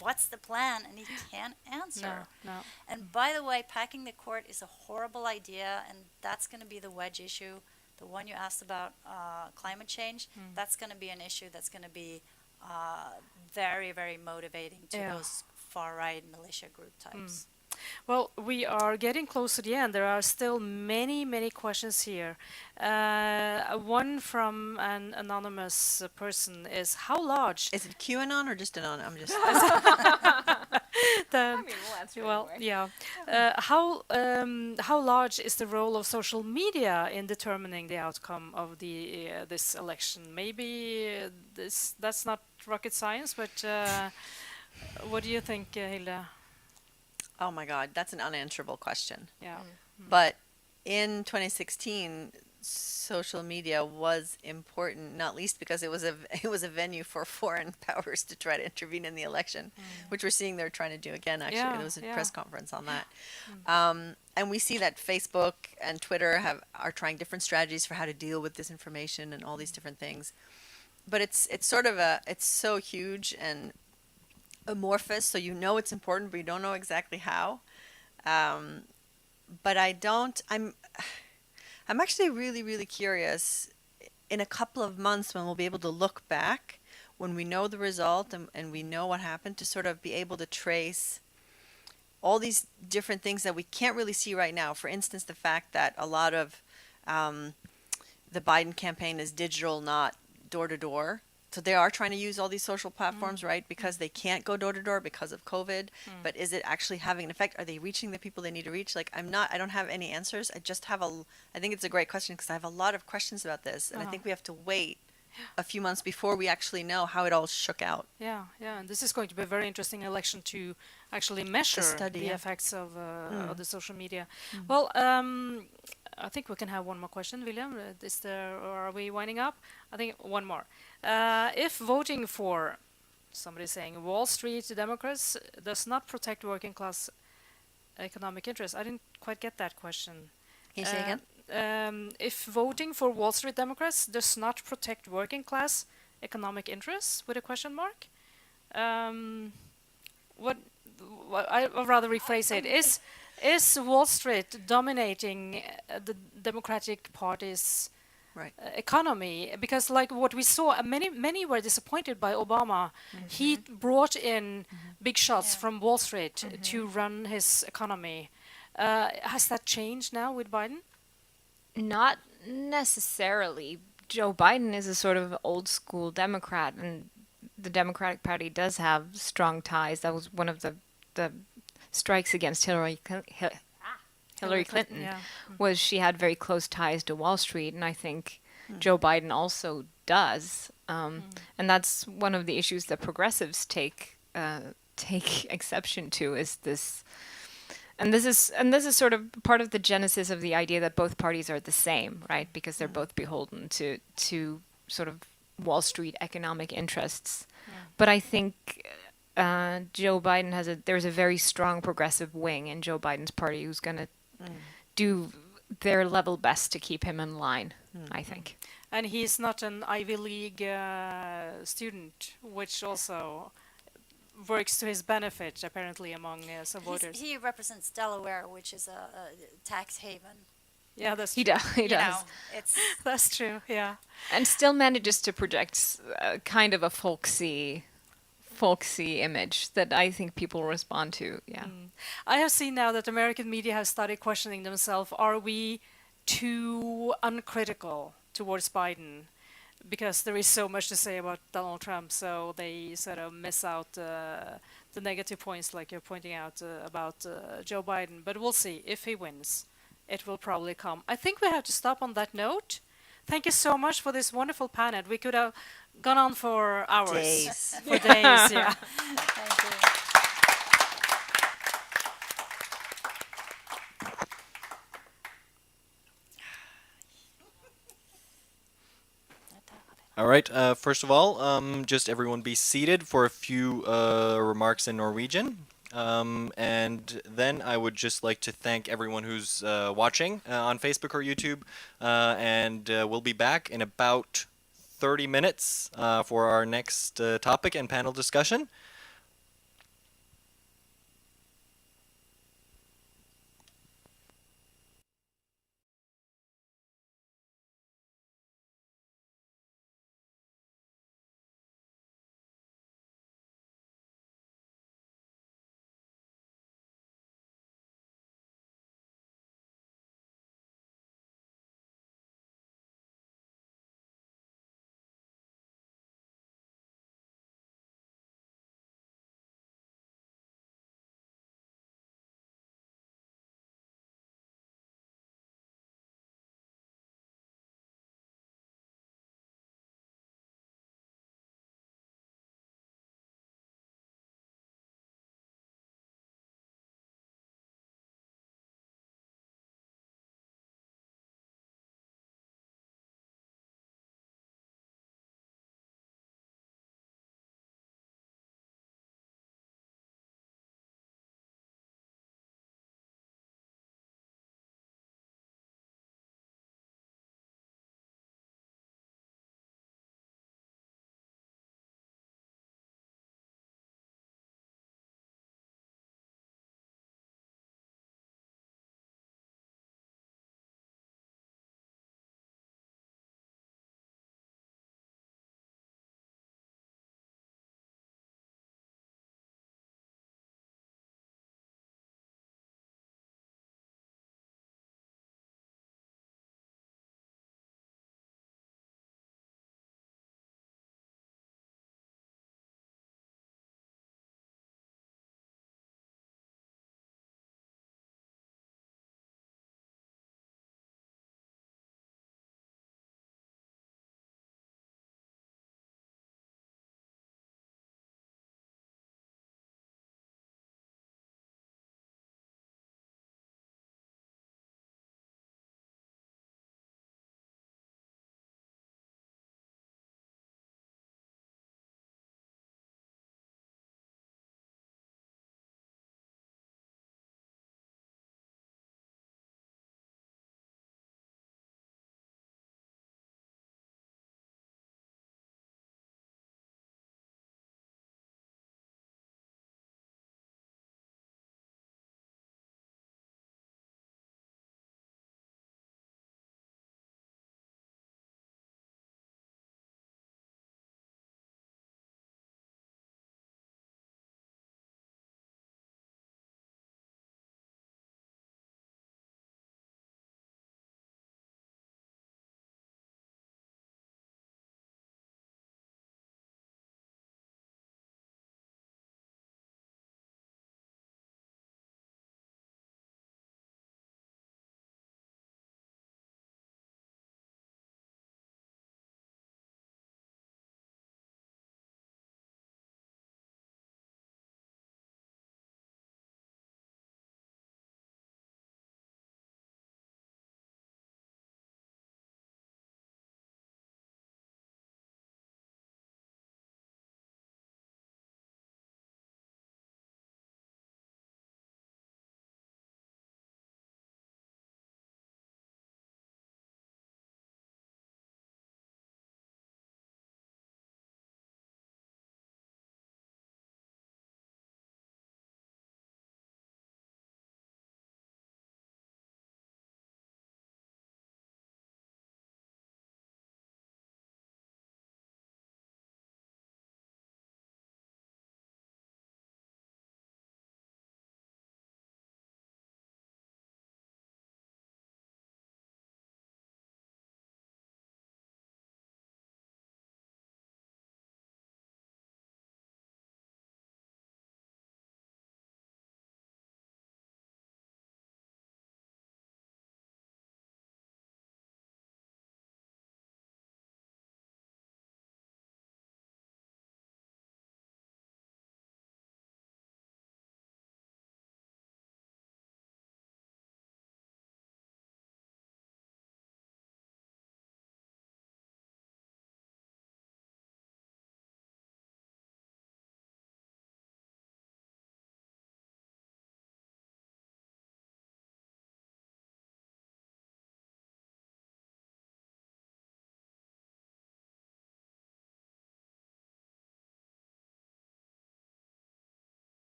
what's the plan? And he can't answer. No. And by the way, packing the court is a horrible idea, and that's going to be the wedge issue. The one you asked about climate change, that's going to be an issue that's going to be very, very motivating to those far-right militia group types. Well, we are getting close to the end. There are still many, many questions here. One from an anonymous person is, how large... Is it QAnon or just anon? I'm just... We'll answer anyway. Yeah. How large is the role of social media in determining the outcome of this election? Maybe that's not rocket science, but what do you think, Hilde? Oh my God, that's an unanswerable question. Yeah. But in 2016, social media was important, not least because it was a venue for foreign powers to try to intervene in the election, which we're seeing they're trying to do again. Actually, there was a press conference on that, and we see that Facebook and Twitter are trying different strategies for how to deal with disinformation and all these different things. But it's sort of it's so huge and amorphous, so it's important, but you don't know exactly how. But I'm actually really, really curious in a couple of months when we'll be able to look back, when we know the result and we know what happened, to sort of be able to trace all these different things that we can't really see right now. For instance, the fact that a lot of the Biden campaign is digital, not door to door. So they are trying to use all these social platforms, right? Because they can't go door to door because of COVID. But is it actually having an effect? Are they reaching the people they need to reach? Like, I don't have any answers. I think it's a great question because I have a lot of questions about this. And I think we have to wait a few months before we actually know how it all shook out. Yeah, yeah, and this is going to be a very interesting election to actually measure study, the yeah. effects of the social media. Well, I think we can have one more question, William. Is there, or are we winding up? I think one more. If voting for, somebody saying, Wall Street Democrats does not protect working class economic interests. I didn't quite get that question. Can you say again? If voting for Wall Street Democrats does not protect working class economic interests, with a question mark, what I'll rather rephrase it. Is Wall Street dominating the Democratic Party's Right. economy? Because like what we saw, many were disappointed by Obama. He brought in big shots from Wall Street to run his economy. Has that changed now with Biden? Not necessarily. Joe Biden is a sort of old school Democrat, and the Democratic Party does have strong ties. That was one of the strikes against Hillary Clinton, yeah. was she had very close ties to Wall Street, and I think Joe Biden also does. And that's one of the issues that progressives take exception to, is this. And this is sort of part of the genesis of the idea that both parties are the same, right? Because they're both beholden to sort of Wall Street economic interests. But I think Joe Biden there's a very strong progressive wing in Joe Biden's party who's going to do their level best to keep him in line, I think. And he's not an Ivy League student, which also works to his benefit, apparently, among some voters. He represents Delaware, which is a tax haven. Yeah, that's He true. does. He You does. know, it's That's true, yeah. And still manages to project kind of a folksy image that I think people respond to. Yeah. I have seen now that American media have started questioning themselves, are we too uncritical towards Biden? Because there is so much to say about Donald Trump, so they sort of miss out the negative points, like you're pointing out about Joe Biden. But we'll see. If he wins, it will probably come. I think we have to stop on that note. Thank you so much for this wonderful panel. We could have gone on for hours. Days. For days, yeah. thank you. All right. First of all, just everyone be seated for a few remarks in Norwegian. And then I would just like to thank everyone who's watching on Facebook or YouTube. And we'll be back in about 30 minutes for our next topic and panel discussion.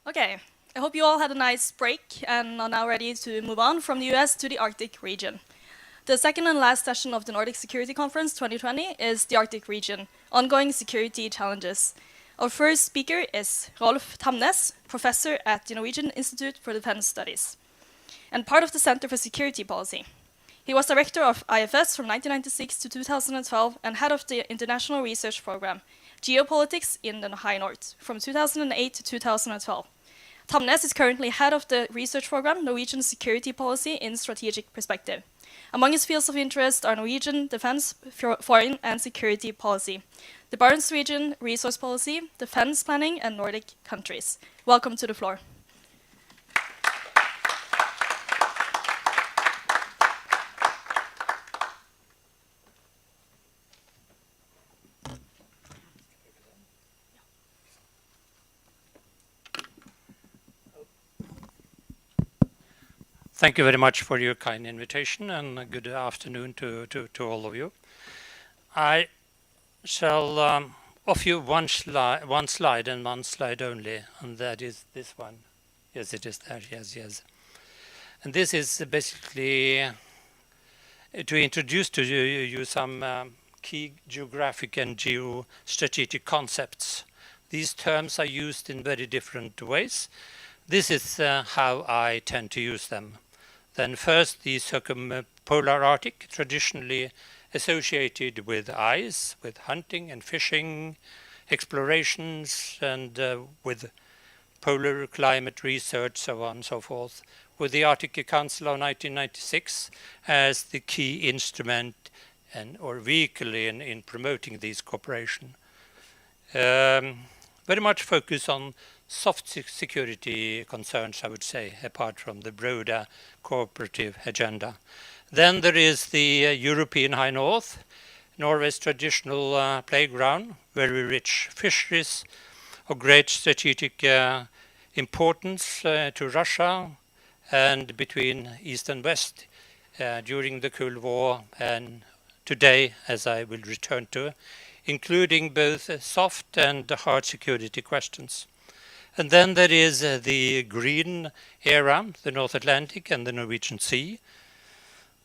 Okay, I hope you all had a nice break and are now ready to move on from the US to the Arctic region. The second and last session of the Nordic Security Conference 2020 is the Arctic region, ongoing security challenges. Our first speaker is Rolf Tamnes, professor at the Norwegian Institute for Defense Studies, and part of the Center for Security Policy. He was director of IFS from 1996 to 2012 and head of the International Research Program, Geopolitics in the High North, from 2008 to 2012. Tamnes is currently head of the research program, Norwegian Security Policy in Strategic Perspective. Among his fields of interest are Norwegian defense, foreign and security policy, the Barents region, resource policy, defense planning, and Nordic countries. Welcome to the floor. Thank you very much for your kind invitation, and good afternoon to all of you. I shall offer you one slide and one slide only, and that is this one. Yes, it is there. Yes. And this is basically to introduce to you some key geographic and geostrategic concepts. These terms are used in very different ways. This is how I tend to use them. Then first, the circumpolar Arctic, traditionally associated with ice, with hunting and fishing, explorations, and with polar climate research, so on and so forth, with the Arctic Council of 1996 as the key instrument or vehicle in promoting this cooperation. Very much focus on soft security concerns, I would say, apart from the broader cooperative agenda. Then there is the European High North, Norway's traditional playground, very rich fisheries of great strategic importance to Russia and between East and West during the Cold War and today, as I will return to, including both soft and hard security questions. And then there is the green era, the North Atlantic and the Norwegian Sea,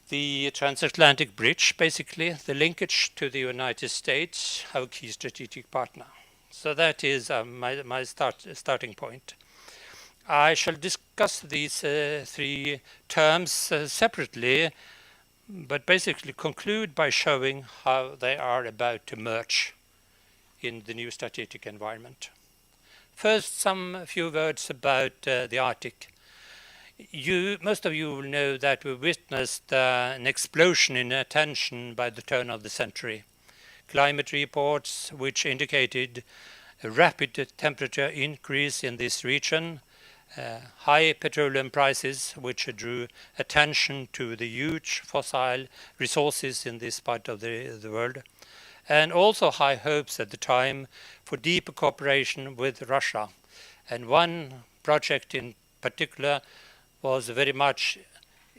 the transatlantic bridge, basically, the linkage to the United States, our key strategic partner. So that is my starting point. I shall discuss these three terms separately, but basically conclude by showing how they are about to merge in the new strategic environment. First, some few words about the Arctic. Most of you will know that we witnessed an explosion in attention by the turn of the century. Climate reports which indicated a rapid temperature increase in this region, high petroleum prices which drew attention to the huge fossil resources in this part of the world, and also high hopes at the time for deeper cooperation with Russia. And one project in particular was very much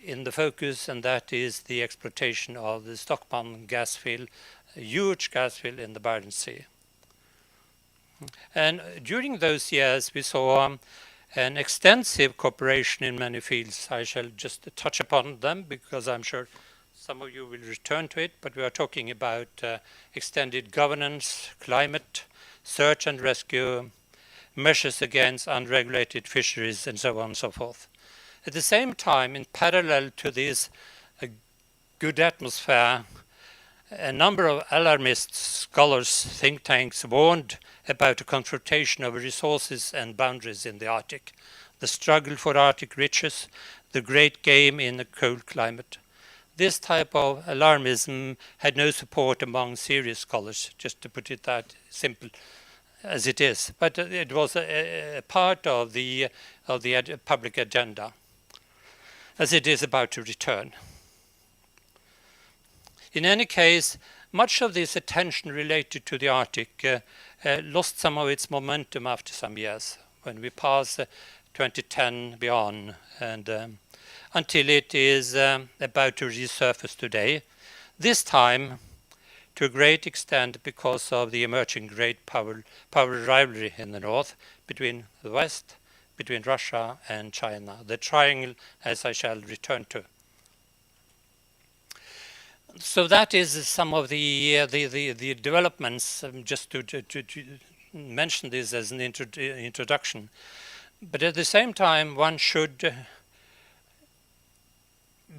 in the focus, and that is the exploitation of the Stockman gas field, a huge gas field in the Barents Sea. And during those years we saw an extensive cooperation in many fields. I shall just touch upon them because I'm sure some of you will return to it, but we are talking about extended governance, climate, search and rescue, measures against unregulated fisheries, and so on and so forth. At the same time, in parallel to this good atmosphere, a number of alarmists, scholars, think tanks warned about a confrontation of resources and boundaries in the Arctic, the struggle for Arctic riches, the great game in a cold climate. This type of alarmism had no support among serious scholars, just to put it that simple as it is. But it was a part of the public agenda, as it is about to return. In any case, much of this attention related to the Arctic lost some of its momentum after some years, when we pass 2010 beyond, and until it is about to resurface today. This time, to a great extent, because of the emerging great power rivalry in the north between the West, between Russia and China, the triangle as I shall return to. So that is some of the developments, just to mention this as an introduction. But at the same time, one should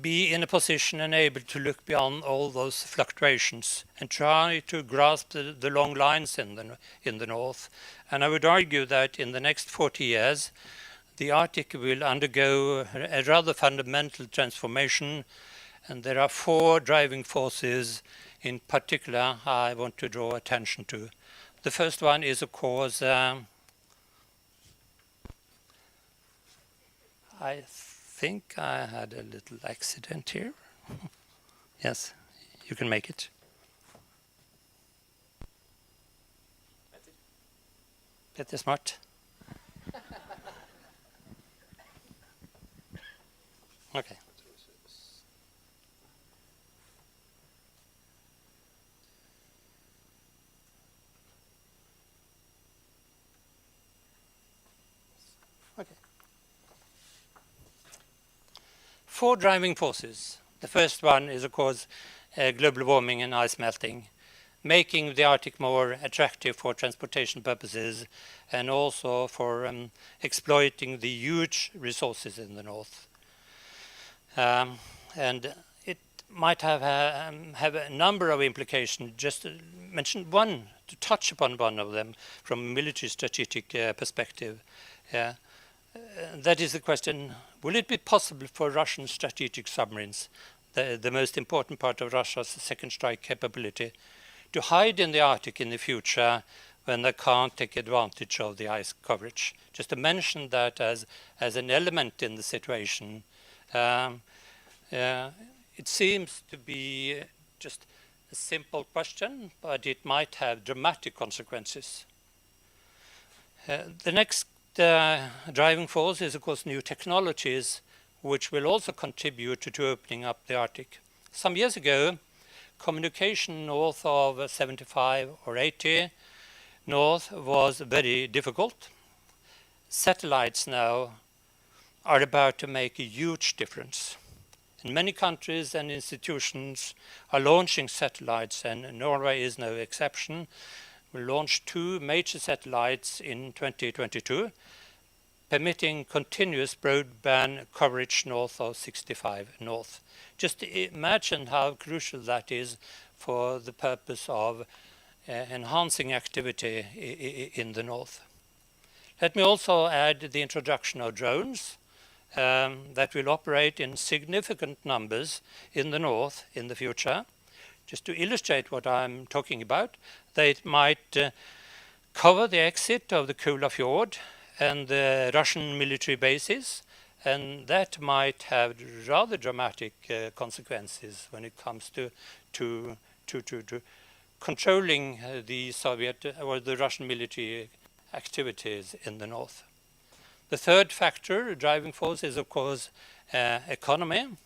be in a position and able to look beyond all those fluctuations and try to grasp the long lines in the North. And I would argue that in the next 40 years, the Arctic will undergo a rather fundamental transformation, and there are 4 driving forces in particular I want to draw attention to. The first one is, of course, I think I had a little accident here. Yes, you can make it. Jättesmart. Okay. Okay. 4 driving forces. The first one is, of course, global warming and ice melting, making the Arctic more attractive for transportation purposes and also for exploiting the huge resources in the North. And it might have a number of implications. Just to mention one, to touch upon one of them from a military strategic perspective. That is the question, will it be possible for Russian strategic submarines, the most important part of Russia's second strike capability, to hide in the Arctic in the future when they can't take advantage of the ice coverage? Just to mention that as an element in the situation. It seems to be just a simple question, but it might have dramatic consequences. The next driving force is, of course, new technologies, which will also contribute to opening up the Arctic. Some years ago, communication north of 75 or 80 north was very difficult. Satellites now are about to make a huge difference. And many countries and institutions are launching satellites, and Norway is no exception. We launched 2 major satellites in 2022, permitting continuous broadband coverage north of 65 north. Just imagine how crucial that is for the purpose of enhancing activity in the north. Let me also add the introduction of drones that will operate in significant numbers in the north in the future. Just to illustrate what I'm talking about, they might cover the exit of the Kola Fjord and the Russian military bases, and that might have rather dramatic consequences when it comes to controlling the Soviet or the Russian military activities in the north. The third factor, driving force, is of course economy.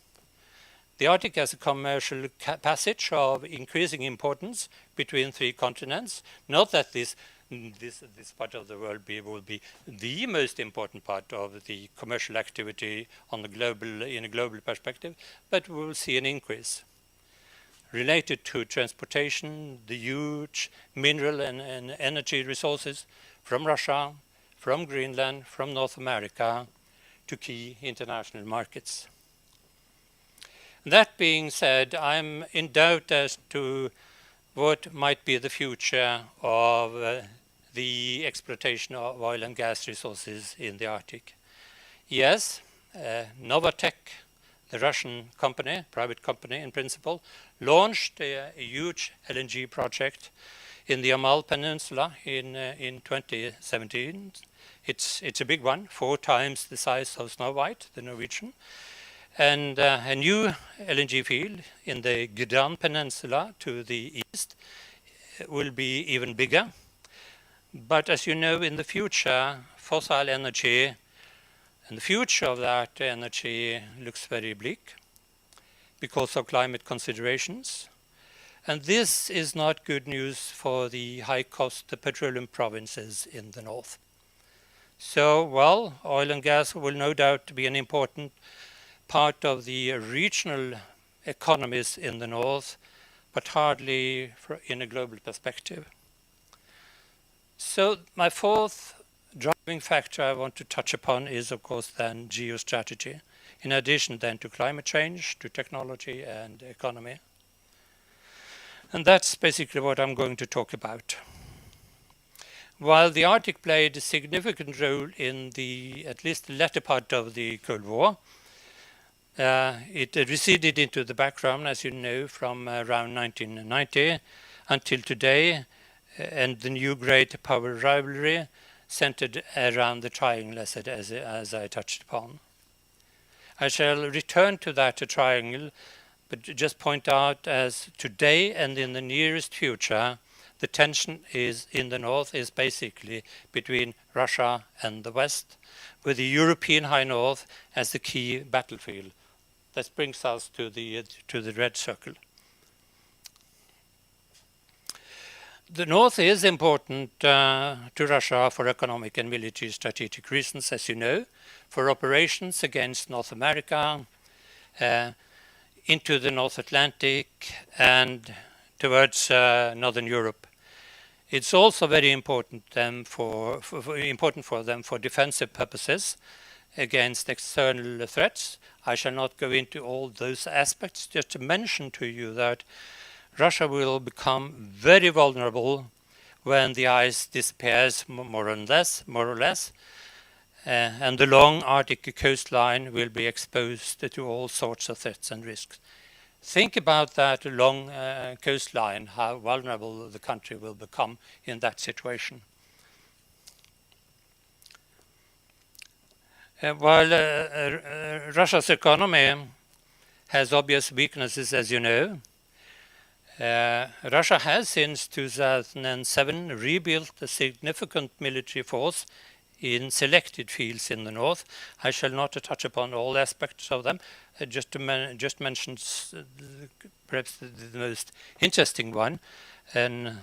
The Arctic has a commercial passage of increasing importance between 3 continents. Not that this part of the world will be the most important part of the commercial activity in a global perspective, but we will see an increase related to transportation, the huge mineral and energy resources from Russia, from Greenland, from North America to key international markets. That being said, I'm in doubt as to what might be the future of the exploitation of oil and gas resources in the Arctic. Yes, Novatek, the Russian company, private company in principle, launched a huge LNG project in the Yamal Peninsula in 2017. It's a big one, 4 times the size of Snow White, the Norwegian. And a new LNG field in the Gudang Peninsula to the east will be even bigger. But as you know, in the future, fossil energy and the future of that energy looks very bleak because of climate considerations. And this is not good news for the high-cost petroleum provinces in the north. So, well, oil and gas will no doubt be an important part of the regional economies in the north, but hardly in a global perspective. So my fourth driving factor I want to touch upon is, of course, then geostrategy, in addition then to climate change, to technology and economy. And that's basically what I'm going to talk about. While the Arctic played a significant role in the, at least the latter part of the Cold War, it receded into the background, as you know, from around 1990 until today, and the new great power rivalry centered around the triangle, as I touched upon. I shall return to that triangle, but just point out as today and in the nearest future, the tension is in the north is basically between Russia and the West, with the European high north as the key battlefield. That brings us to the red circle. The north is important to Russia for economic and military strategic reasons, as you know, for operations against North America, into the North Atlantic and towards Northern Europe. It's also very important for them for defensive purposes against external threats. I shall not go into all those aspects, just to mention to you that Russia will become very vulnerable when the ice disappears more or less, and the long Arctic coastline will be exposed to all sorts of threats and risks. Think about that long coastline, how vulnerable the country will become in that situation. While Russia's economy has obvious weaknesses, as you know, Russia has since 2007 rebuilt a significant military force in selected fields in the north. I shall not touch upon all aspects of them, just mention perhaps the most interesting one. And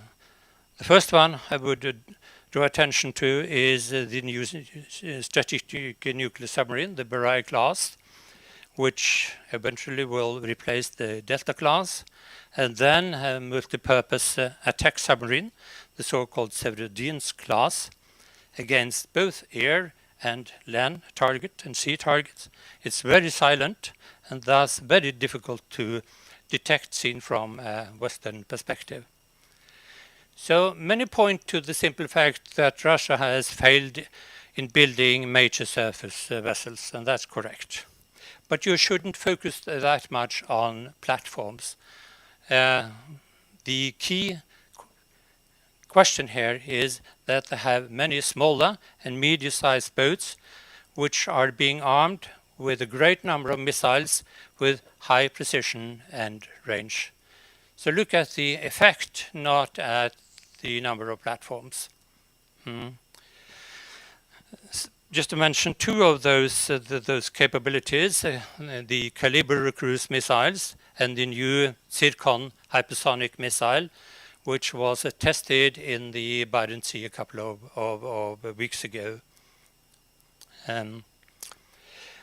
the first one I would draw attention to is the new strategic nuclear submarine, the Barai class, which eventually will replace the Delta class, and then a multi-purpose attack submarine, the so-called Severodvinsk class, against both air and land target and sea targets. It's very silent and thus very difficult to detect seen from a Western perspective. So many point to the simple fact that Russia has failed in building major surface vessels, and that's correct. But you shouldn't focus that much on platforms. The key question here is that they have many smaller and medium-sized boats which are being armed with a great number of missiles with high precision and range. So look at the effect, not at the number of platforms. Just to mention two of those capabilities, the Kalibr cruise missiles and the new Zircon hypersonic missile, which was tested in the Barents Sea a couple of weeks ago.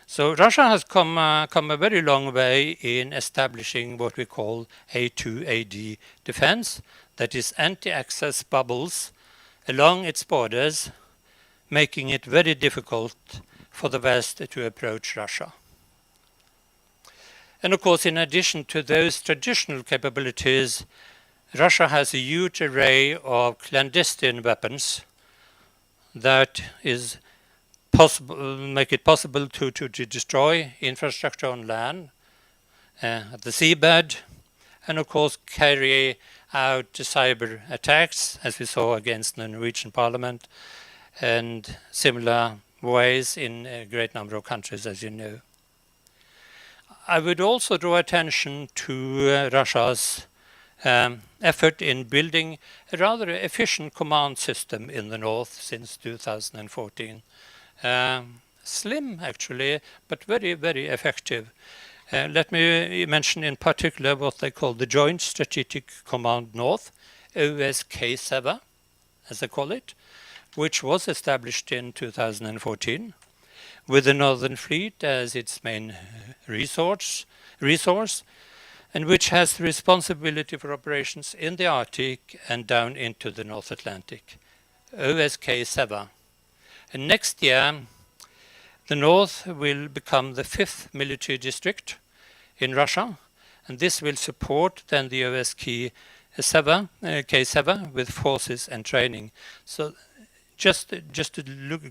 So Russia has come a very long way in establishing what we call A2AD defense, that is anti-access bubbles along its borders, making it very difficult for the West to approach Russia. And of course, in addition to those traditional capabilities, Russia has a huge array of clandestine weapons that is make it possible to destroy infrastructure on land, at the seabed, and of course carry out cyber attacks, as we saw against the Norwegian Parliament, and similar ways in a great number of countries, as you know. I would also draw attention to Russia's effort in building a rather efficient command system in the north since 2014. Slim, actually, but very, very effective. Let me mention in particular what they call the Joint Strategic Command North, OSK7, as they call it, which was established in 2014, with the Northern Fleet as its main resource, and which has the responsibility for operations in the Arctic and down into the North Atlantic, OSK SEVA. And next year, the North will become the 5th military district in Russia, and this will support then the OSK SEVA, K7 with forces and training. So just to look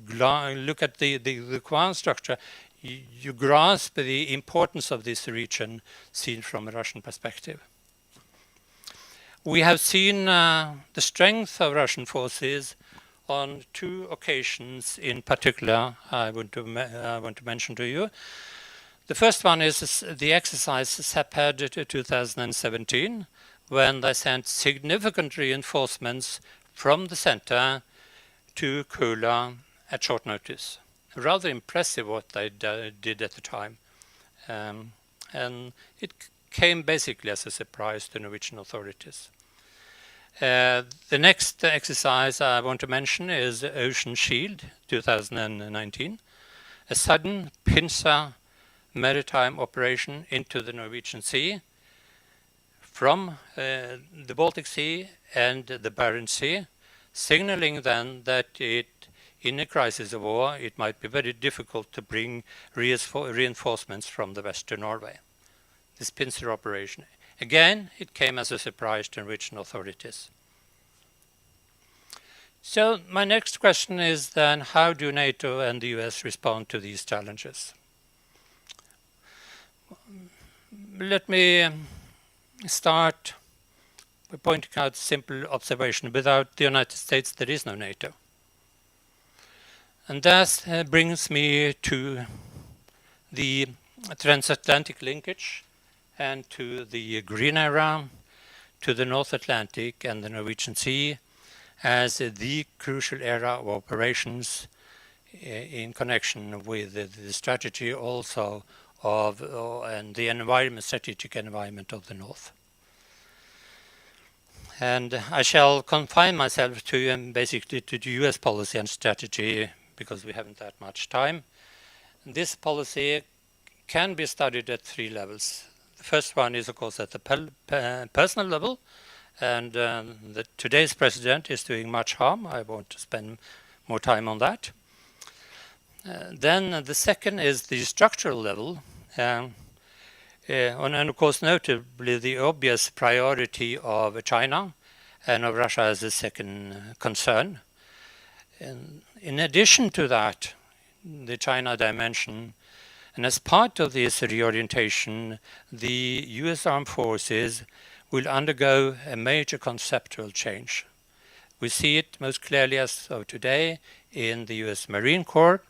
at the command structure, you grasp the importance of this region seen from a Russian perspective. We have seen the strength of Russian forces on 2 occasions in particular I want to mention to you. The first one is the exercise SEPAD 2017, when they sent significant reinforcements from the center to Kola at short notice. Rather impressive what they did at the time. And it came basically as a surprise to Norwegian authorities. The next exercise I want to mention is Ocean Shield 2019, a sudden pincer maritime operation into the Norwegian Sea from the Baltic Sea and the Barents Sea, signaling then that in a crisis of war it might be very difficult to bring reinforcements from the western Norway. This pincer operation. Again, it came as a surprise to Norwegian authorities. So my next question is then, how do NATO and the US respond to these challenges? Let me start by pointing out a simple observation. Without the United States, there is no NATO. And that brings me to the transatlantic linkage and to the green era, to the North Atlantic and the Norwegian Sea as the crucial era of operations in connection with the strategy also of and the strategic environment of the North. And I shall confine myself to basically to the US policy and strategy because we haven't that much time. This policy can be studied at 3 levels. The first one is, of course, at the personal level, and today's president is doing much harm. I won't spend more time on that. Then the second is the structural level, and of course notably the obvious priority of China and of Russia as a second concern. And in addition to that, the China dimension, and as part of this reorientation, the US Armed Forces will undergo a major conceptual change. We see it most clearly as of today in the US Marine Corps,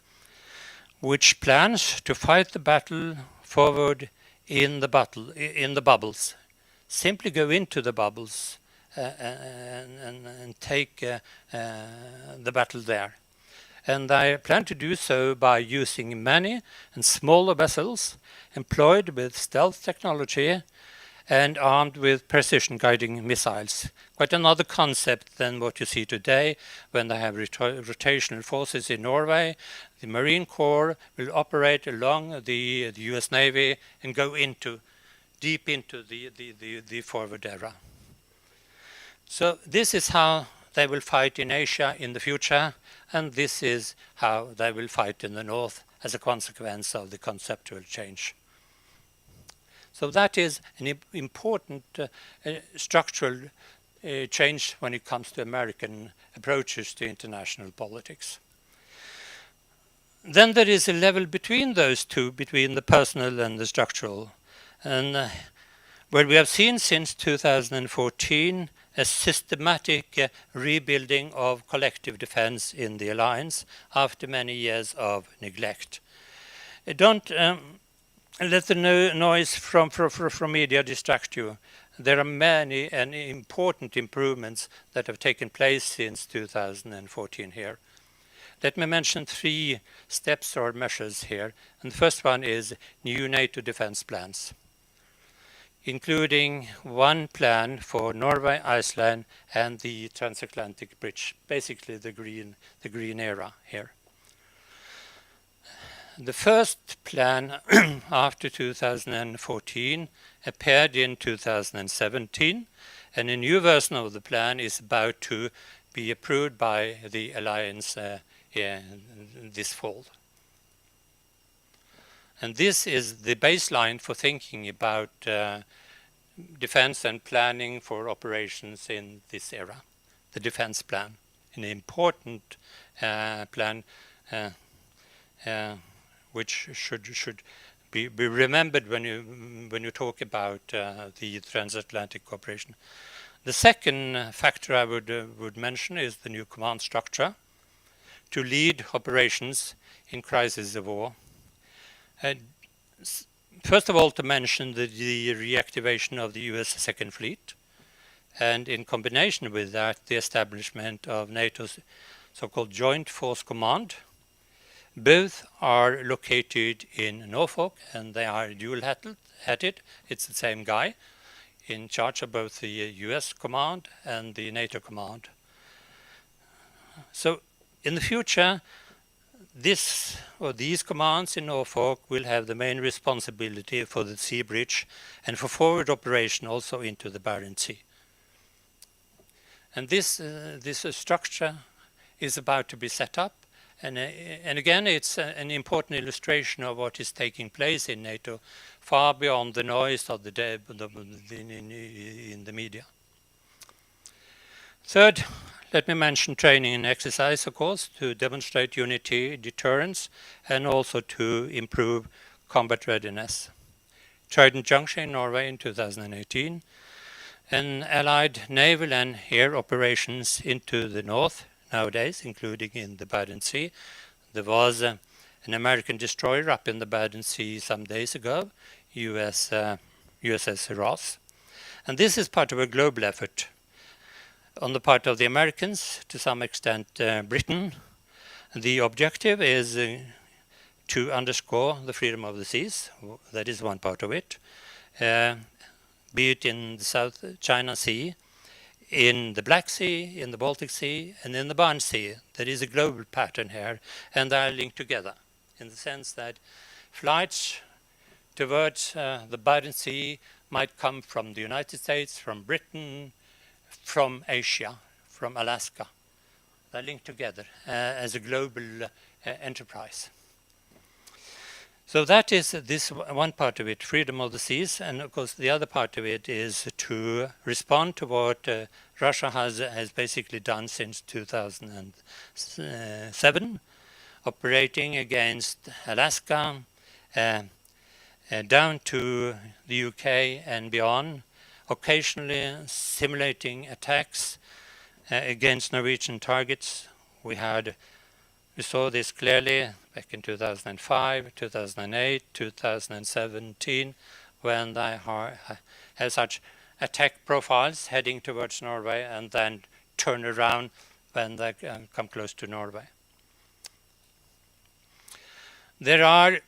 which plans to fight the battle forward in the bubbles. Simply go into the bubbles and take the battle there. And I plan to do so by using many and smaller vessels employed with stealth technology and armed with precision guiding missiles. Quite another concept than what you see today when they have rotational forces in Norway. The Marine Corps will operate along the US Navy and go deep into the forward era. So this is how they will fight in Asia in the future, and this is how they will fight in the North as a consequence of the conceptual change. So that is an important structural change when it comes to American approaches to international politics. Then there is a level between those two, between the personal and the structural. And where we have seen since 2014 a systematic rebuilding of collective defense in the alliance after many years of neglect. Don't let the noise from media distract you. There are many and important improvements that have taken place since 2014 here. Let me mention 3 steps or measures here. And the first one is new NATO defense plans. including one plan for Norway, Iceland, and the transatlantic bridge, basically the green era here. The first plan after 2014 appeared in 2017, and a new version of the plan is about to be approved by the Alliance this fall. And this is the baseline for thinking about defense and planning for operations in this era, the defense plan, an important plan which should be remembered when you talk about the transatlantic cooperation. The second factor I would mention is the new command structure to lead operations in crisis of war. First of all, to mention the reactivation of the US Second Fleet, and in combination with that, the establishment of NATO's so-called Joint Force Command. Both are located in Norfolk, and they are dual-headed. It's the same guy in charge of both the US command and the NATO command. So in the future, these commands in Norfolk will have the main responsibility for the sea bridge and for forward operation also into the Barents Sea. And this structure is about to be set up. And again, it's an important illustration of what is taking place in NATO, far beyond the noise of in the media. Third, let me mention training and exercise, of course, to demonstrate unity, deterrence, and also to improve combat readiness. Trident Juncture in Norway in 2018, and allied naval and air operations into the north nowadays, including in the Barents Sea. There was an American destroyer up in the Barents Sea some days ago, USS Ross. And this is part of a global effort on the part of the Americans, to some extent Britain. The objective is to underscore the freedom of the seas. That is one part of it. Be it in the South China Sea, in the Black Sea, in the Baltic Sea, and in the Barents Sea. There is a global pattern here, and they are linked together in the sense that flights towards the Barents Sea might come from the United States, from Britain, from Asia, from Alaska. They're linked together as a global enterprise. So that is this one part of it, freedom of the seas, and of course the other part of it is to respond to what Russia has basically done since 2007, operating against Alaska, down to the UK and beyond, occasionally simulating attacks against Norwegian targets. We saw this clearly back in 2005, 2008, 2017, when they have such attack profiles heading towards Norway and then turn around when they come close to Norway. There are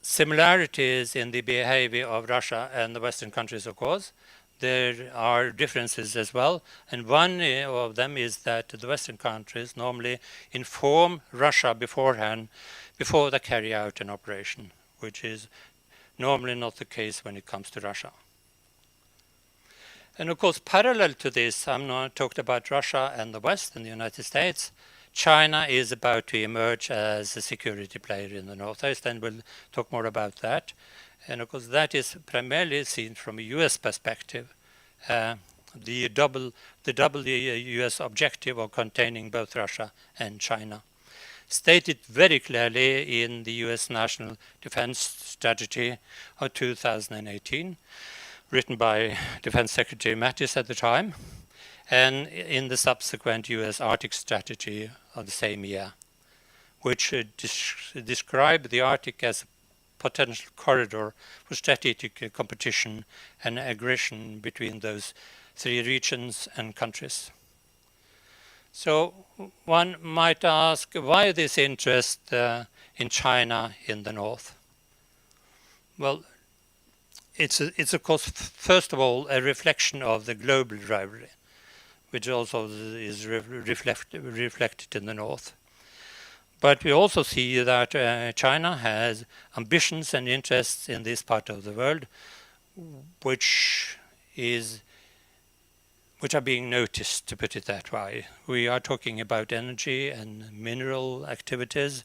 similarities in the behavior of Russia and the Western countries, of course. There are differences as well, and one of them is that the Western countries normally inform Russia beforehand before they carry out an operation, which is normally not the case when it comes to Russia. And of course, parallel to this, I'm not talked about Russia and the West and the United States. China is about to emerge as a security player in the Northeast, and we'll talk more about that. And of course, that is primarily seen from a U.S. perspective. The double U.S. objective of containing both Russia and China, stated very clearly in the U.S. National Defense Strategy of 2018, written by Defense Secretary Mattis at the time, and in the subsequent U.S. Arctic Strategy of the same year, which described the Arctic as a potential corridor for strategic competition and aggression between those three regions and countries. So one might ask, why this interest in China in the north? Well, it's of course first of all a reflection of the global rivalry, which also is reflected in the north. But we also see that China has ambitions and interests in this part of the world, which are being noticed, to put it that way. We are talking about energy and mineral activities.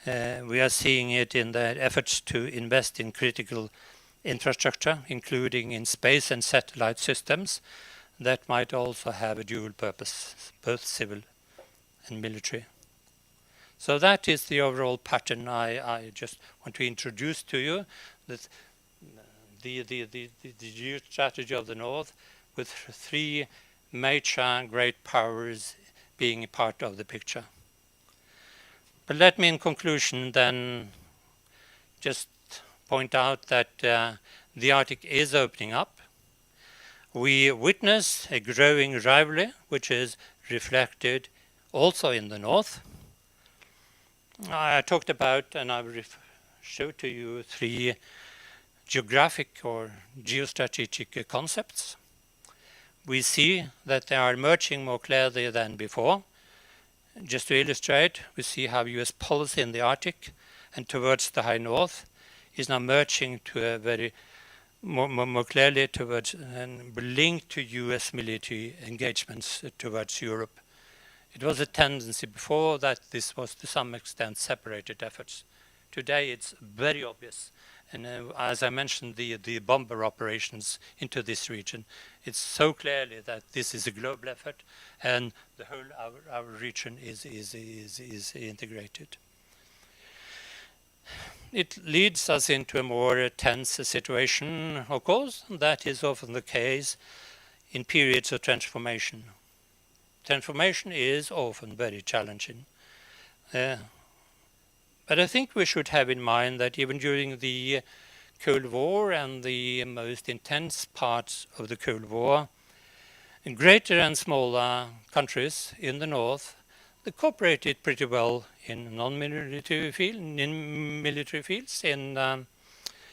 We are seeing it in their efforts to invest in critical infrastructure, including in space and satellite systems that might also have a dual purpose, both civil and military. So that is the overall pattern I just want to introduce to you, that the geostrategy of the North, with three major great powers being a part of the picture. But let me in conclusion then just point out that the Arctic is opening up. We witness a growing rivalry, which is reflected also in the North. I talked about, and I will show to you, three geographic or geostrategic concepts. We see that they are emerging more clearly than before. Just to illustrate, we see how US policy in the Arctic and towards the high north is now merging to a very more clearly towards and linked to US military engagements towards Europe. It was a tendency before that this was to some extent separated efforts. Today it's very obvious. And as I mentioned, the bomber operations into this region, it's so clearly that this is a global effort and the whole our region is integrated. It leads us into a more tense situation, of course. That is often the case in periods of transformation. Transformation is often very challenging. But I think we should have in mind that even during the Cold War and the most intense parts of the Cold War, in greater and smaller countries in the north, they cooperated pretty well in non-military field, in military fields, in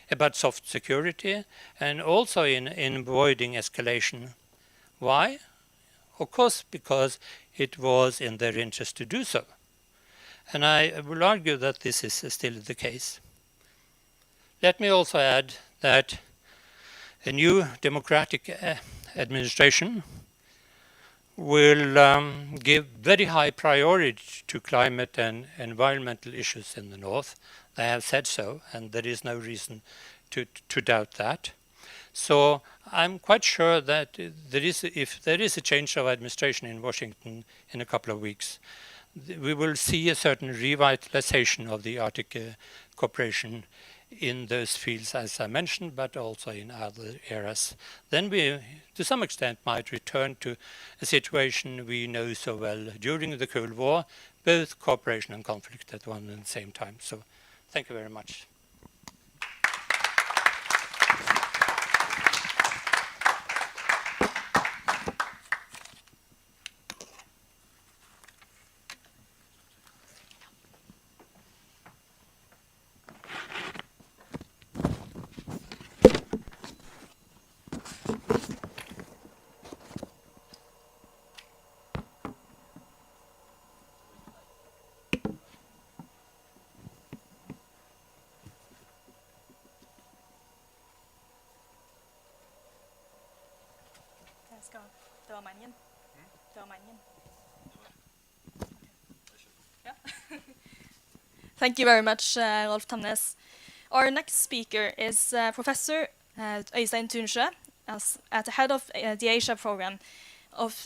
about soft security, and also in avoiding escalation. Why? Of course, because it was in their interest to do so. And I will argue that this is still the case. Let me also add that a new democratic administration will give very high priority to climate and environmental issues in the north. They have said so, and there is no reason to doubt that. So I'm quite sure that if there is a change of administration in Washington in a couple of weeks, we will see a certain revitalization of the Arctic cooperation in those fields, as I mentioned, but also in other areas. Then we, to some extent, might return to a situation we know so well during the Cold War, both cooperation and conflict at one and the same time. So thank you very much. Det var meningen. Det var meningen. Yeah. Thank you very much, Rolf Tamnes. Our next speaker is Professor Øystein Tunsjø, at the head of the Asia program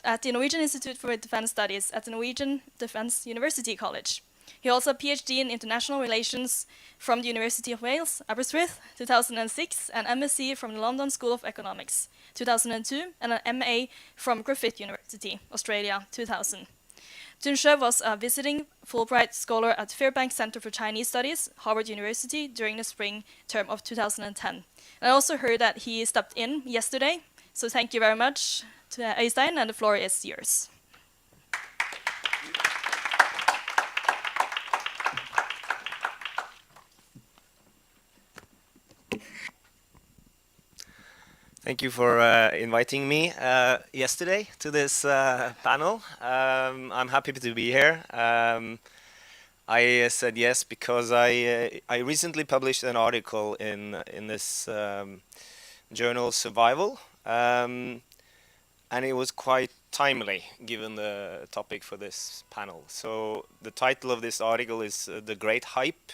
at the Norwegian Institute for Defense Studies at the Norwegian Defense University College. He also a PhD in International Relations from the University of Wales, Aberystwyth, 2006, and MSc from the London School of Economics, 2002, and an MA from Griffith University, Australia, 2000. Tunsjø was a visiting Fulbright scholar at Fairbanks Center for Chinese Studies, Harvard University, during the spring term of 2010. And I also heard that he stepped in yesterday, so thank you very much to Øystein, and the floor is yours. Thank you for inviting me yesterday to this panel. I'm happy to be here. I said yes because I recently published an article in this journal Survival, and it was quite timely given the topic for this panel. So the title of this article is "The Great Hype: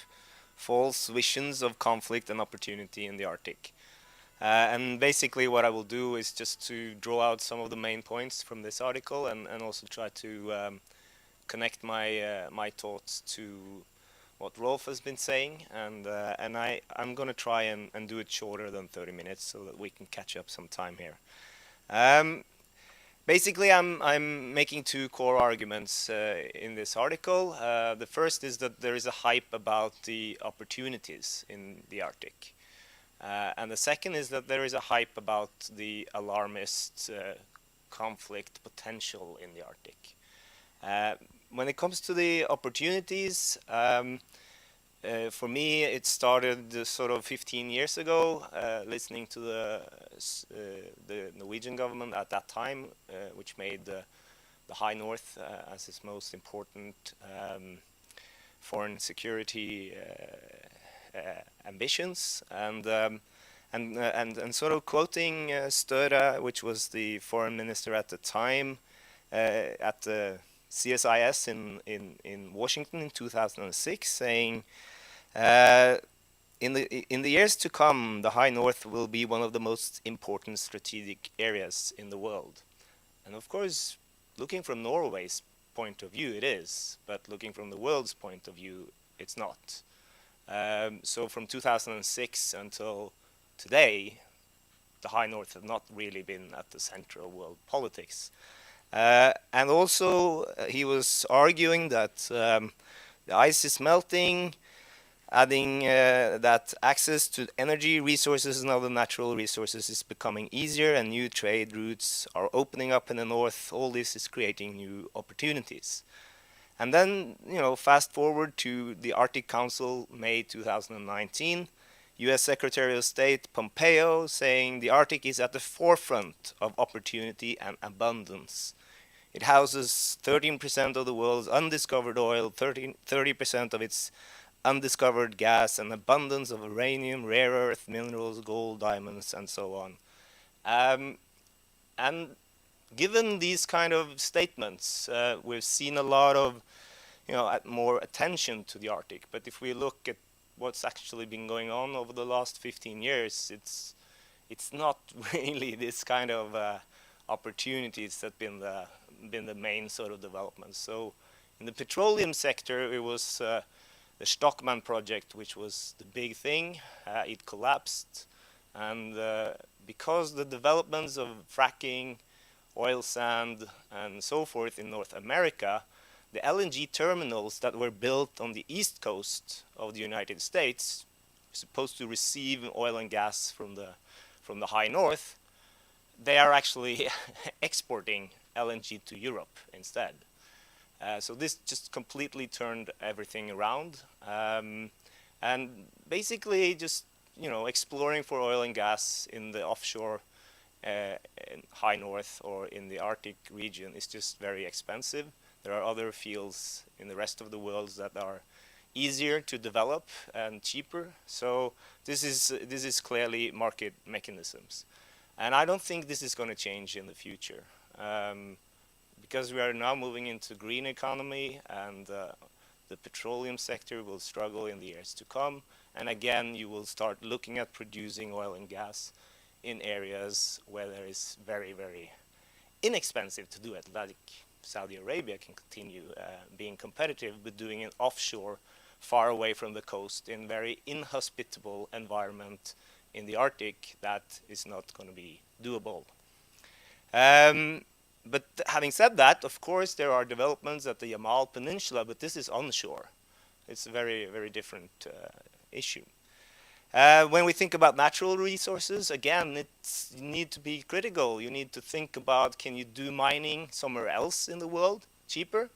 False Visions of Conflict and Opportunity in the Arctic." And basically what I will do is just to draw out some of the main points from this article and also try to connect my thoughts to what Rolf has been saying, and I'm going to try and do it shorter than 30 minutes so that we can catch up some time here. Basically, I'm making two core arguments in this article. The first is that there is a hype about the opportunities in the Arctic. And the second is that there is a hype about the alarmist conflict potential in the Arctic. When it comes to the opportunities, for me it started sort of 15 years ago, listening to the Norwegian government at that time, which made the High North as its most important foreign security ambitions, and sort of quoting Støre, which was the foreign minister at the time, at the CSIS in Washington in 2006, saying, in the years to come, the High North will be one of the most important strategic areas in the world. And of course, looking from Norway's point of view, it is, but looking from the world's point of view, it's not. So from 2006 until today, the High North has not really been at the center of world politics. And also, he was arguing that the ice is melting, adding that access to energy resources and other natural resources is becoming easier, and new trade routes are opening up in the north. All this is creating new opportunities. And then, fast forward to the Arctic Council, May 2019, US Secretary of State Pompeo saying the Arctic is at the forefront of opportunity and abundance. It houses 13% of the world's undiscovered oil, 30% of its undiscovered gas, and abundance of uranium, rare earth minerals, gold, diamonds, and so on. And given these kind of statements, we've seen a lot of, more attention to the Arctic. But if we look at what's actually been going on over the last 15 years, it's not really this kind of opportunities that been the main sort of development. So in the petroleum sector, it was the Stockman project, which was the big thing. It collapsed, and because the developments of fracking, oil sand, and so forth in North America, the LNG terminals that were built on the east coast of the United States, supposed to receive oil and gas from the High North, they are actually exporting LNG to Europe instead. So this just completely turned everything around, and basically just exploring for oil and gas in the offshore in High North or in the Arctic region is just very expensive. There are other fields in the rest of the world that are easier to develop and cheaper. So this is clearly market mechanisms, and I don't think this is going to change in the future, because we are now moving into green economy, and the petroleum sector will struggle in the years to come. And again, you will start looking at producing oil and gas in areas where there is very, very inexpensive to do it, like Saudi Arabia can continue being competitive, but doing it offshore, far away from the coast, in very inhospitable environment in the Arctic. That is not going to be doable. But having said that, of course, there are developments at the Yamal Peninsula, but this is onshore. It's a very, very different issue. When we think about natural resources, again, you need to be critical. You need to think about, can you do mining somewhere else in the world cheaper?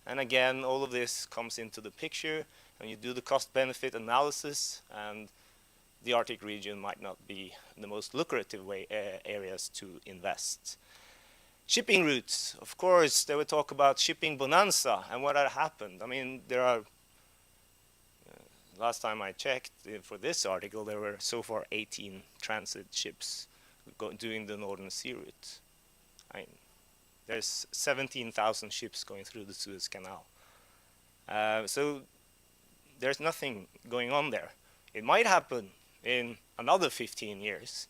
And again, all of this comes into the picture, and you do the cost-benefit analysis, and the Arctic region might not be the most lucrative areas to invest. Shipping routes, of course, they would talk about shipping bonanza and what had happened. I mean, there are, last time I checked for this article, there were so far 18 transit ships doing the Northern Sea route. I mean, there's 17,000 ships going through the Suez Canal. So there's nothing going on there. It might happen in another 15 years,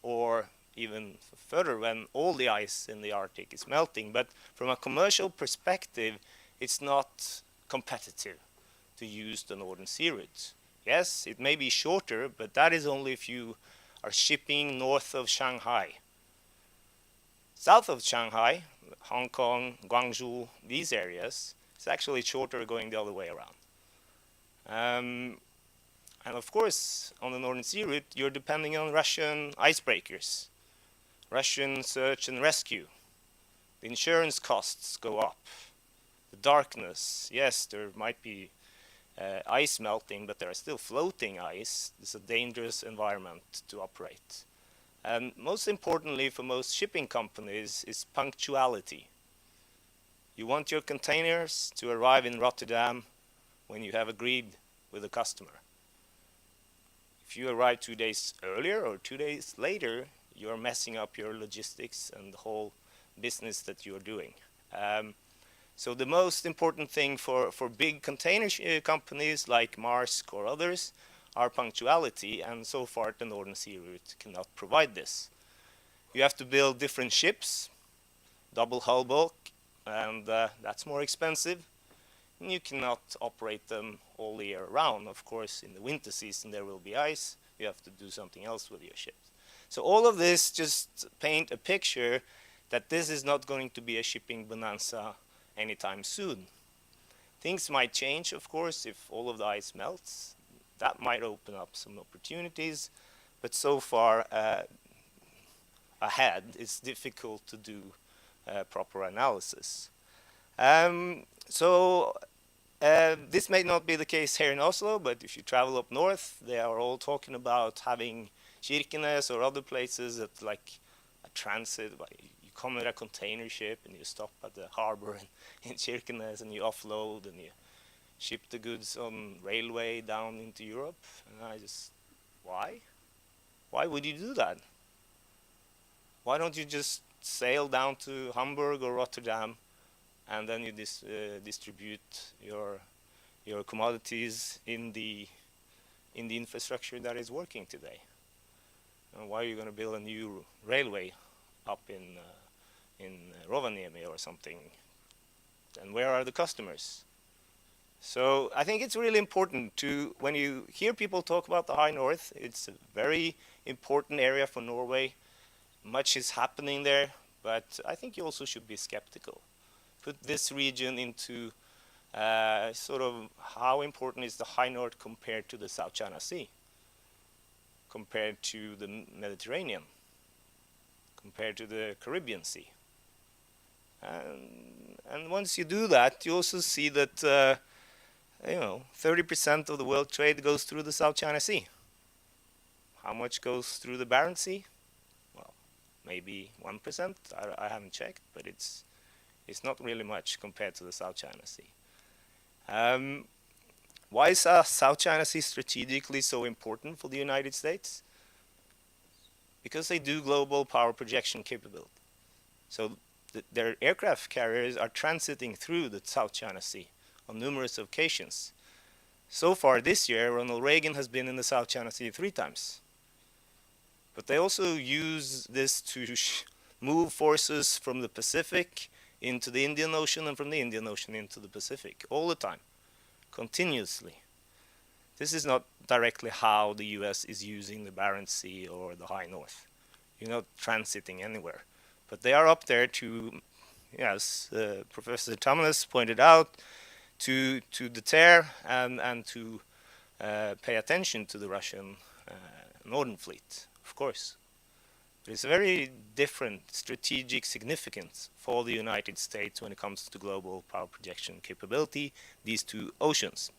or even further when all the ice in the Arctic is melting. But from a commercial perspective, it's not competitive to use the Northern Sea route. Yes, it may be shorter, but that is only if you are shipping north of Shanghai. South of Shanghai, Hong Kong, Guangzhou, these areas, it's actually shorter going the other way around. And of course, on the Northern Sea route, you're depending on Russian icebreakers, Russian search and rescue. The insurance costs go up. The darkness, yes, there might be ice melting, but there are still floating ice. It's a dangerous environment to operate. And most importantly for most shipping companies is punctuality. You want your containers to arrive in Rotterdam when you have agreed with the customer. If you arrive 2 days earlier or 2 days later, you're messing up your logistics and the whole business that you're doing. So the most important thing for big container companies like Maersk or others are punctuality, and so far the Northern Sea route cannot provide this. You have to build different ships, double hull bulk, and that's more expensive. And you cannot operate them all the year round. Of course, in the winter season there will be ice. You have to do something else with your ships. So all of this just paint a picture that this is not going to be a shipping bonanza anytime soon. Things might change, of course, if all of the ice melts. That might open up some opportunities, but so far ahead it's difficult to do proper analysis. This may not be the case here in Oslo, but if you travel up north, they are all talking about having Kirkenes or other places that like a transit. You come with a container ship and you stop at the harbor in Kirkenes and you offload and you ship the goods on railway down into Europe. And I just, why? Why would you do that? Why don't you just sail down to Hamburg or Rotterdam and then you distribute your commodities in the infrastructure that is working today? And why are you going to build a new railway up in Rovaniemi or something? And where are the customers? So I think it's really important to, when you hear people talk about the High North, it's a very important area for Norway. Much is happening there, but I think you also should be skeptical. Put this region into sort of how important is the High North compared to the South China Sea, compared to the Mediterranean, compared to the Caribbean Sea. And once you do that, you also see that 30% of the world trade goes through the South China Sea. How much goes through the Barents Sea? Well, maybe 1%. I haven't checked, but it's not really much compared to the South China Sea. Why is South China Sea strategically so important for the United States? Because they do global power projection capability. So their aircraft carriers are transiting through the South China Sea on numerous occasions. So far this year, Ronald Reagan has been in the South China Sea 3 times. But they also use this to move forces from the Pacific into the Indian Ocean and from the Indian Ocean into the Pacific all the time, continuously. This is not directly how the US is using the Barents Sea or the High North. You're not transiting anywhere. But they are up there to, as Professor Thomas pointed out, to deter and to pay attention to the Russian Northern Fleet, of course. But it's a very different strategic significance for the United States when it comes to global power projection capability, these two oceans.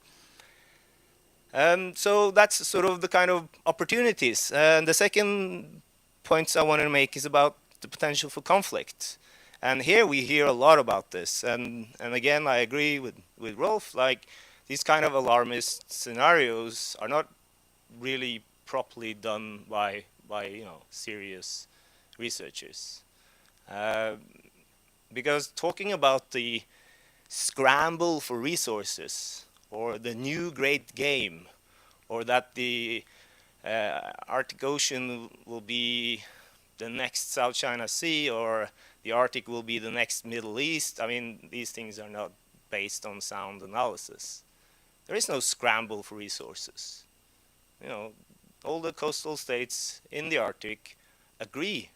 So that's sort of the kind of opportunities. And the second points I want to make is about the potential for conflict. And here we hear a lot about this. And again, I agree with Rolf, like these kind of alarmist scenarios are not really properly done by serious researchers. Uh, because talking about the scramble for resources or the new great game or that the Arctic Ocean will be the next South China Sea or the Arctic will be the next Middle East. I mean, these things are not based on sound analysis. There is no scramble for resources. All the coastal states in the Arctic agree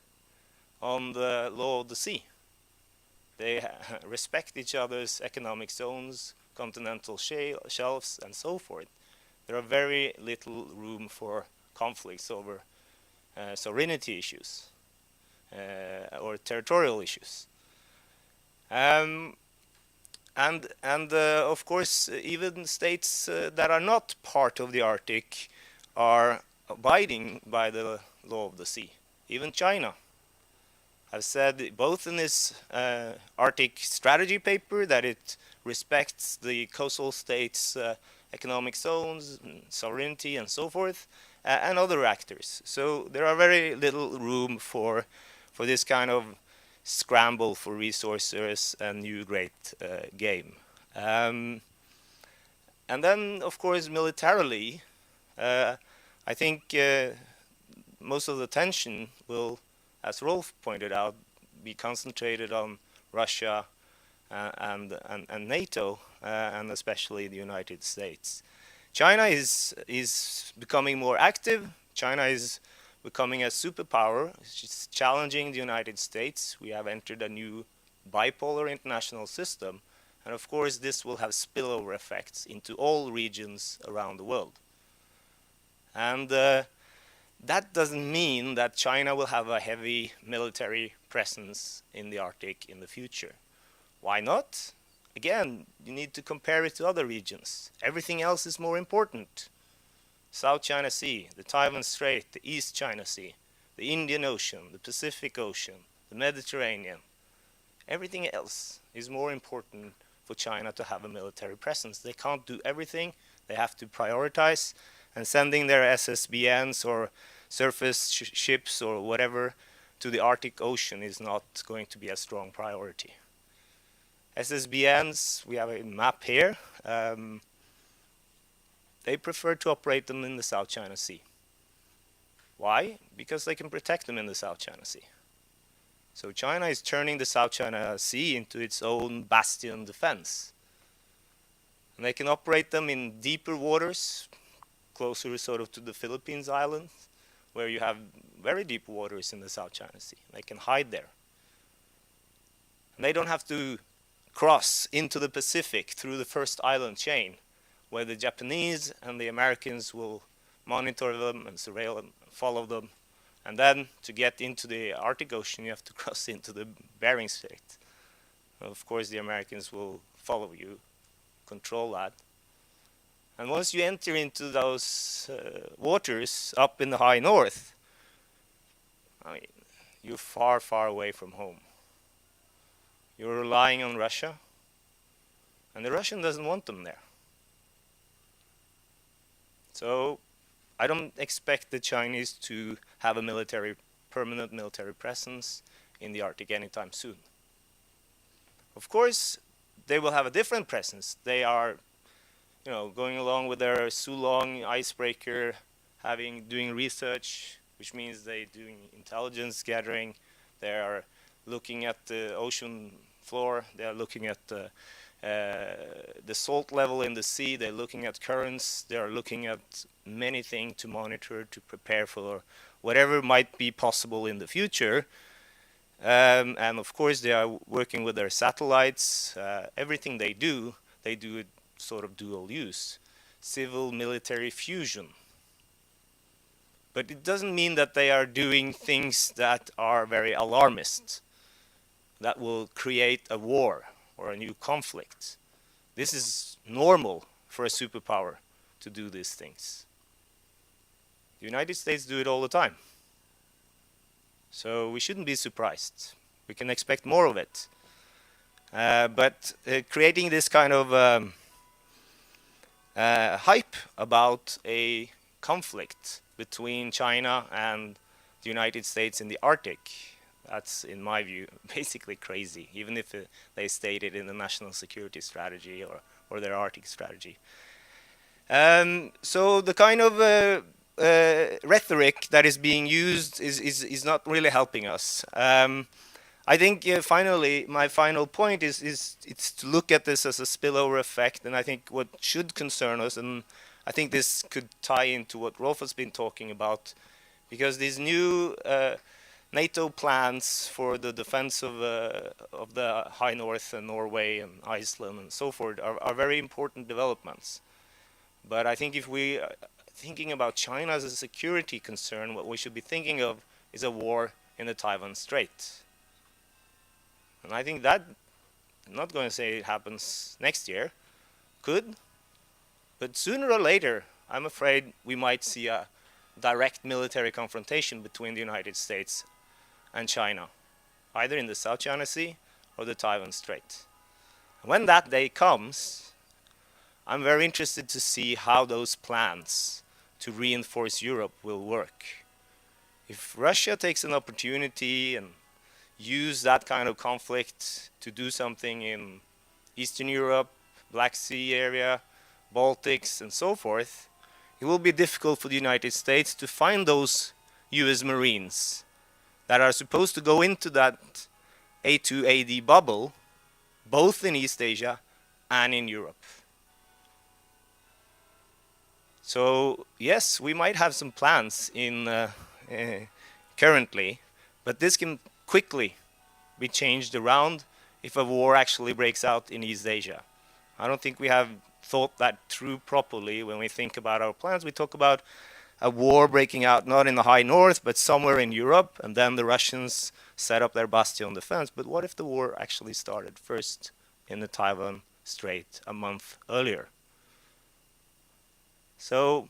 on the law of the sea. They respect each other's economic zones, continental shelves, and so forth. There are very little room for conflicts over sovereignty issues or territorial issues. And of course, even states that are not part of the Arctic are abiding by the law of the sea. Even China has said, both in its Arctic strategy paper, that it respects the coastal states' economic zones, sovereignty, and so forth, and other actors. So there are very little room for this kind of scramble for resources and new great game. And then, of course, militarily, I think most of the tension will, as Rolf pointed out, be concentrated on Russia and NATO, and especially the United States. China is becoming more active. China is becoming a superpower. It's challenging the United States. We have entered a new bipolar international system. And of course, this will have spillover effects into all regions around the world. And that doesn't mean that China will have a heavy military presence in the Arctic in the future. Why not? Again, you need to compare it to other regions. Everything else is more important. South China Sea, the Taiwan Strait, the East China Sea, the Indian Ocean, the Pacific Ocean, the Mediterranean. Everything else is more important for China to have a military presence. They can't do everything. They have to prioritize, and sending their SSBNs or surface ships or whatever to the Arctic Ocean is not going to be a strong priority. SSBNs, we have a map here. They prefer to operate them in the South China Sea. Why? Because they can protect them in the South China Sea. So China is turning the South China Sea into its own bastion defense. And they can operate them in deeper waters, closer sort of to the Philippines Islands, where you have very deep waters in the South China Sea. They can hide there. And they don't have to cross into the Pacific through the first island chain, where the Japanese and the Americans will monitor them and surveil them, follow them. And then to get into the Arctic Ocean, you have to cross into the Bering Strait. Of course, the Americans will follow you, control that. And once you enter into those waters up in the high north, I mean, you're far, far away from home. You're relying on Russia, and the Russian doesn't want them there. So I don't expect the Chinese to have a permanent military presence in the Arctic anytime soon. Of course, they will have a different presence. They are, going along with their Sulong icebreaker, doing research, which means they're doing intelligence gathering. They are looking at the ocean floor. They are looking at the salt level in the sea. They're looking at currents. They are looking at many things to monitor, to prepare for whatever might be possible in the future. And of course, they are working with their satellites. Everything they do it sort of dual use, civil-military fusion. But it doesn't mean that they are doing things that are very alarmist, that will create a war or a new conflict. This is normal for a superpower to do these things. The United States do it all the time. So we shouldn't be surprised. We can expect more of it. But creating this kind of hype about a conflict between China and the United States in the Arctic, that's, in my view, basically crazy, even if they state it in the national security strategy or their Arctic strategy. So the kind of rhetoric that is being used is not really helping us. I think finally, my final point is it's to look at this as a spillover effect, and I think what should concern us, and I think this could tie into what Rolf has been talking about, because these new NATO plans for the defense of the High North and Norway and Iceland and so forth are very important developments. But I think if we are thinking about China as a security concern, what we should be thinking of is a war in the Taiwan Strait. And I think that, I'm not going to say it happens next year, could, but sooner or later, I'm afraid we might see a direct military confrontation between the United States and China, either in the South China Sea or the Taiwan Strait. And when that day comes, I'm very interested to see how those plans to reinforce Europe will work. If Russia takes an opportunity and use that kind of conflict to do something in Eastern Europe, Black Sea area, Baltics, and so forth, it will be difficult for the United States to find those US Marines that are supposed to go into that A2AD bubble, both in East Asia and in Europe. So yes, we might have some plans in currently, but this can quickly be changed around if a war actually breaks out in East Asia. I don't think we have thought that through properly when we think about our plans. We talk about a war breaking out not in the high north, but somewhere in Europe, and then the Russians set up their bastion defense. But what if the war actually started first in the Taiwan Strait a month earlier? So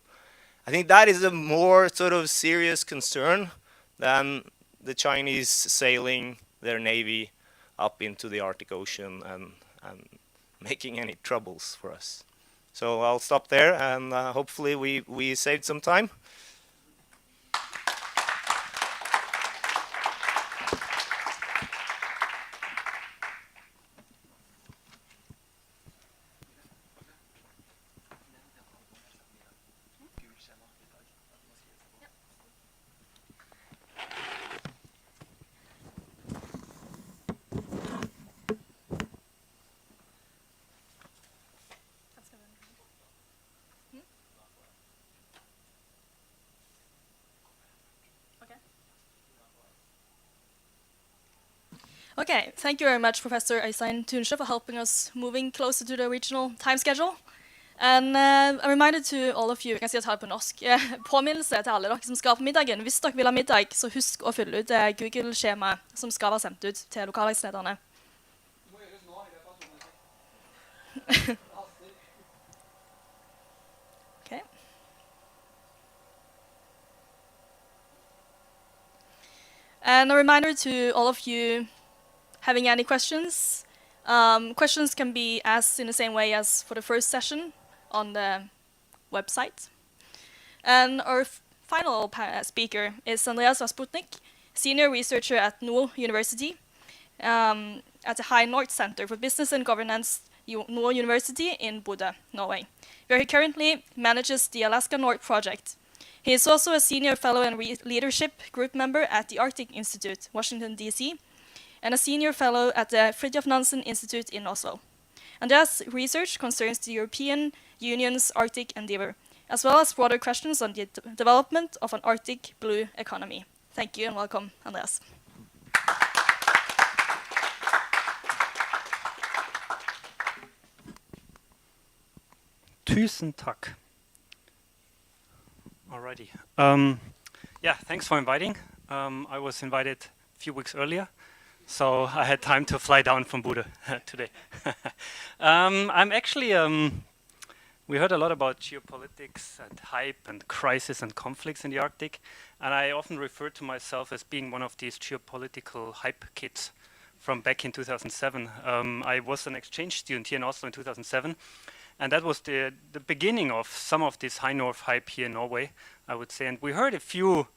I think that is a more sort of serious concern than the Chinese sailing their navy up into the Arctic Ocean and making any troubles for us. So I'll stop there, and hopefully we saved some time. Okay, thank you very much, Professor Øystein Tunsjø, for helping us moving closer to the original time schedule. And a reminder to all of you, jeg kan si at jeg tar det på norsk, påminnelse til alle dere som skal på middagen. Hvis dere vil ha middag, så husk å fylle ut Google-skjemaet som skal være sendt ut til lokallagslederne. Okay. And a reminder to all of you having any questions. Questions can be asked in the same way as for the first session on the website. And our final speaker is Andreas Rasputnik, senior researcher at Nord University, at the High North Center for Business and Governance, Nord University in Bodø, Norway, where he currently manages the Alaska North project. He is also a senior fellow and leadership group member at the Arctic Institute, Washington, D.C., and a senior fellow at the Fridtjof Nansen Institute in Oslo. Andreas' research concerns the European Union's Arctic endeavor, as well as broader questions on the development of an Arctic blue economy. Thank you and welcome, Andreas. Tusen takk. Alrighty. Yeah, thanks for inviting. I was invited a few weeks earlier, so I had time to fly down from Bodø today. I'm actually We heard a lot about geopolitics and hype and crisis and conflicts in the Arctic, and I often refer to myself as being one of these geopolitical hype kids from back in 2007. I was an exchange student here in Oslo in 2007, and that was the beginning of some of this high north hype here in Norway, I would say. And we heard a few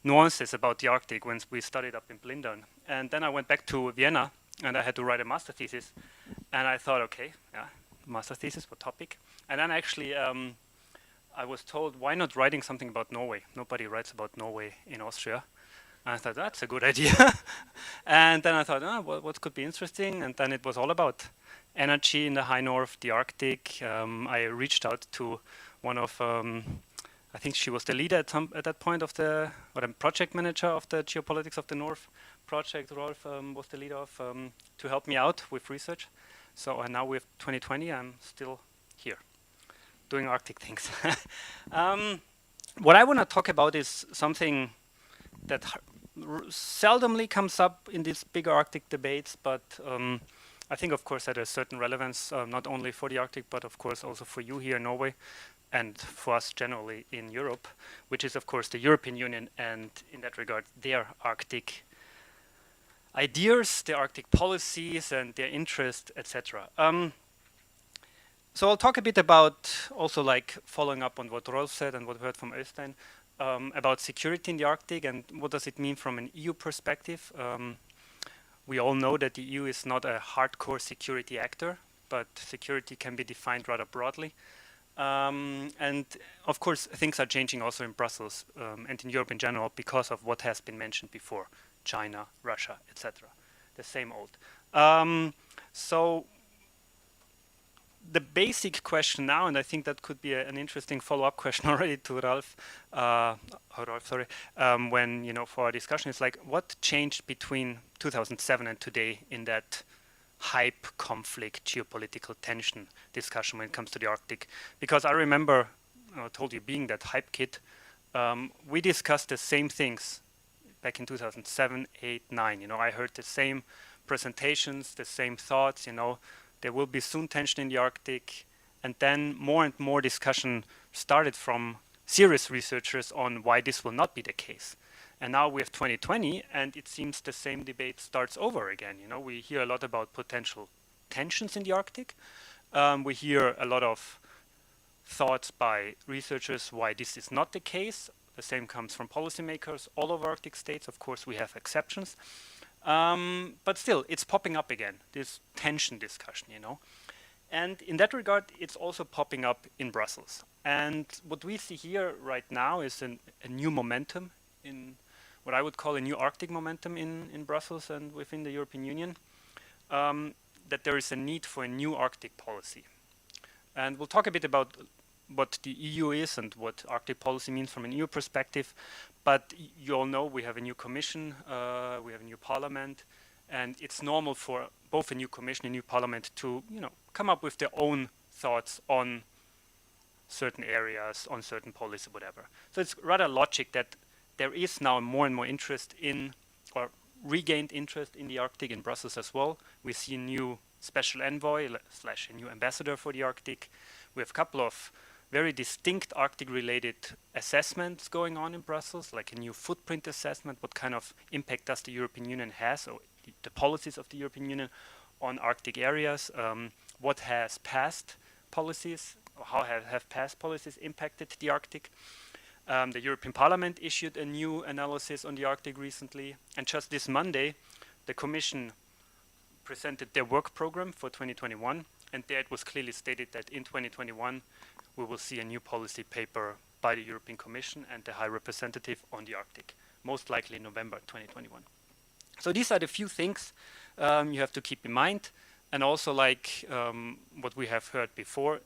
nuances about the Arctic when we studied up in Blindern. And then I went back to Vienna, and I had to write a master thesis. And I thought, okay, yeah, master thesis, what topic? And then actually I was told, why not writing something about Norway? Nobody writes about Norway in Austria. And I thought, that's a good idea. And then I thought, what could be interesting? And then it was all about energy in the high north, the Arctic. I reached out to one of, I think she was the leader at that point of the, or the project manager of the Geopolitics of the North project. Rolf was the leader of, to help me out with research. So now with 2020, I'm still here doing Arctic things. What I want to talk about is something that seldomly comes up in these bigger Arctic debates, but I think, of course, that has certain relevance, not only for the Arctic, but of course also for you here in Norway and for us generally in Europe, which is, of course, the European Union, and in that regard, their Arctic ideas, their Arctic policies, and their interest, etc. So I'll talk a bit about also like following up on what Rolf said and what we heard from Øystein about security in the Arctic and what does it mean from an EU perspective. We all know that the EU is not a hardcore security actor, but security can be defined rather broadly. And of course, things are changing also in Brussels and in Europe in general because of what has been mentioned before. China, Russia, etc. The same old. So the basic question now, and I think that could be an interesting follow-up question already to Ralf, when, you know, for our discussion, is like, what changed between 2007 and today in that hype, conflict, geopolitical tension discussion when it comes to the Arctic? Because I remember, I told you, being that hype kid, we discussed the same things back in 2007, 8, 9. You know, I heard the same presentations, the same thoughts, you know, there will be soon tension in the Arctic. And then more and more discussion started from serious researchers on why this will not be the case. And now we have 2020, and it seems the same debate starts over again. You know, we hear a lot about potential tensions in the Arctic. We hear a lot of thoughts by researchers why this is not the case. The same comes from policymakers all over Arctic states. Of course, we have exceptions. But still, it's popping up again, this tension discussion, you know. And in that regard, it's also popping up in Brussels. And what we see here right now is a new momentum, in what I would call a new Arctic momentum in Brussels and within the European Union, that there is a need for a new Arctic policy. And we'll talk a bit about what the EU is and what Arctic policy means from an EU perspective. But you all know we have a new commission, we have a new parliament, and it's normal for both a new commission and a new parliament to, you know, come up with their own thoughts on certain areas, on certain policy, whatever. So it's rather logic that there is now more and more interest in, or regained interest in the Arctic in Brussels as well. We see a new special envoy / a new ambassador for the Arctic. We have a couple of very distinct Arctic-related assessments going on in Brussels, like a new footprint assessment. What kind of impact does the European Union has, or the policies of the European Union on Arctic areas? What has past policies, or how have past policies impacted the Arctic? The European Parliament issued a new analysis on the Arctic recently, and just this Monday, the Commission presented their work program for 2021, and there it was clearly stated that in 2021 we will see a new policy paper by the European Commission and the High Representative on the Arctic, most likely in November 2021. So these are the few things you have to keep in mind, and also like what we have heard before,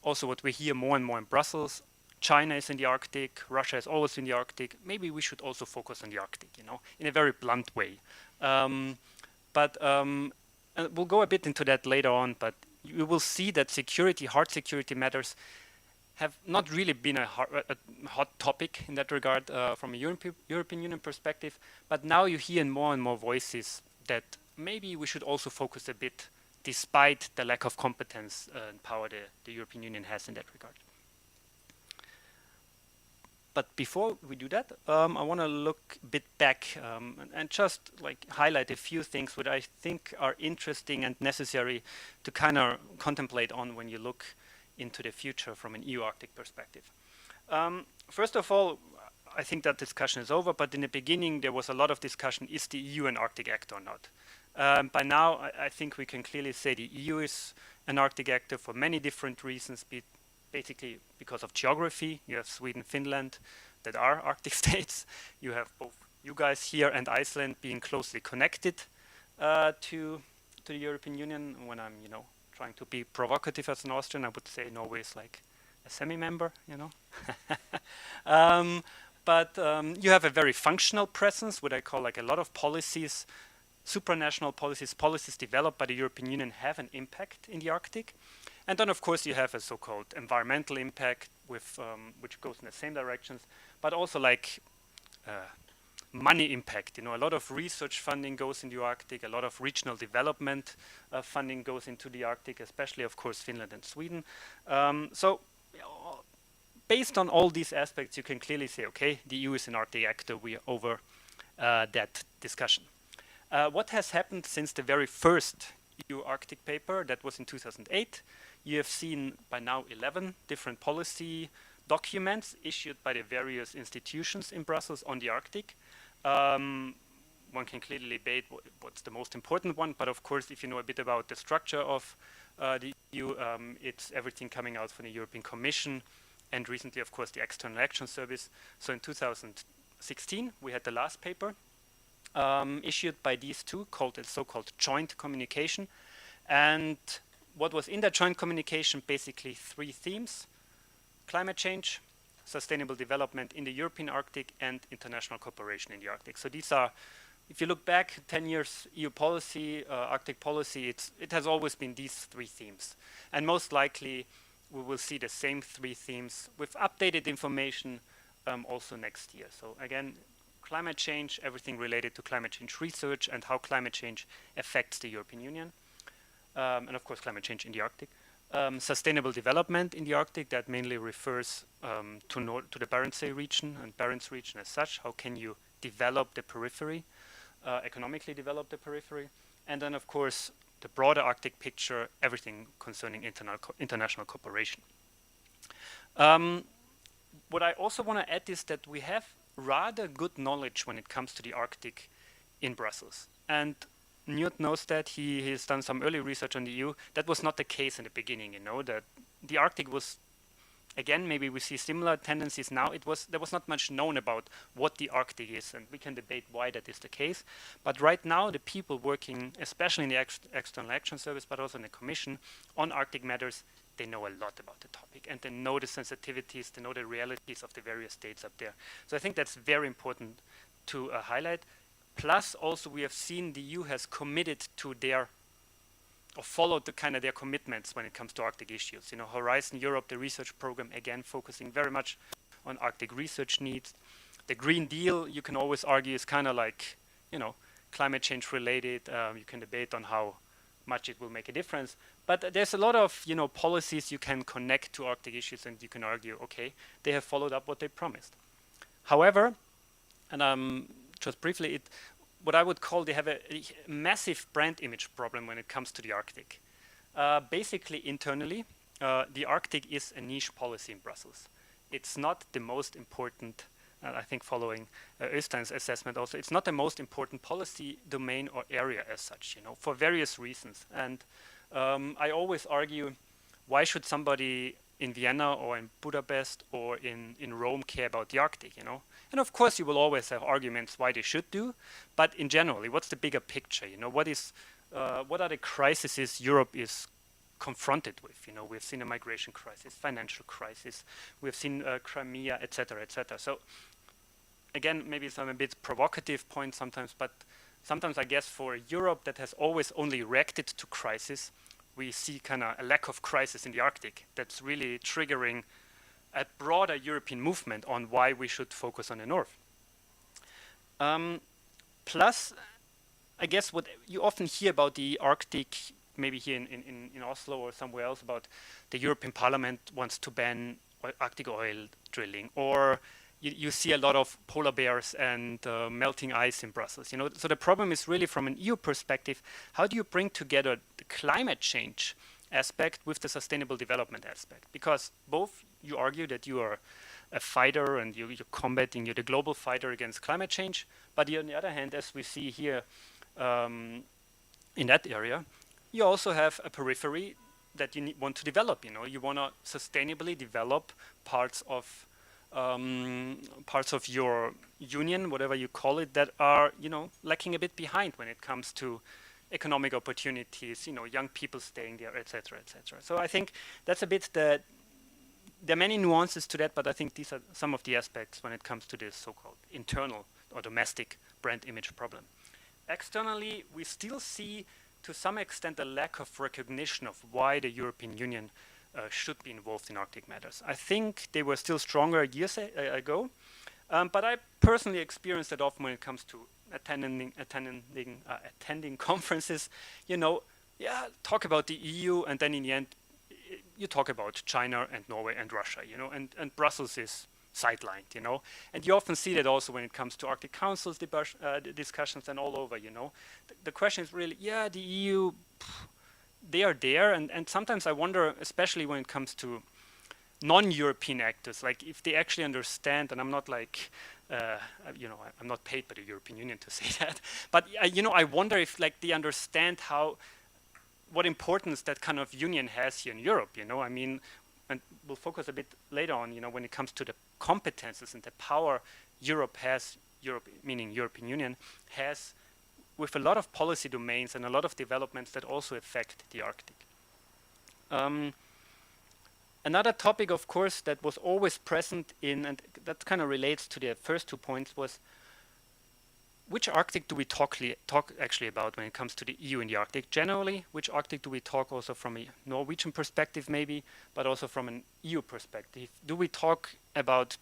also what we hear more and more in Brussels, China is in the Arctic, Russia is always in the Arctic, maybe we should also focus on the Arctic, you know, in a very blunt way. But we'll go a bit into that later on, but you will see that security, hard security matters have not really been a hot topic in that regard from a European Union perspective, but now you hear more and more voices that maybe we should also focus a bit despite the lack of competence and power the European Union has in that regard. But before we do that, I want to look a bit back and just like highlight a few things which I think are interesting and necessary to kind of contemplate on when you look into the future from an EU Arctic perspective. First of all, I think that discussion is over, but in the beginning there was a lot of discussion, is the EU an Arctic actor or not? By now, I think we can clearly say the EU is an Arctic actor for many different reasons, basically because of geography. You have Sweden, Finland that are Arctic states. You have both you guys here and Iceland being closely connected to the European Union. When I'm, trying to be provocative as an Austrian, I would say Norway is like a semi-member, But you have a very functional presence, what I call like a lot of policies, supranational policies developed by the European Union have an impact in the Arctic. And then, of course, you have a so-called environmental impact, with which goes in the same directions, but also like money impact. A lot of research funding goes in the Arctic, a lot of regional development funding goes into the Arctic, especially, of course, Finland and Sweden. So, based on all these aspects, you can clearly say, okay, the EU is an Arctic actor. We are over that discussion. What has happened since the very first EU Arctic paper, that was in 2008? You have seen by now 11 different policy documents issued by the various institutions in Brussels on the Arctic. One can clearly debate what's the most important one, but of course, if you know a bit about the structure of the EU, it's everything coming out from the European Commission, and recently, of course, the External Action Service. So in 2016, we had the last paper issued by these two, called the so-called joint communication. And what was in that joint communication, basically three themes: climate change, sustainable development in the European Arctic, and international cooperation in the Arctic. So these are, if you look back 10 years EU policy, Arctic policy, it has always been these three themes. And most likely we will see the same three themes with updated information also next year. So again, climate change, everything related to climate change research and how climate change affects the European Union. And of course, climate change in the Arctic. Sustainable development in the Arctic, that mainly refers to the Barents Sea region and Barents region as such. How can you develop the periphery, economically develop the periphery? And then, of course, the broader Arctic picture, everything concerning international cooperation. What I also want to add is that we have rather good knowledge when it comes to the Arctic in Brussels. And Newt knows that. He has done some early research on the EU. That was not the case in the beginning, that the Arctic was, again, maybe we see similar tendencies now. There was not much known about what the Arctic is, and we can debate why that is the case. But right now, the people working, especially in the External Action Service, but also in the Commission, on Arctic matters, they know a lot about the topic, and they know the sensitivities, they know the realities of the various states up there. So I think that's very important to highlight. Plus, also, we have seen the EU has committed to followed their commitments when it comes to Arctic issues. Horizon Europe, the research program, again, focusing very much on Arctic research needs. The Green Deal, you can always argue, is kind of like, climate change related. You can debate on how much it will make a difference. But there's a lot of, policies you can connect to Arctic issues, and you can argue, okay, they have followed up what they promised. However, and just briefly, what I would call, they have a massive brand image problem when it comes to the Arctic. Basically, internally, the Arctic is a niche policy in Brussels. It's not the most important, I think following Øystein's assessment also, it's not the most important policy domain or area as such, for various reasons. And I always argue, why should somebody in Vienna or in Budapest or in Rome care about the Arctic, And of course, you will always have arguments why they should do, but in generally, what's the bigger picture? What are the crises Europe is confronted with? We've seen a migration crisis, financial crisis, we've seen Crimea, etc., etc. So again, maybe some a bit provocative point sometimes, but sometimes I guess for Europe that has always only reacted to crisis, we see kind of a lack of crisis in the Arctic that's really triggering a broader European movement on why we should focus on the North. Plus, I guess what you often hear about the Arctic maybe here in Oslo or somewhere else about the European Parliament wants to ban Arctic oil drilling, or you see a lot of polar bears and melting ice in Brussels. You know, so the problem is really from an EU perspective, how do you bring together the climate change aspect with the sustainable development aspect? Because both you argue that you are a fighter and you're combating, you're the global fighter against climate change, but on the other hand, as we see here in that area, you also have a periphery that you want to develop. You know, you want to sustainably develop parts of your union, whatever you call it, that are, you know, lacking a bit behind when it comes to economic opportunities, you know, young people staying there, etc., etc. So I think that's a bit the. There are many nuances to that, but I think these are some of the aspects when it comes to this so-called internal or domestic brand image problem. Externally, we still see to some extent a lack of recognition of why the European Union should be involved in Arctic matters. I think they were still stronger years ago, but I personally experienced that often when it comes to attending conferences. You know, yeah, talk about the EU, and then in the end, you talk about China and Norway and Russia, you know, and Brussels is sidelined, you know. And you often see that also when it comes to Arctic Council's discussions and all over, you know. The question is really, yeah, the EU, they are there, and sometimes I wonder, especially when it comes to non-European actors, like if they actually understand, and I'm not like, you know, I'm not paid by the European Union to say that, but you know, I wonder if like they understand what importance that kind of union has here in Europe, you know. I mean, and we'll focus a bit later on, you know, when it comes to the competences and the power Europe has, Europe meaning European Union, has with a lot of policy domains and a lot of developments that also affect the Arctic. Another topic, of course, that was always present in, and that kind of relates to the first 2 points, was which Arctic do we talk actually about when it comes to the EU and the Arctic generally? Which Arctic do we talk also from a Norwegian perspective maybe, but also from an EU perspective? Do we talk about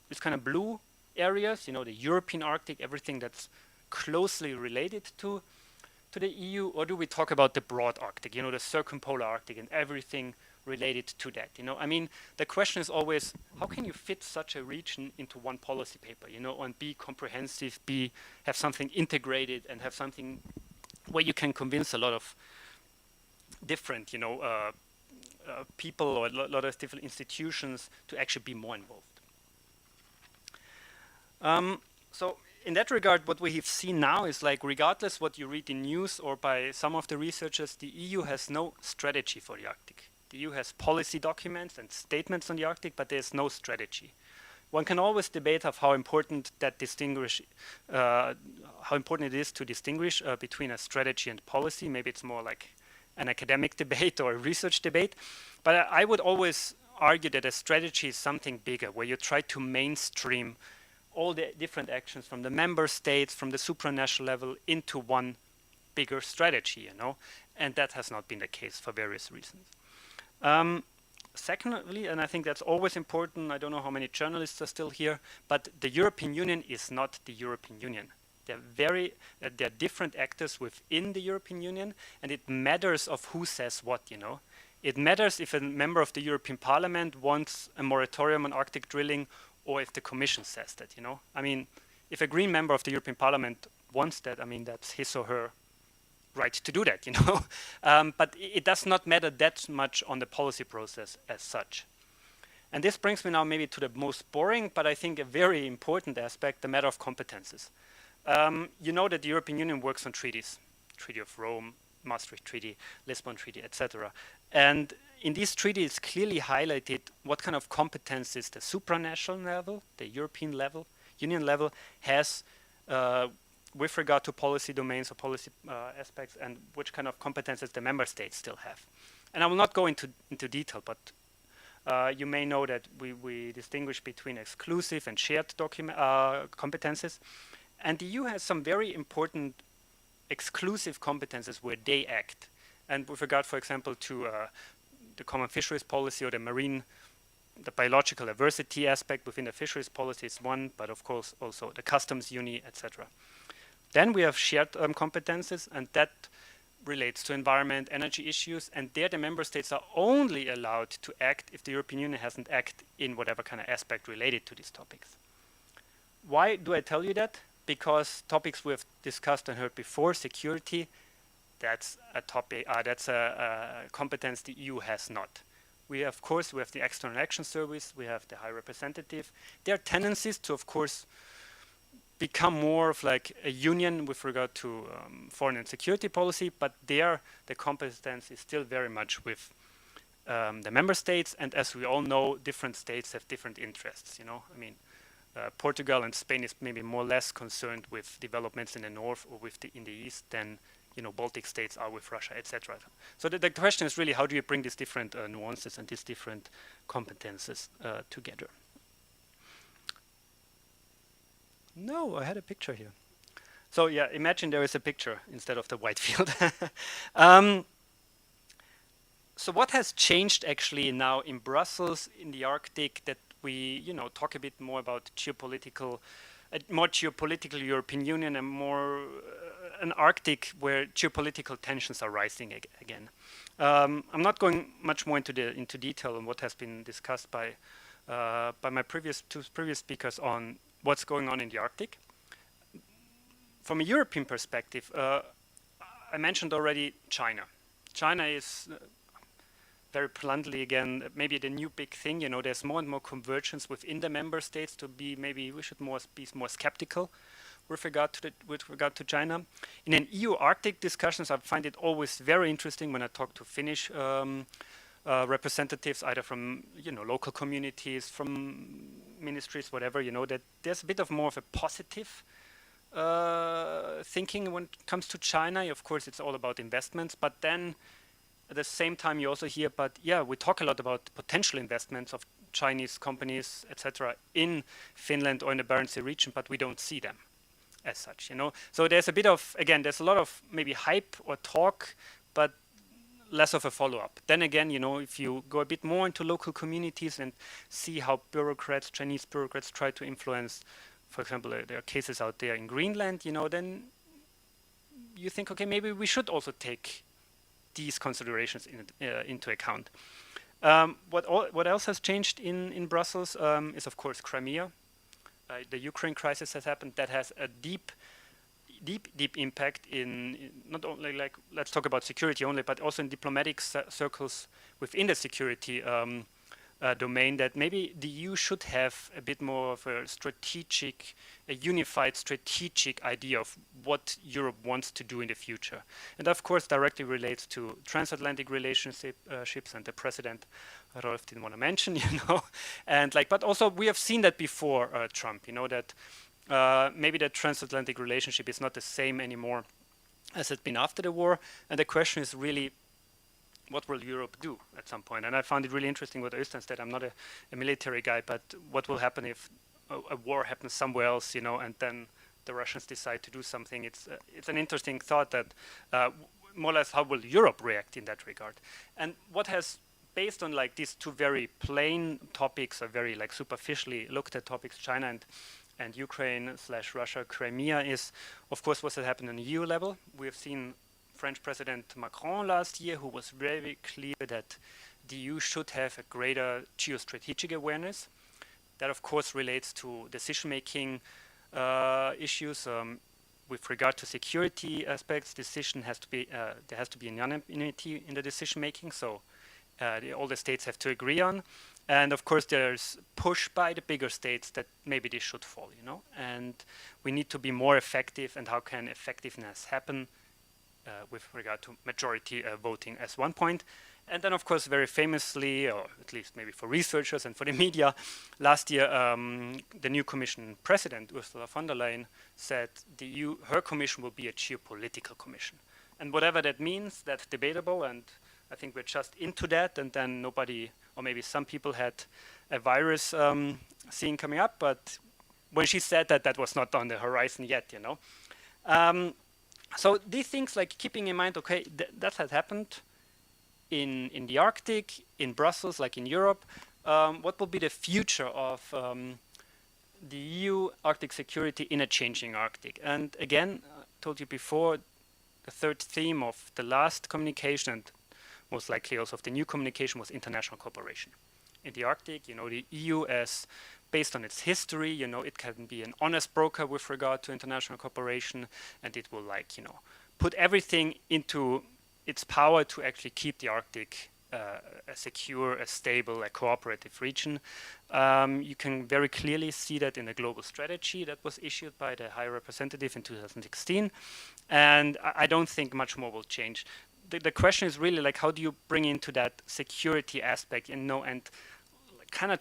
this kind of blue areas, you know, the European Arctic, everything that's closely related to the EU, or do we talk about the broad Arctic, you know, the circumpolar Arctic and everything related to that, you know? I mean, the question is always, how can you fit such a region into one policy paper, you know, and be comprehensive, have something integrated, and have something where you can convince a lot of different, you know, people or a lot of different institutions to actually be more involved. So in that regard, what we have seen now is like, regardless what you read in news or by some of the researchers, the EU has no strategy for the Arctic. The EU has policy documents and statements on the Arctic, but there's no strategy. One can always debate of how important that how important it is to distinguish between a strategy and policy. Maybe it's more like an academic debate or a research debate. But I would always argue that a strategy is something bigger, where you try to mainstream all the different actions from the member states, from the supranational level, into one bigger strategy, you know. And that has not been the case for various reasons. Secondly, and I think that's always important, I don't know how many journalists are still here, but the European Union is not the European Union. There are different actors within the European Union, and it matters of who says what, you know. It matters if a member of the European Parliament wants a moratorium on Arctic drilling, or if the Commission says that, you know. I mean, if a Green member of the European Parliament wants that, I mean, that's his or her right to do that, you know. But it does not matter that much on the policy process as such. And this brings me now maybe to the most boring, but I think a very important aspect, the matter of competences. You know that the European Union works on treaties, Treaty of Rome, Maastricht Treaty, Lisbon Treaty, etc. And in these treaties, clearly highlighted what kind of competences the supranational level, the European level, Union level, has with regard to policy domains or policy aspects, and which kind of competences the member states still have. And I will not go into detail, but you may know that we distinguish between exclusive and shared competences. And the EU has some very important exclusive competences where they act. And with regard, for example, to the common fisheries policy or the biological diversity aspect within the fisheries policy is one, but of course also the customs union, etc. Then we have shared competences, and that relates to environment, energy issues, and there the member states are only allowed to act if the European Union hasn't acted in whatever kind of aspect related to these topics. Why do I tell you that? Because topics we've discussed and heard before, security, that's a topic, that's a competence the EU has not. We have, of course, we have the External Action Service, we have the High Representative. There are tendencies to, of course, become more of like a union with regard to foreign and security policy, but there the competence is still very much with the member states, and as we all know, different states have different interests, you know. I mean, Portugal and Spain is maybe more or less concerned with developments in the north or with in the east than, you know, Baltic states are with Russia, etc. So the question is really, how do you bring these different nuances and these different competences together? No, I had a picture here. So yeah, imagine there is a picture instead of the white field. So what has changed actually now in Brussels, in the Arctic, that we, you know, talk a bit more about geopolitical, more geopolitical European Union and more an Arctic where geopolitical tensions are rising again. I'm not going much more into detail on what has been discussed by my two previous speakers on what's going on in the Arctic. From a European perspective, I mentioned already China. China is very bluntly again, maybe the new big thing, you know, there's more and more convergence within the member states to be, maybe we should be more skeptical with regard to China. In an EU Arctic discussions, I find it always very interesting when I talk to Finnish representatives, either from, you know, local communities, from ministries, whatever, you know, that there's a bit of more of a positive thinking when it comes to China. Of course, it's all about investments, but then at the same time, you also hear, but yeah, we talk a lot about potential investments of Chinese companies, etc., in Finland or in the Barents Sea region, but we don't see them as such, you know. So there's a bit of, again, there's a lot of maybe hype or talk, but less of a follow-up. Then again, you know, if you go a bit more into local communities and see how bureaucrats, Chinese bureaucrats, try to influence, for example, there are cases out there in Greenland, you know, then you think, okay, maybe we should also take these considerations into account. What else has changed in Brussels is, of course, Crimea. The Ukraine crisis has happened. That has a deep impact in not only, like, let's talk about security only, but also in diplomatic circles within the security domain, that maybe the EU should have a bit more of a unified strategic idea of what Europe wants to do in the future. And of course directly relates to transatlantic relationships, and the president, Rolf, didn't want to mention, you know, and like, but also we have seen that before Trump, you know, that maybe that transatlantic relationship is not the same anymore as it's been after the war, and the question is really, what will Europe do at some point? And I found it really interesting what Øystein said. I'm not a military guy, but what will happen if a war happens somewhere else, you know, and then the Russians decide to do something? It's an interesting thought that more or less how will Europe react in that regard? And what has, based on like these two very plain topics, or very like superficially looked at topics, China and Ukraine / Russia, Crimea, is of course what's happened on the EU level. We have seen French President Macron last year, who was very clear that the EU should have a greater geostrategic awareness. That of course relates to decision-making issues. With regard to security aspects, there has to be unanimity in the decision-making, so all the states have to agree on. And of course there's push by the bigger states that maybe this should fall, you know, and we need to be more effective. And how can effectiveness happen? With regard to majority voting as one point. And then of course very famously, or at least maybe for researchers and for the media, last year the new commission president, Ursula von der Leyen, said her commission will be a geopolitical commission. And whatever that means, that's debatable, and I think we're just into that, and then nobody, or maybe some people had a virus scene coming up, but when she said that, that was not on the horizon yet, you know. So these things, like keeping in mind, okay, that has happened in the Arctic, in Brussels, like in Europe. What will be the future of the EU Arctic security in a changing Arctic? And again, I told you before, the third theme of the last communication, and most likely also of the new communication, was international cooperation. In the Arctic, the EU, as based on its history, it can be an honest broker with regard to international cooperation, and it will put everything into its power to actually keep the Arctic a secure, a stable, a cooperative region. You can very clearly see that in the global strategy that was issued by the High Representative in 2016, and I don't think much more will change. The question is really how do you bring into that security aspect, and kind of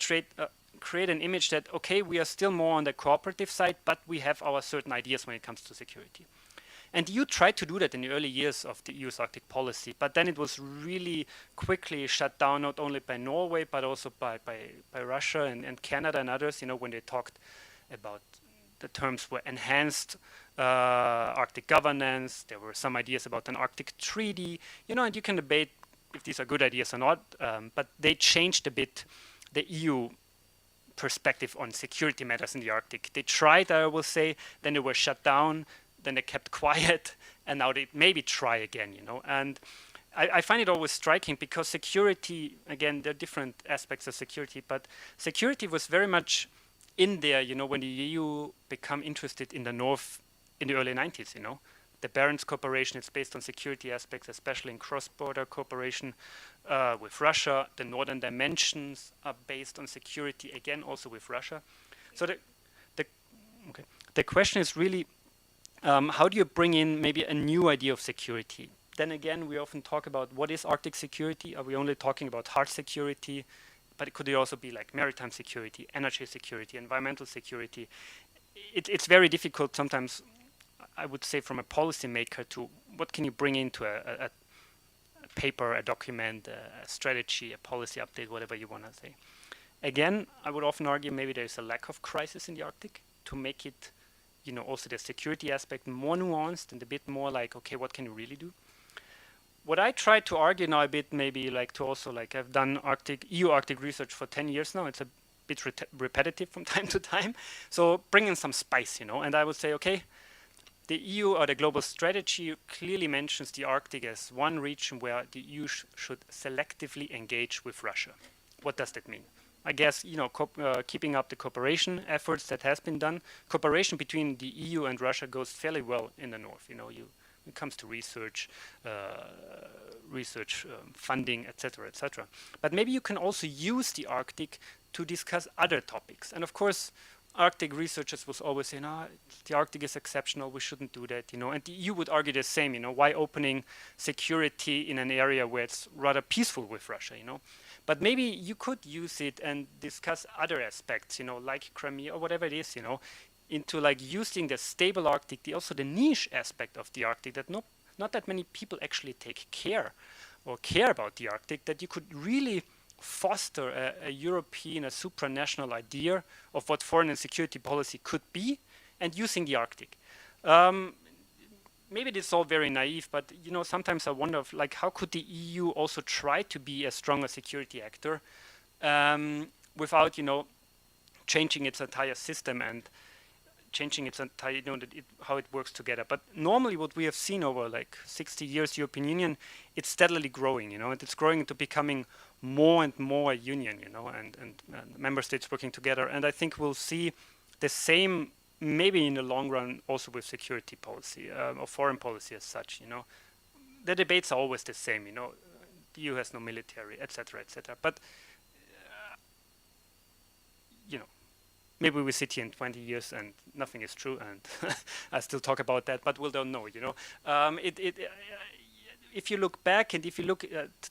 create an image that, okay, we are still more on the cooperative side, but we have our certain ideas when it comes to security. And the EU tried to do that in the early years of the EU's Arctic policy, but then it was really quickly shut down, not only by Norway, but also by Russia and Canada and others, when they talked about the terms were enhanced Arctic governance. There were some ideas about an Arctic treaty, and you can debate if these are good ideas or not, but they changed a bit the EU perspective on security matters in the Arctic. They tried, I will say, then they were shut down, then they kept quiet, and now they maybe try again, And I find it always striking because security, again, there are different aspects of security, but security was very much in there, when the EU became interested in the North in the early 90s, The Barents Cooperation is based on security aspects, especially in cross-border cooperation with Russia. The Northern Dimensions are based on security, again, also with Russia. So the question is really, how do you bring in maybe a new idea of security? Then again, we often talk about what is Arctic security? Are we only talking about hard security? But it could also be like maritime security, energy security, environmental security. It's very difficult sometimes, I would say, from a policymaker to what can you bring into a paper, a document, a strategy, a policy update, whatever you want to say. Again, I would often argue maybe there's a lack of crisis in the Arctic to make it also the security aspect more nuanced and a bit more like, okay, what can you really do? What I try to argue now a bit, maybe to also I've done EU Arctic research for 10 years now. It's a bit repetitive from time to time. So bring in some spice, and I would say, okay, the EU or the global strategy clearly mentions the Arctic as one region where the EU should selectively engage with Russia. What does that mean? I guess, keeping up the cooperation efforts that has been done. Cooperation between the EU and Russia goes fairly well in the North. When it comes to research, funding, etc., etc. But maybe you can also use the Arctic to discuss other topics. And of course, Arctic researchers will always say, no, the Arctic is exceptional, we shouldn't do that, And the EU would argue the same, why opening security in an area where it's rather peaceful with Russia, But maybe you could use it and discuss other aspects, like Crimea or whatever it is, into using the stable Arctic, also the niche aspect of the Arctic that not that many people actually take care about the Arctic, that you could really foster a European, a supranational idea of what foreign and security policy could be, and using the Arctic. Maybe this is all very naive, but sometimes I wonder how could the EU also try to be a stronger security actor without changing its entire system and changing its entire how it works together. But normally what we have seen over 60 years European Union, it's steadily growing, and it's growing into becoming more and more a union, and member states working together. And I think we'll see the same maybe in the long run also with security policy or foreign policy as such. The debates are always the same. The EU has no military, etc., etc. But maybe we sit here in 20 years and nothing is true, and I still talk about that, but we'll don't know. If you look back and if you look at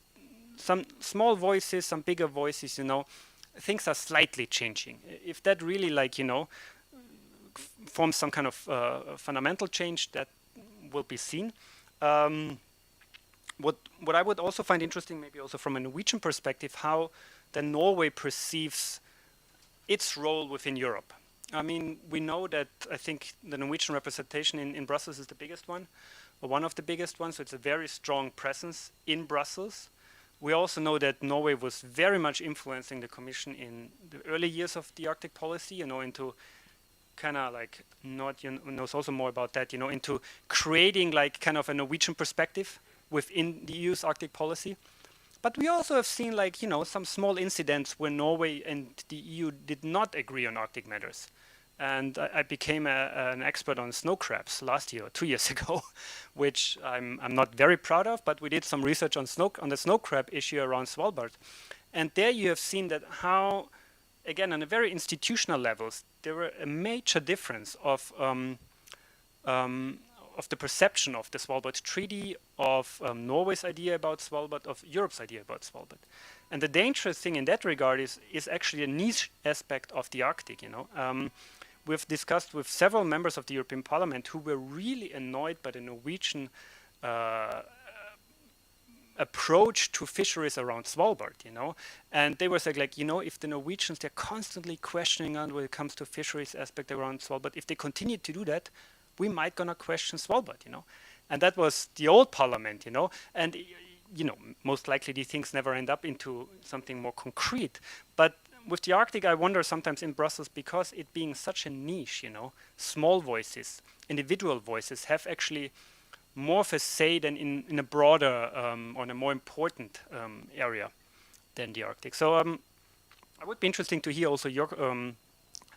some small voices, some bigger voices, things are slightly changing. If that really forms some kind of fundamental change, that will be seen. What I would also find interesting, maybe also from a Norwegian perspective, how then Norway perceives its role within Europe. I mean, we know that I think the Norwegian representation in Brussels is the biggest one, or one of the biggest ones, so it's a very strong presence in Brussels. We also know that Norway was very much influencing the Commission in the early years of the Arctic policy, into kind of like knows also more about that, into creating like kind of a Norwegian perspective within the EU's Arctic policy. But we also have seen like, some small incidents where Norway and the EU did not agree on Arctic matters. And I became an expert on snow crabs last year, or 2 years ago, which I'm not very proud of, but we did some research on the snow crab issue around Svalbard. And there you have seen that how, again, on a very institutional levels, there were a major difference of the perception of the Svalbard Treaty, of Norway's idea about Svalbard, of Europe's idea about Svalbard. And the dangerous thing in that regard is actually a niche aspect of the Arctic, We've discussed with several members of the European Parliament who were really annoyed by the Norwegian approach to fisheries around Svalbard, and they were saying like, if the Norwegians, they're constantly questioning on when it comes to fisheries aspect around Svalbard, if they continue to do that, we might gonna question Svalbard, and that was the old parliament, and most likely these things never end up into something more concrete. But with the Arctic, I wonder sometimes in Brussels, because it being such a niche, small voices, individual voices have actually more of a say than in a broader or in a more important area than the Arctic. So I would be interesting to hear also your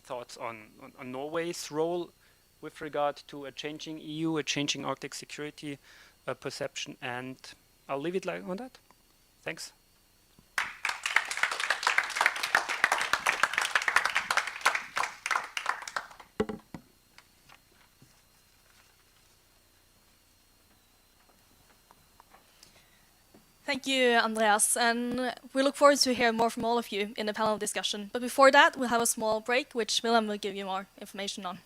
thoughts on Norway's role with regard to a changing EU, a changing Arctic security perception, and I'll leave it like on that. Thanks. Thank you, Andreas, and we look forward to hear more from all of you in the panel discussion. But before that, we'll have a small break, which Willem will give you more information on.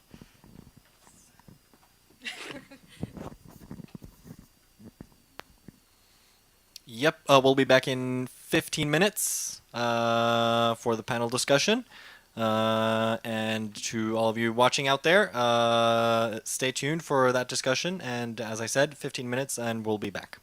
Yep, we'll be back in 15 minutes for the panel discussion. And to all of you watching out there, stay tuned for that discussion. And as I said, 15 minutes and we'll be back.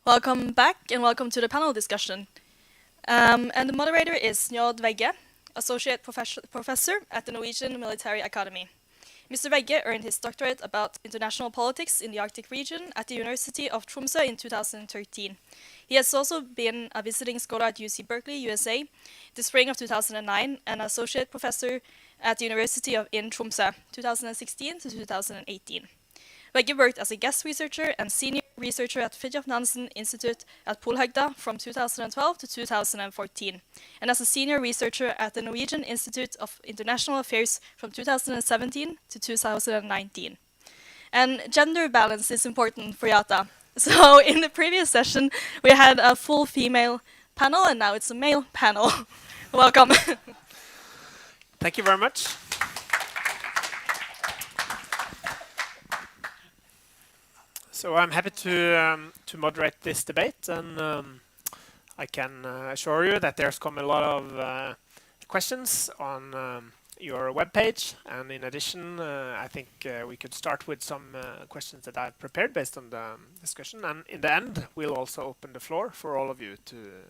Welcome back and welcome to the panel discussion. And the moderator is Njord Vegge, Associate Professor at the Norwegian Military Academy. Mr. Vegge earned his doctorate about international politics in the Arctic region at the University of Tromsø in 2013. He has also been a visiting scholar at UC Berkeley, USA, the spring of 2009, and associate professor at the University in Tromsø, 2016 to 2018. Vegge worked as a guest researcher and senior researcher at Fridtjof Nansen Institute at Polhøgda from 2012 to 2014, and as a senior researcher at the Norwegian Institute of International Affairs from 2017 to 2019. And gender balance is important for YATA. So in the previous session, we had a full female panel, and now it's a male panel. Welcome. Thank you very much. So I'm happy to moderate this debate, and I can assure you that there's come a lot of questions on your webpage, and in addition, I think we could start with some questions that I've prepared based on the discussion, and in the end, we'll also open the floor for all of you to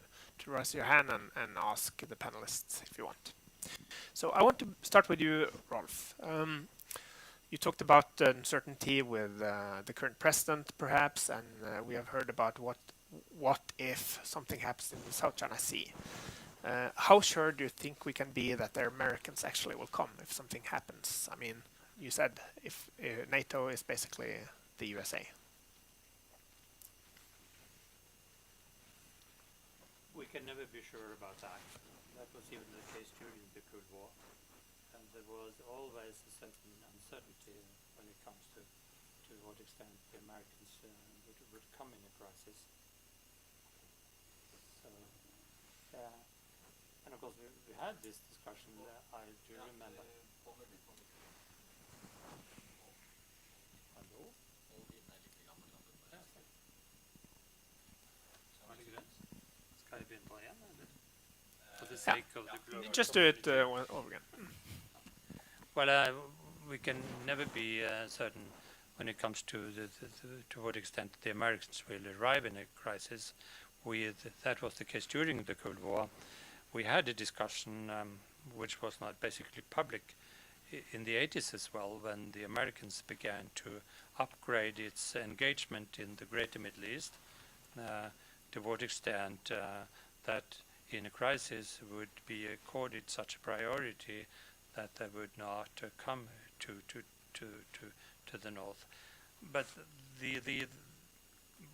raise your hand and ask the panelists if you want. So I want to start with you, Rolf. You talked about uncertainty with the current president, perhaps, and we have heard about what if something happens in the South China Sea. How sure do you think we can be that the Americans actually will come if something happens? I mean, you said if NATO is basically the USA. We can never be sure about that. That was even the case during the Cold War. And there was always a certain uncertainty when it comes to what extent the Americans would come in a crisis. So, and of course we had this discussion, I do remember. Hallo? Skal jeg begynne på igjen, eller? For the sake of the global Just do it over again. Well, we can never be certain when it comes to to what extent the Americans will arrive in a crisis. That was the case during the Cold War. We had a discussion which was not basically public in the 80s as well, when the Americans began to upgrade its engagement in the greater Middle East, to what extent that in a crisis would be accorded such a priority that they would not come to the north. But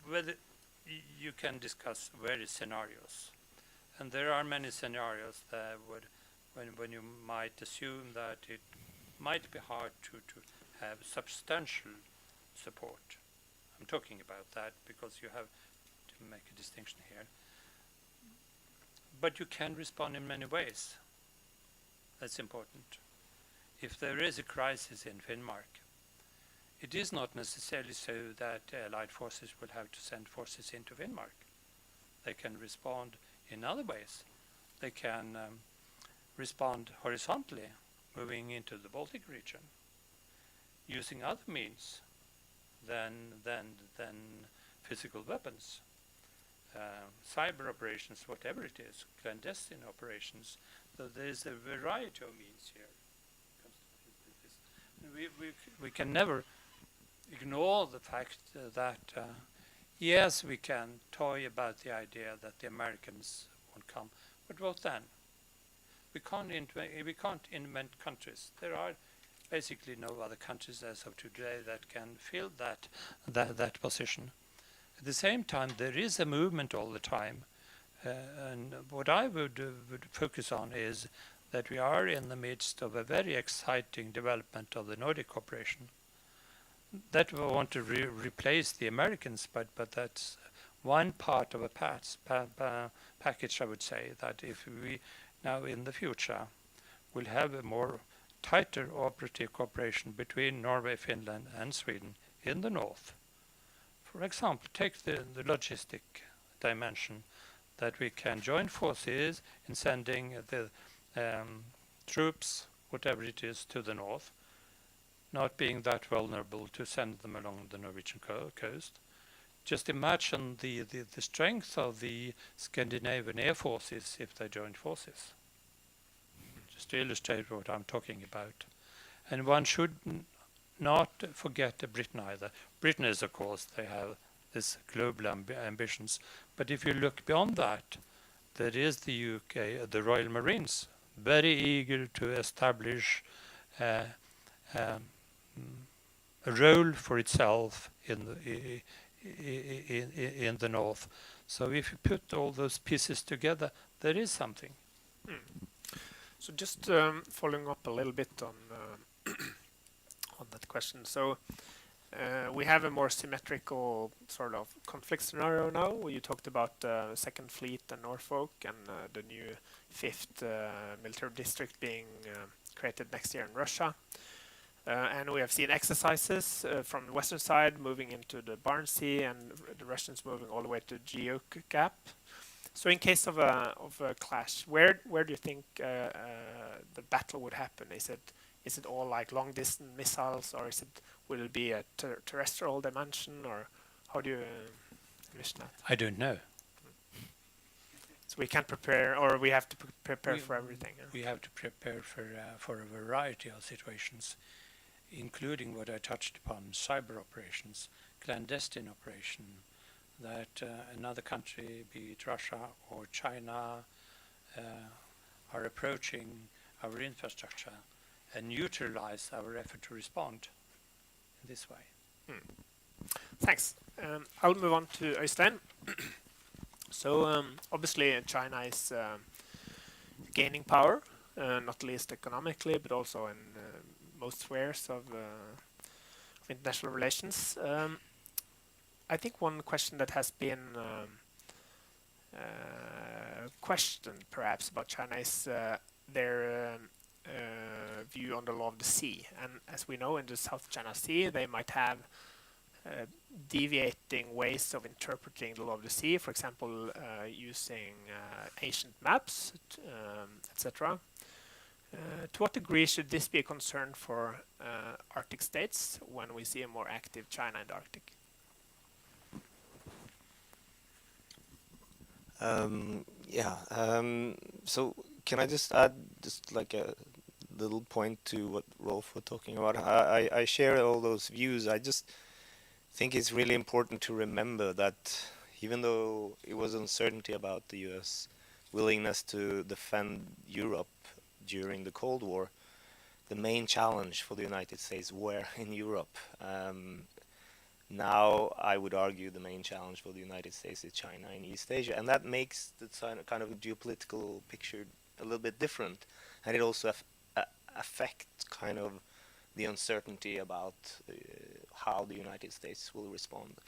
whether you can discuss various scenarios, and there are many scenarios that would, when you might assume that it might be hard to have substantial support. I'm talking about that because you have to make a distinction here. But you can respond in many ways. That's important. If there is a crisis in Finnmark, it is not necessarily so that Allied forces will have to send forces into Finnmark. They can respond in other ways. They can respond horizontally, moving into the Baltic region, using other means than physical weapons, cyber operations, whatever it is, clandestine operations. So there is a variety of means here. We can never ignore the fact that yes, we can toy about the idea that the Americans won't come, but what then? We can't invent countries. There are basically no other countries as of today that can fill that position. At the same time, there is a movement all the time, and what I would focus on is that we are in the midst of a very exciting development of the Nordic cooperation. That we want to replace the Americans, but that's one part of a package, I would say, that if we now in the future will have a more tighter operative cooperation between Norway, Finland and Sweden in the north. For example, take the logistic dimension, that we can join forces in sending the troops, whatever it is, to the north, not being that vulnerable to send them along the Norwegian coast, just imagine the strength of the Scandinavian air forces if they joined forces. Just to illustrate what I'm talking about. And one should not forget Britain either. Britain is, of course, they have this global ambitions. But if you look beyond that, there is the UK, the Royal Marines, very eager to establish a role for itself in the north. So if you put all those pieces together, there is something. So just following up a little bit on on that question. So we have a more symmetrical sort of conflict scenario now. You talked about Second Fleet and Norfolk and the new 5th military district being created next year in Russia. And we have seen exercises from the western side moving into the Barents Sea and the Russians moving all the way to Geoke Gap. So in case of a clash, where do you think the battle would happen? Is it all like long distance missiles, or will it be a terrestrial dimension, or how do you envision that? I don't know. So we can't prepare, or we have to prepare for everything. We have to prepare for a variety of situations, including what I touched upon: cyber operations, clandestine operation, that another country, be it Russia or China, are approaching our infrastructure and neutralize our effort to respond in this way. Thanks. I'll move on to Øystein. So obviously China is gaining power, not least economically, but also in most spheres of international relations. I think one question that has been questioned perhaps about China is their view on the law of the sea. And as we know, in the South China Sea, they might have deviating ways of interpreting the law of the sea, for example, using ancient maps, etc. To what degree should this be a concern for Arctic states when we see a more active China in the Arctic? So can I just add just like a little point to what Rolf was talking about? I share all those views. I just think it's really important to remember that even though it was uncertainty about the US willingness to defend Europe during the Cold War, the main challenge for the United States were in Europe. Now, I would argue the main challenge for the United States is China and East Asia, and that makes the kind of geopolitical picture a little bit different, and it also affects kind of the uncertainty about how the United States will respond.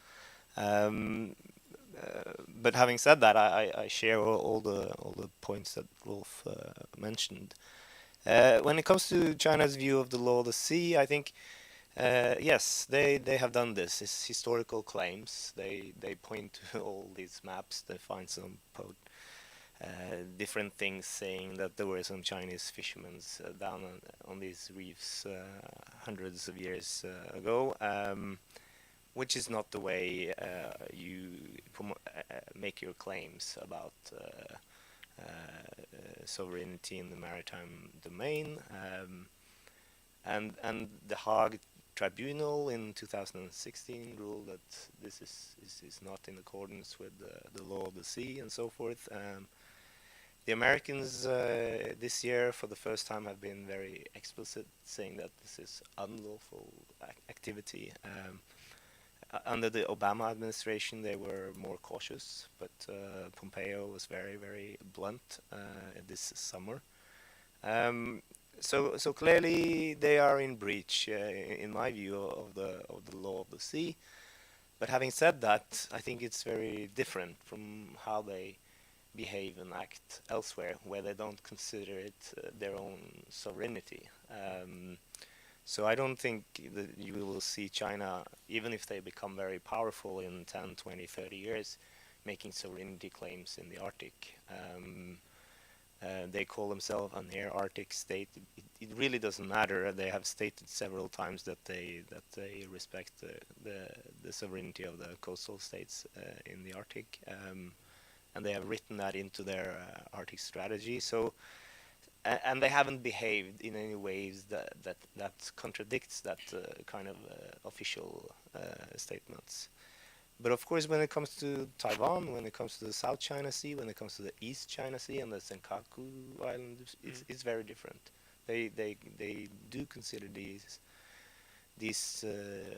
But having said that, I share all the points that Rolf mentioned. When it comes to China's view of the law of the sea, I think yes, they have done this. It's historical claims. They point to all these maps. They find some different things saying that there were some Chinese fishermen down on these reefs hundreds of years ago, which is not the way you make your claims about sovereignty in the maritime domain. And the Hague Tribunal in 2016 ruled that this is not in accordance with the law of the sea and so forth. The Americans this year, for the first time, have been very explicit, saying that this is unlawful activity. Under the Obama administration, they were more cautious, but Pompeo was very, very blunt this summer. So clearly they are in breach, in my view, of the law of the sea. But having said that, I think it's very different from how they behave and act elsewhere, where they don't consider it their own sovereignty. So I don't think that you will see China, even if they become very powerful in 10, 20, 30 years, making sovereignty claims in the Arctic. They call themselves an air Arctic state. It really doesn't matter. They have stated several times that they respect the sovereignty of the coastal states in the Arctic, and they have written that into their Arctic strategy. So, and they haven't behaved in any ways that contradicts that kind of official statements. But of course, when it comes to Taiwan, when it comes to the South China Sea, when it comes to the East China Sea and the Senkaku Islands, it's very different. They do consider these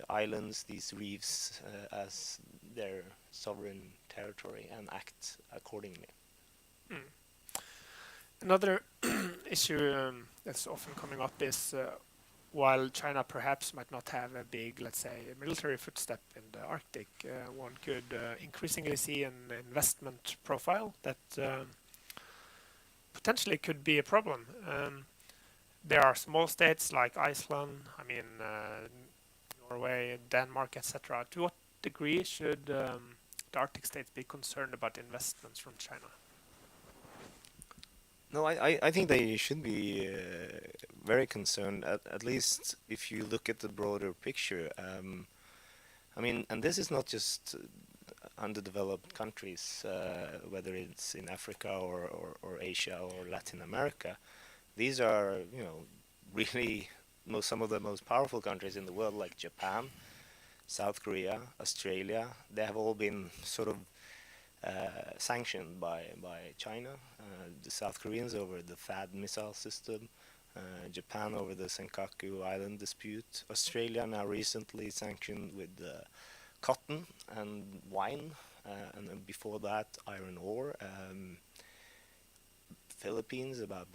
islands, these reefs, as their sovereign territory and act accordingly. Another issue that's often coming up is while China perhaps might not have a big, let's say, military footstep in the Arctic, one could increasingly see an investment profile that potentially could be a problem. There are small states like Iceland, Norway, Denmark, etc. To what degree should the Arctic states be concerned about investments from China? No, I think they should be very concerned, at least if you look at the broader picture. And this is not just underdeveloped countries, whether it's in Africa or Asia or Latin America. These are, really some of the most powerful countries in the world, like Japan, South Korea, Australia. They have all been sort of sanctioned by China, the South Koreans over the THAAD missile system, Japan over the Senkaku Island dispute, Australia now recently sanctioned with cotton and wine, and then before that iron ore. Philippines about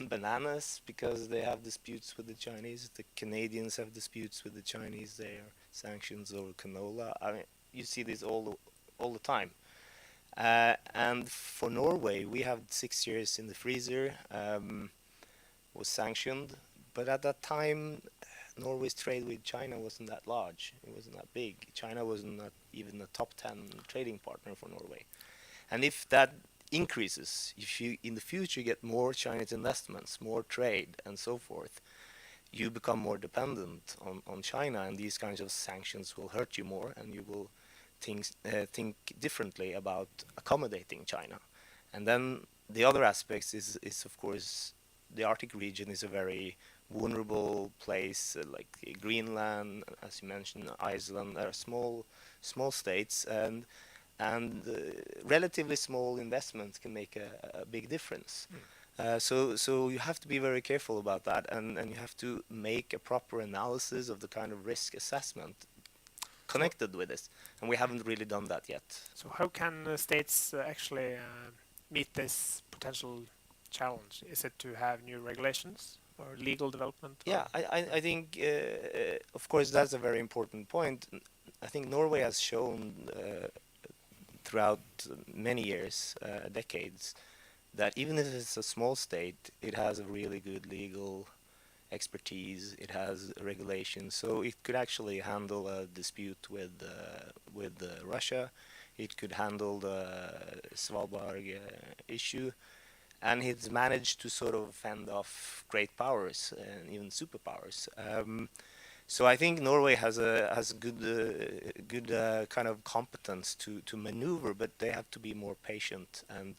bananas because they have disputes with the Chinese. The Canadians have disputes with the Chinese. They are sanctions over canola. You see this all the time. And for Norway, we have 6 years in the freezer, was sanctioned, but at that time, Norway's trade with China wasn't that large. It wasn't that big. China was not even a top 10 trading partner for Norway. And if that increases, if you in the future get more Chinese investments, more trade, and so forth, you become more dependent on China, and these kinds of sanctions will hurt you more, and you will think differently about accommodating China. And then the other aspects is of course the Arctic region is a very vulnerable place, like Greenland, as you mentioned, Iceland. Are small states, and relatively small investments can make a big difference. So you have to be very careful about that, and you have to make a proper analysis of the kind of risk assessment connected with this, and we haven't really done that yet. So how can states actually meet this potential challenge? Is it to have new regulations or legal development? Yeah, I think, of course, that's a very important point. I think Norway has shown throughout many years, decades, that even if it's a small state, it has a really good legal expertise, it has regulations, so it could actually handle a dispute with Russia, it could handle the Svalbard issue, and it's managed to sort of fend off great powers and even superpowers. So I think Norway has good kind of competence to maneuver, but they have to be more patient and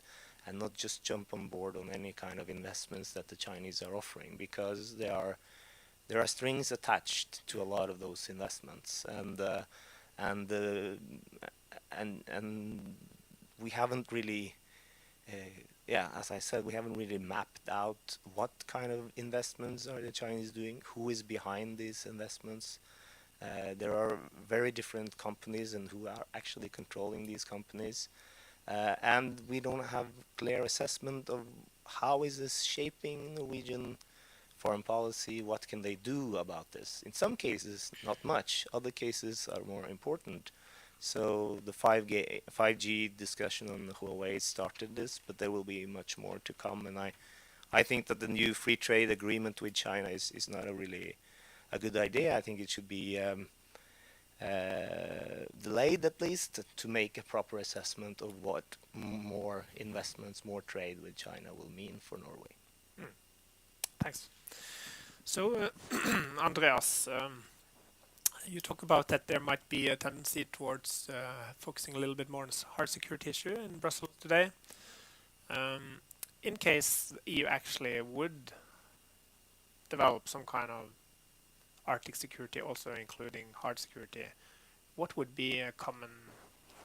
not just jump on board on any kind of investments that the Chinese are offering, because there are strings attached to a lot of those investments, and we haven't really, as I said, we haven't really mapped out what kind of investments are the Chinese doing, who is behind these investments. There are very different companies and who are actually controlling these companies. And we don't have clear assessment of how is this shaping Norwegian foreign policy, what can they do about this. In some cases, not much. Other cases are more important. So the 5G discussion on Huawei started this, but there will be much more to come. And I think that the new free trade agreement with China is not really a good idea. I think it should be delayed at least to make a proper assessment of what more investments, more trade with China will mean for Norway. Thanks. So, Andreas, you talk about that there might be a tendency towards focusing a little bit more on hard security issue in Brussels today. In case EU actually would develop some kind of Arctic security, also including hard security, what would be a common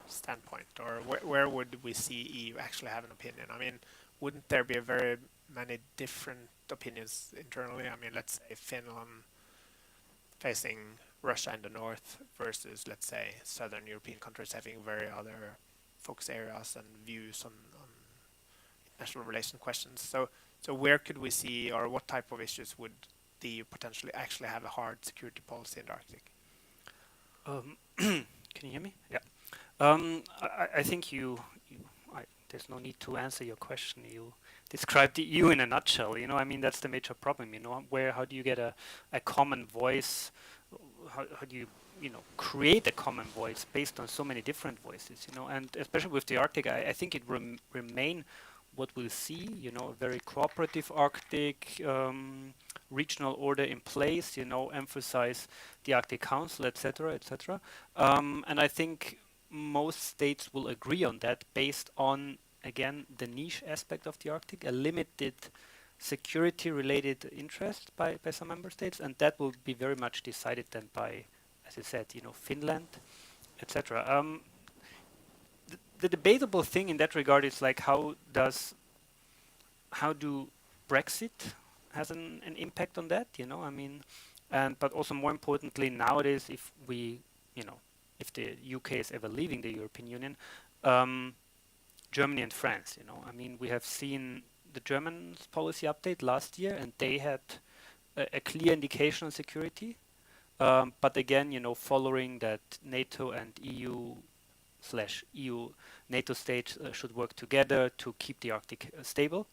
standpoint, or where would we see EU actually have an opinion? I mean, wouldn't there be very many different opinions internally? I mean, let's say Finland facing Russia in the north versus, let's say, southern European countries having very other focus areas and views on international relation questions. So where could we see, or what type of issues would the EU potentially actually have a hard security policy in the Arctic? Can you hear me? Yeah. I think there's no need to answer your question. You described the EU in a nutshell. You know, I mean, that's the major problem. You know, how do you get a common voice? How do you create a common voice based on so many different voices? You know, and especially with the Arctic, I think it remain what we'll see. You know, a very cooperative Arctic. Regional order in place, you know, emphasize the Arctic Council, etc., etc. And I think most states will agree on that based on, again, the niche aspect of the Arctic, a limited security-related interest by some member states, and that will be very much decided then by, as I said, you know, Finland, etc. The debatable thing in that regard is like how do Brexit has an impact on that, you know, I mean, but also more importantly nowadays, if the UK is ever leaving the European Union, Germany and France, you know, I mean, we have seen the German policy update last year, and they had a clear indication on security, but again, you know, following that NATO and EU/EU NATO states should work together to keep the Arctic stable.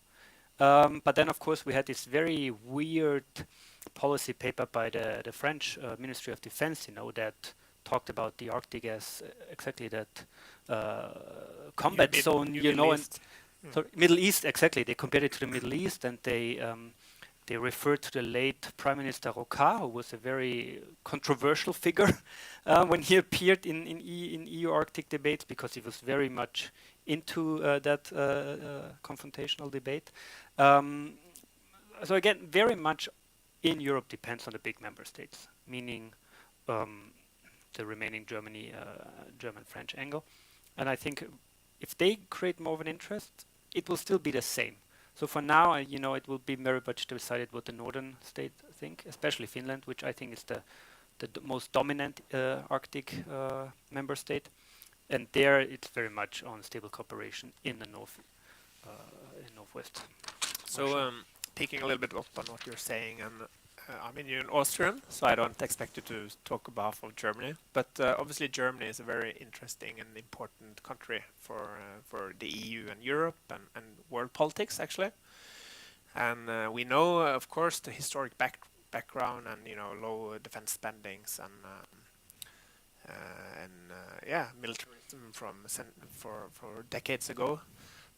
But then, of course, we had this very weird policy paper by the French Ministry of Defense, you know, that talked about the Arctic as exactly that combat zone, you know, and so Middle East, exactly. They compared it to the Middle East, and they referred to the late Prime Minister Rocard, who was a very controversial figure when he appeared in EU Arctic debates, because he was very much into that confrontational debate. So again, very much in Europe depends on the big member states, meaning the remaining German-French angle. And I think if they create more of an interest, it will still be the same. So for now, you know, it will be very much decided what the northern states think, especially Finland, which I think is the most dominant Arctic member state. And there, it's very much on stable cooperation in the northwest. So, picking a little bit up on what you're saying, and I mean, you're an Austrian, so I don't expect you to talk on behalf of Germany. But obviously, Germany is a very interesting and important country for the EU and Europe and world politics, actually. And we know, of course, the historic background and, you know, low defense spendings and militarism for decades ago.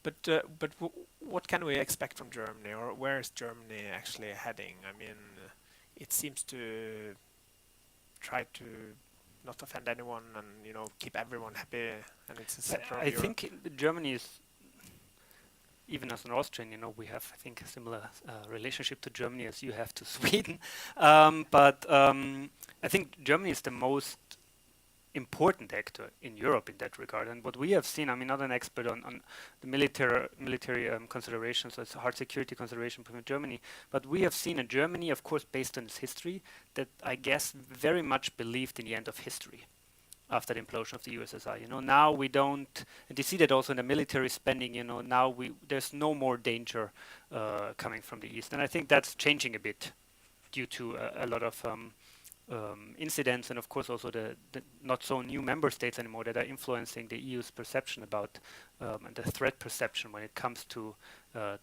But what can we expect from Germany, or where is Germany actually heading? I mean, it seems to try to not offend anyone and, you know, keep everyone happy, and it's a center of Europe. I think Germany is, even as an Austrian, you know, we have, I think, a similar relationship to Germany as you have to Sweden. But I think Germany is the most important actor in Europe in that regard. And what we have seen, I'm not an expert on the military considerations, so it's hard security consideration from Germany, but we have seen in Germany, of course, based on its history, that I guess very much believed in the end of history after the implosion of the USSR. You know, now we don't, and you see that also in the military spending, you know, now there's no more danger coming from the East. And I think that's changing a bit due to a lot of incidents, and of course also the not so new member states anymore that are influencing the EU's perception about and the threat perception when it comes to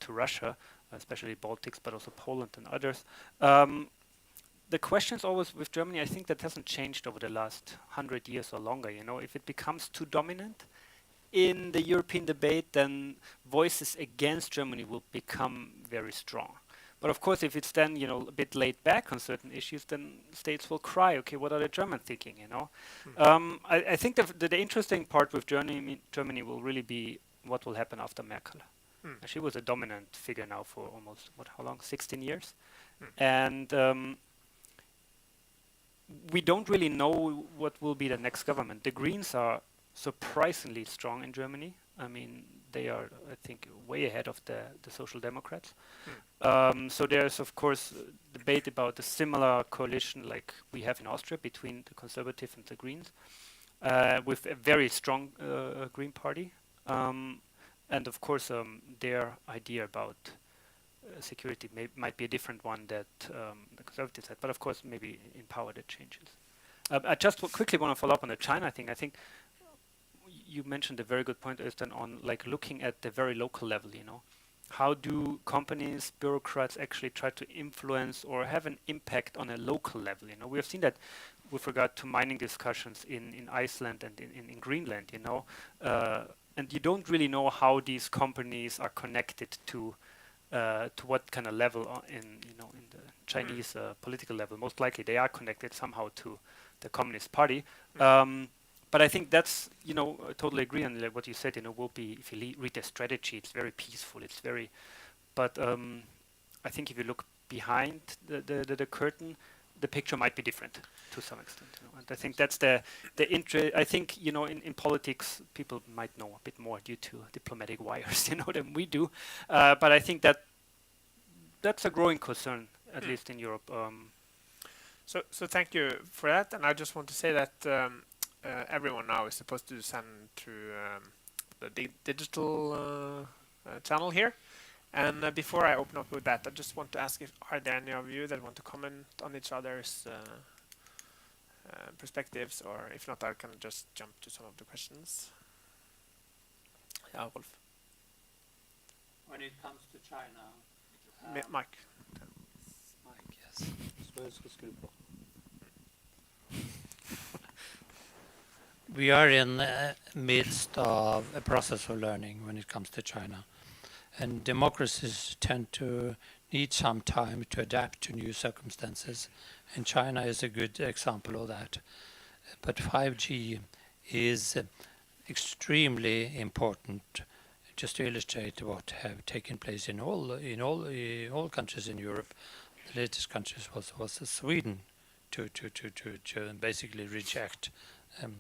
Russia, especially Baltics, but also Poland and others. the questions always with Germany, I think that hasn't changed over the last 100 years or longer. You know, if it becomes too dominant in the European debate, then voices against Germany will become very strong. But of course, if it's then, you know, a bit laid back on certain issues, then states will cry, okay, what are the Germans thinking, you know? I think the interesting part with Germany will really be what will happen after Merkel. She was a dominant figure now for almost, how long, 16 years? And we don't really know what will be the next government. The Greens are surprisingly strong in Germany. I mean, they are, I think, way ahead of the Social Democrats. So there's, of course, debate about a similar coalition like we have in Austria between the Conservative and the Greens, with a very strong Green Party. And of course, their idea about security might be a different one that the Conservatives had. But of course, maybe in power that changes. I just quickly want to follow up on the China thing. I think you mentioned a very good point, Øystein, on like looking at the very local level, you know. How do companies, bureaucrats actually try to influence or have an impact on a local level? You know, we have seen that with regard to mining discussions in Iceland and in Greenland, you know, and you don't really know how these companies are connected to what kind of level in the Chinese political level. Most likely they are connected somehow to the Communist Party. But I think that's, you know, I totally agree on what you said, you know, will be, if you read their strategy, it's very peaceful, it's very, but I think if you look behind the curtain, the picture might be different to some extent. You know? And I think that's the interest. I think, you know, in politics, people might know a bit more due to diplomatic wires, you know, than we do. But I think that's a growing concern, at least in Europe. So thank you for that. And I just want to say that everyone now is supposed to send through the digital channel here. And before I open up with that, I just want to ask if are there any of you that want to comment on each other's perspectives, or if not, I can just jump to some of the questions. Yeah, Wolf. When it comes to China, Mike. Mike, yes. We are in the midst of a process of learning when it comes to China. And democracies tend to need some time to adapt to new circumstances. And China is a good example of that. But 5G is extremely important, just to illustrate what have taken place in all countries in Europe. The latest countries was Sweden to basically reject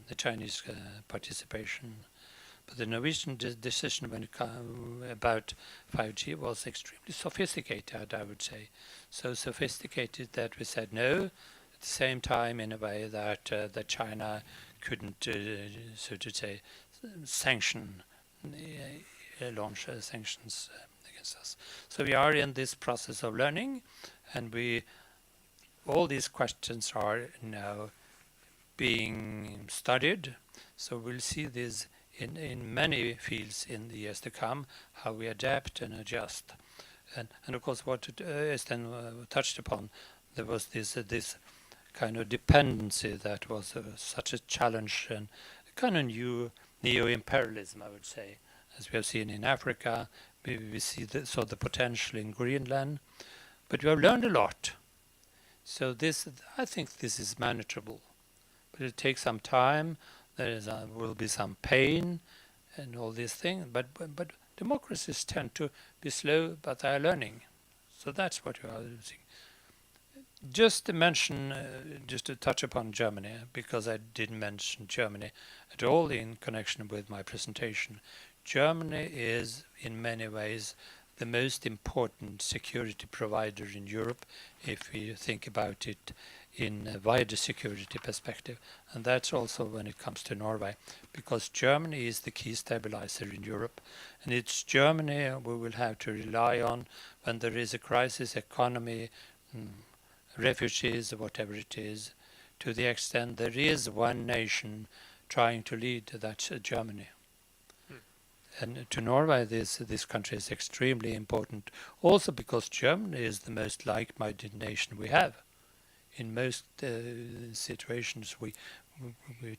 the Chinese participation. But the Norwegian decision when it about 5G was extremely sophisticated, I would say. So sophisticated that we said no, at the same time in a way that China couldn't, so to say, launch sanctions against us. So we are in this process of learning, and all these questions are now being studied. So we'll see this in many fields in the years to come, how we adapt and adjust. And of course, what Øystein touched upon, there was this kind of dependency that was such a challenge and kind of new neo-imperialism, I would say, as we have seen in Africa. We saw the potential in Greenland, but we have learned a lot. So I think this is manageable, but it takes some time. There will be some pain and all these things, but democracies tend to be slow, but they are learning. So that's what we are using. Just to mention, just to touch upon Germany, because I didn't mention Germany at all in connection with my presentation. Germany is in many ways the most important security provider in Europe if we think about it in a wider security perspective. And that's also when it comes to Norway, because Germany is the key stabilizer in Europe. And it's Germany we will have to rely on when there is a crisis, economy, refugees, or whatever it is, to the extent there is one nation trying to lead, that's Germany. And to Norway, this country is extremely important, also because Germany is the most like-minded nation we have. in most situations we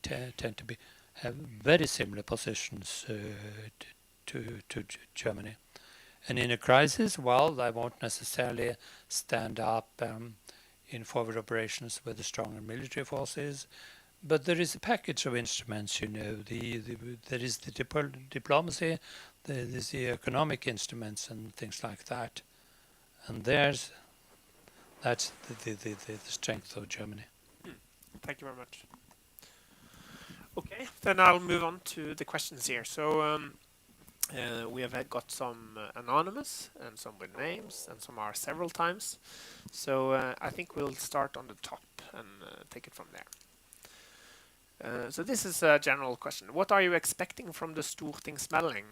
tend to have very similar positions to Germany. And in a crisis, well, they won't necessarily stand up in forward operations with the stronger military forces, but there is a package of instruments, there is the diplomacy, there's the economic instruments and things like that. And that's the strength of Germany. Thank you very much. Okay, then I'll move on to the questions here. So we have got some anonymous and some with names and some are several times. So I think we'll start on the top and take it from there. So this is a general question. What are you expecting from the Stortingsmelding,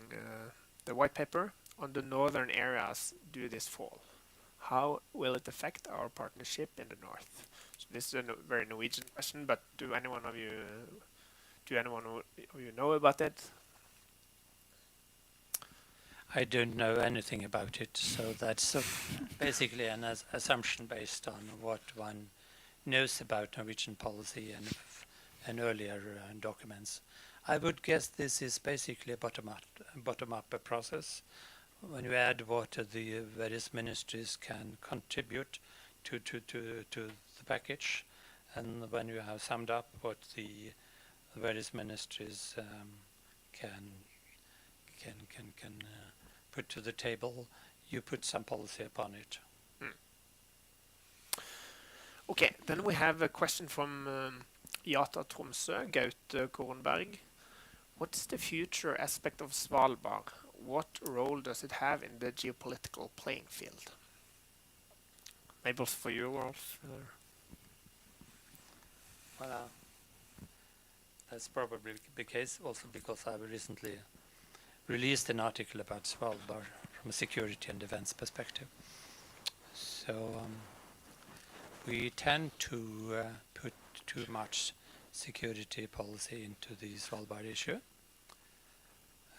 the white paper, on the northern areas due this fall? How will it affect our partnership in the north? So this is a very Norwegian question, but do anyone of you know about it? I don't know anything about it, so that's basically an assumption based on what one knows about Norwegian policy and earlier documents. I would guess this is basically a bottom-up process. When you add what the various ministries can contribute to the package, and when you have summed up what the various ministries can put to the table, you put some policy upon it. Okay, then we have a question from YATA Tromsø, Gaute Kornberg. What is the future aspect of Svalbard? What role does it have in the geopolitical playing field? Maybe also for you, Rolf. Well, that's probably the case also because I recently released an article about Svalbard from a security and defense perspective. So we tend to put too much security policy into the Svalbard issue.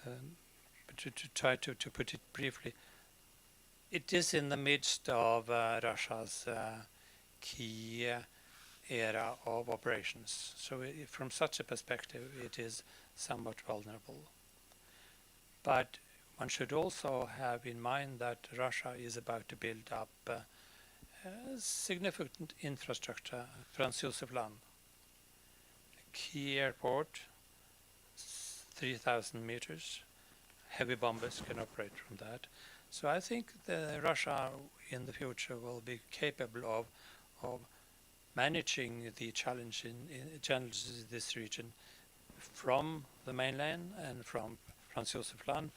But to try to put it briefly, it is in the midst of Russia's key era of operations. So from such a perspective, it is somewhat vulnerable. But one should also have in mind that Russia is about to build up significant infrastructure. Franz Josef Land, a key airport, 3,000 meters, heavy bombers can operate from that. So I think Russia in the future will be capable of managing the challenges in this region from the mainland and from Franz Josef Land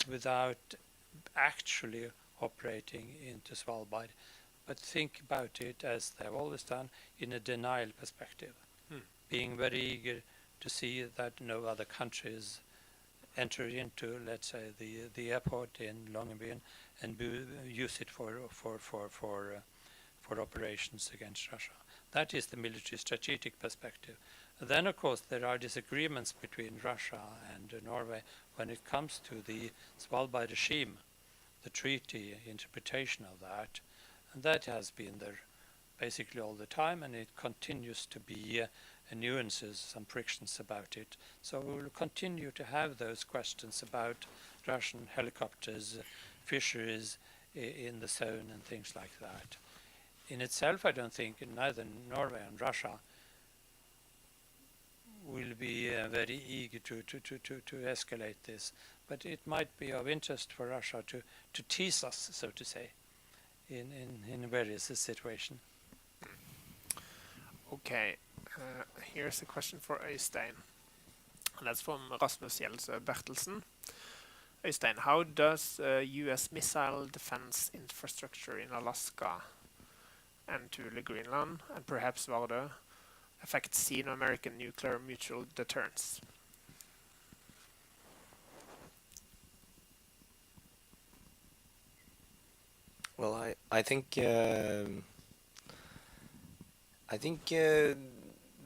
without actually operating into Svalbard, but think about it as they've always done in a denial perspective, being very eager to see that no other countries enter into, let's say, the airport in Longyearbyen and use it for operations against Russia. That is the military strategic perspective. Then, of course, there are disagreements between Russia and Norway when it comes to the Svalbard regime, the treaty interpretation of that. And that has been there basically all the time, and it continues to be nuances, some frictions about it. So we will continue to have those questions about Russian helicopters, fisheries in the zone and things like that. In itself, I don't think neither Norway and Russia will be very eager to escalate this, but it might be of interest for Russia to tease us, so to say, in various situations. Okay, here's a question for Øystein. And that's from Rasmus Gjelse Bertelsen. Øystein, how does U.S. missile defense infrastructure in Alaska and to Greenland and perhaps Vardø affect Sino-American nuclear mutual deterrence? Well, I think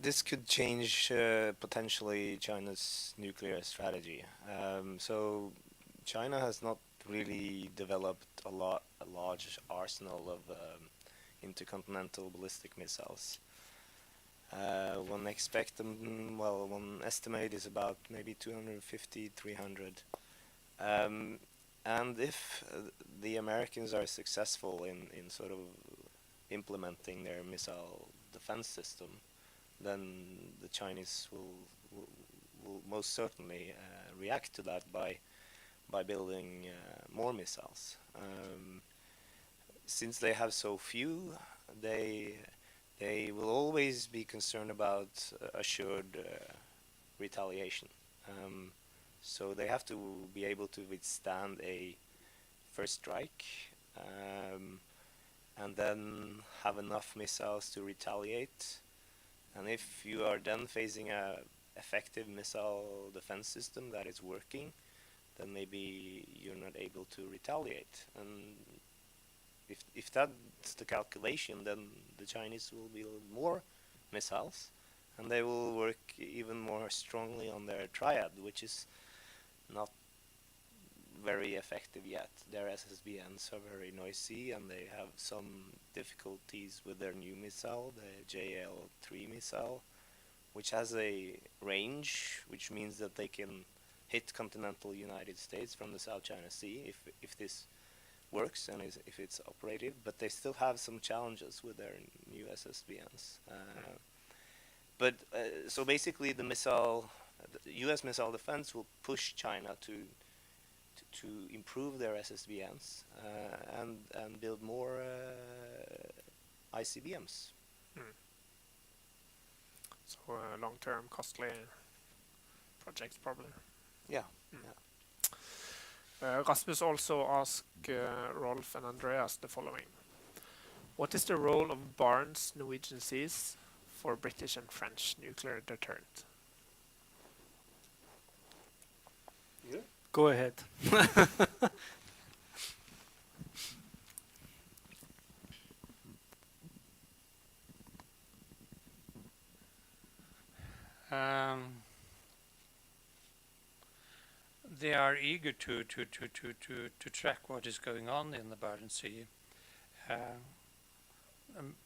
this could change potentially China's nuclear strategy. So China has not really developed a large arsenal of intercontinental ballistic missiles. One one estimate is about maybe 250, 300. And if the Americans are successful in sort of implementing their missile defense system, then the Chinese will most certainly react to that by building more missiles. Since they have so few, they will always be concerned about assured retaliation. So they have to be able to withstand a first strike, and then have enough missiles to retaliate. And if you are then facing a effective missile defense system that is working, then maybe you're not able to retaliate. And if that's the calculation, then the Chinese will build more missiles, and they will work even more strongly on their triad, which is not very effective yet. Their SSBNs are very noisy, and they have some difficulties with their new missile, the JL-3 missile, which has a range, which means that they can hit continental United States from the South China Sea if this works and if it's operative, but they still have some challenges with their new SSBNs. So basically the U.S. missile defense will push China to improve their SSBNs and build more ICBMs. So long-term, costly projects, probably. Yeah. Rasmus also asked Rolf and Andreas the following: what is the role of Barents Norwegian Seas for British and French nuclear deterrent? Go ahead. They are eager to track what is going on in the Barents Sea.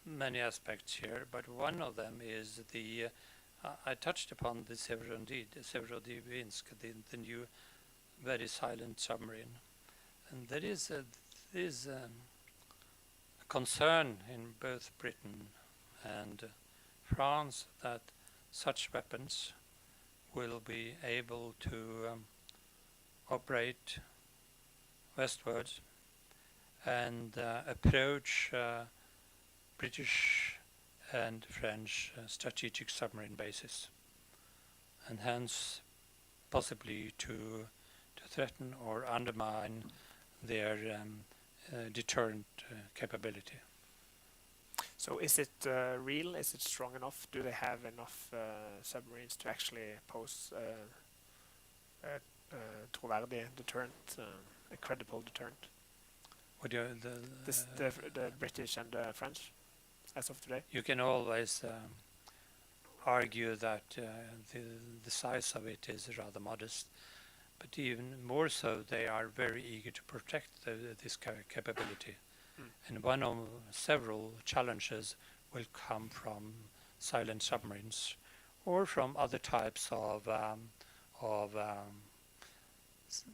Many aspects here, but one of them is I touched upon the Severodvinsk, the new very silent submarine, and there is a concern in both Britain and France that such weapons will be able to operate westwards and approach British and French strategic submarine bases, and hence possibly to threaten or undermine their deterrent capability. So is it real? Is it strong enough? Do they have enough submarines to actually pose a troverdig deterrent, a credible deterrent? What do the British and the French, as of today? You can always argue that the size of it is rather modest, but even more so, they are very eager to protect this capability. And one of several challenges will come from silent submarines or from other types of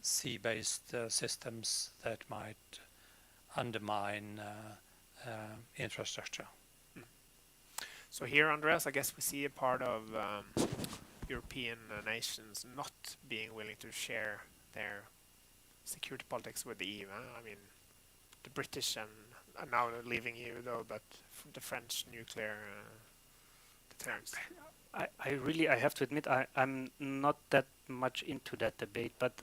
sea-based systems that might undermine infrastructure. So here, Andreas, I guess we see a part of European nations not being willing to share their security politics with the EU. I mean, the British and now they're leaving EU though, but the French nuclear deterrence. I have to admit, I'm not that much into that debate, but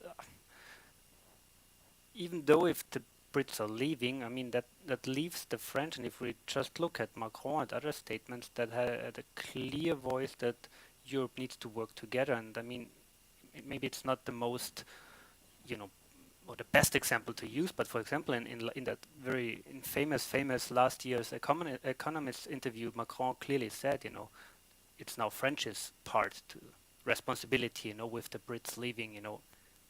even though if the Brits are leaving, I mean, that leaves the French, and if we just look at Macron and other statements that had a clear voice that Europe needs to work together, and I mean, maybe it's not the most, or the best example to use, but for example, in that very famous last year's Economist interview, Macron clearly said, it's now French's part to responsibility, with the Brits leaving,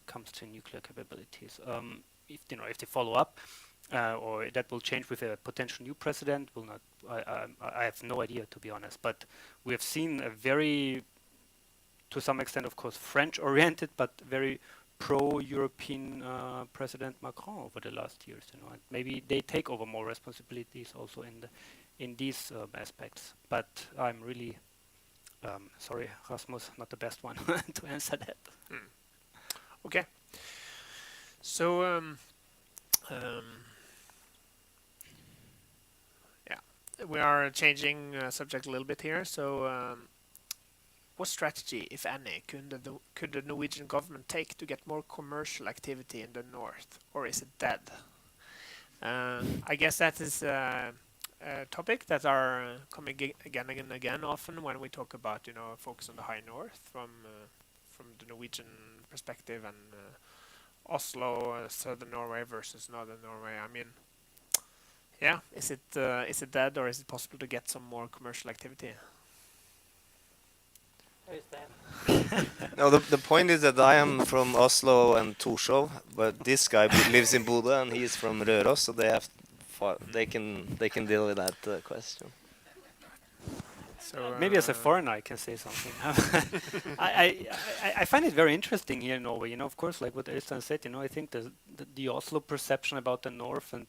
comes to nuclear capabilities. If they follow up, or that will change with a potential new president. Will not. I have no idea, to be honest. But we have seen a very, to some extent, of course, French-oriented, but very pro-European President Macron over the last years. And maybe they take over more responsibilities also in these aspects. But I'm really sorry, Rasmus, not the best one to answer that. Okay. So yeah, we are changing subject a little bit here. So what strategy, if any, could the Norwegian government take to get more commercial activity in the north, or is it dead? I guess that is a topic that are coming again and again often when we talk about focus on the high north from the Norwegian perspective, and Oslo, southern Norway versus northern Norway. I mean, yeah, is it dead, or is it possible to get some more commercial activity? No, the point is that I am from Oslo and Torshov, but this guy lives in Bodø and he's from Røros, so they can deal with that question. So maybe as a foreigner, I can say something. I find it very interesting here in Norway. Of course, like what Øystein said, I think the Oslo perception about the north and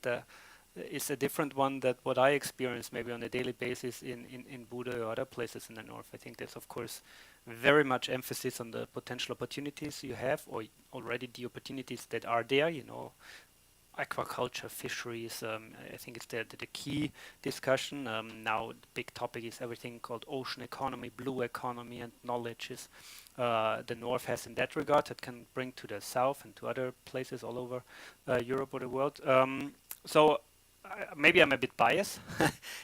is a different one that what I experience maybe on a daily basis in Bodø or other places in the north. I think there's of course very much emphasis on the potential opportunities you have, or already the opportunities that are there. Aquaculture, fisheries. I think it's the key discussion. Now the big topic is everything called ocean economy, blue economy, and knowledge is the north has in that regard that can bring to the south and to other places all over Europe or the world. So maybe I'm a bit biased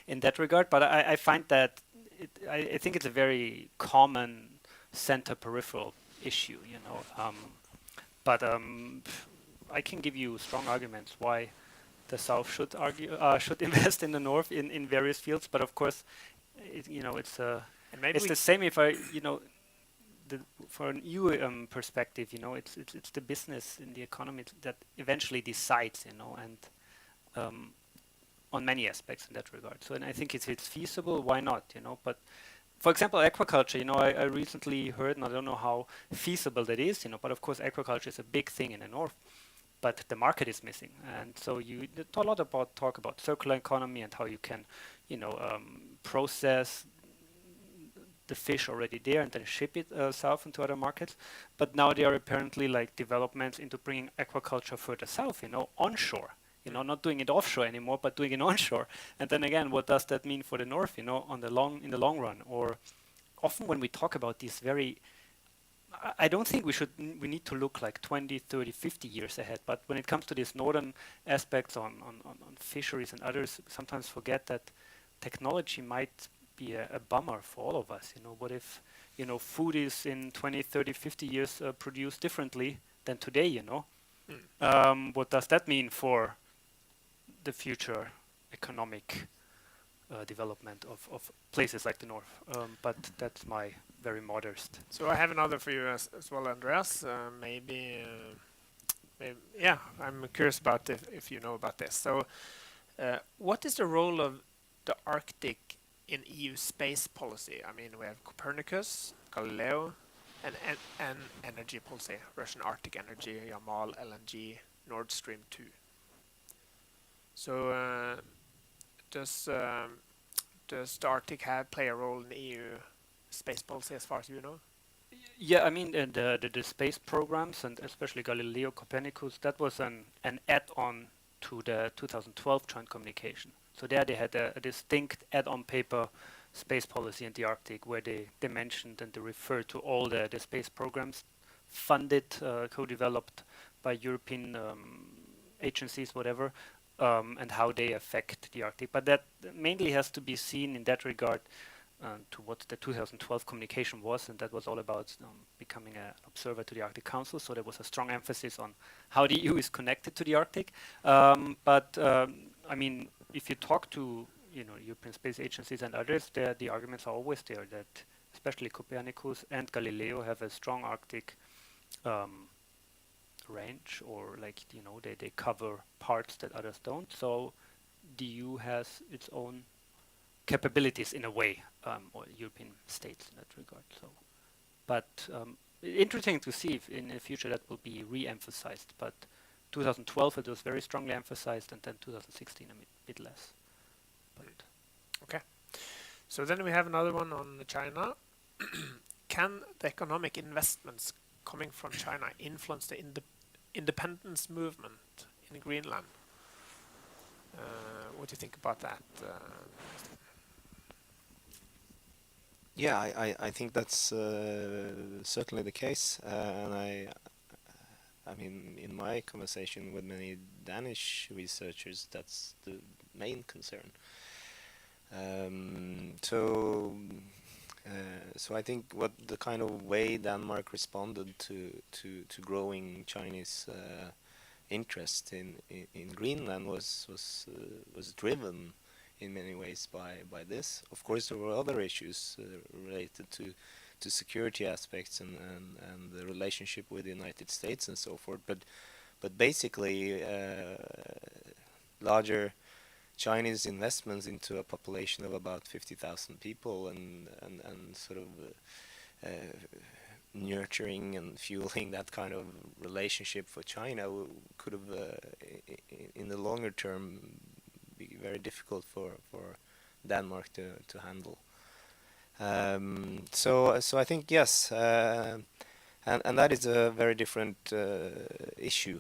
in that regard, but I find that I think it's a very common center peripheral issue, but I can give you strong arguments why the south should invest in the north in various fields. But of course, it's the same if for an EU perspective, it's the business in the economy that eventually decides, and on many aspects in that regard. So, and I think if it's feasible, why not, But for example, aquaculture, I recently heard, and I don't know how feasible that is, but of course, aquaculture is a big thing in the north, but the market is missing. And so you talk about circular economy and how you can, process the fish already there and then ship it south into other markets. But now there are apparently like developments into bringing aquaculture further south, onshore. Not doing it offshore anymore, but doing it onshore. And then again, what does that mean for the north, in the long run? Or often when we talk about these I don't think we need to look like 20, 30, 50 years ahead. But when it comes to these northern aspects on fisheries and others, sometimes forget that technology might be a bummer for all of us. What if, food is in 20, 30, 50 years produced differently than today, What does that mean for the future economic development of places like the north? But that's my very modest. So I have another for you as well, Andreas. Maybe, yeah, I'm curious about if you know about this. So what is the role of the Arctic in EU space policy? I mean, we have Copernicus, Galileo, and energy policy, Russian Arctic Energy, Yamal, LNG, Nord Stream 2. So does the Arctic play a role in the EU space policy as far as you know? Yeah, I mean the space programs, and especially Galileo, Copernicus, that was an add-on to the 2012 joint communication. So there they had a distinct add-on paper, space policy in the Arctic, where they mentioned and they referred to all the space programs funded, co-developed by European agencies, whatever, and how they affect the Arctic. But that mainly has to be seen in that regard to what the 2012 communication was, and that was all about becoming an observer to the Arctic Council. So there was a strong emphasis on how the EU is connected to the Arctic. But I mean, if you talk to European space agencies and others, the arguments are always there that especially Copernicus and Galileo have a strong Arctic range, or like they cover parts that others don't. So the EU has its own capabilities in a way, or European states in that regard. So, but interesting to see if in the future that will be re-emphasized. But 2012 it was very strongly emphasized, and then 2016 a bit less. But Okay. So then we have another one on China. Can the economic investments coming from China influence the independence movement in Greenland? What do you think about that? Yeah, I think that's certainly the case, and I mean, in my conversation with many Danish researchers, that's the main concern. So I think what the kind of way Denmark responded to growing Chinese interest in Greenland was driven in many ways by this. Of course, there were other issues related to security aspects and the relationship with the United States and so forth. But basically, larger Chinese investments into a population of about 50,000 people and sort of nurturing and fueling that kind of relationship for China could have, in the longer term, be very difficult for Denmark to handle. So I think yes, and that is a very different issue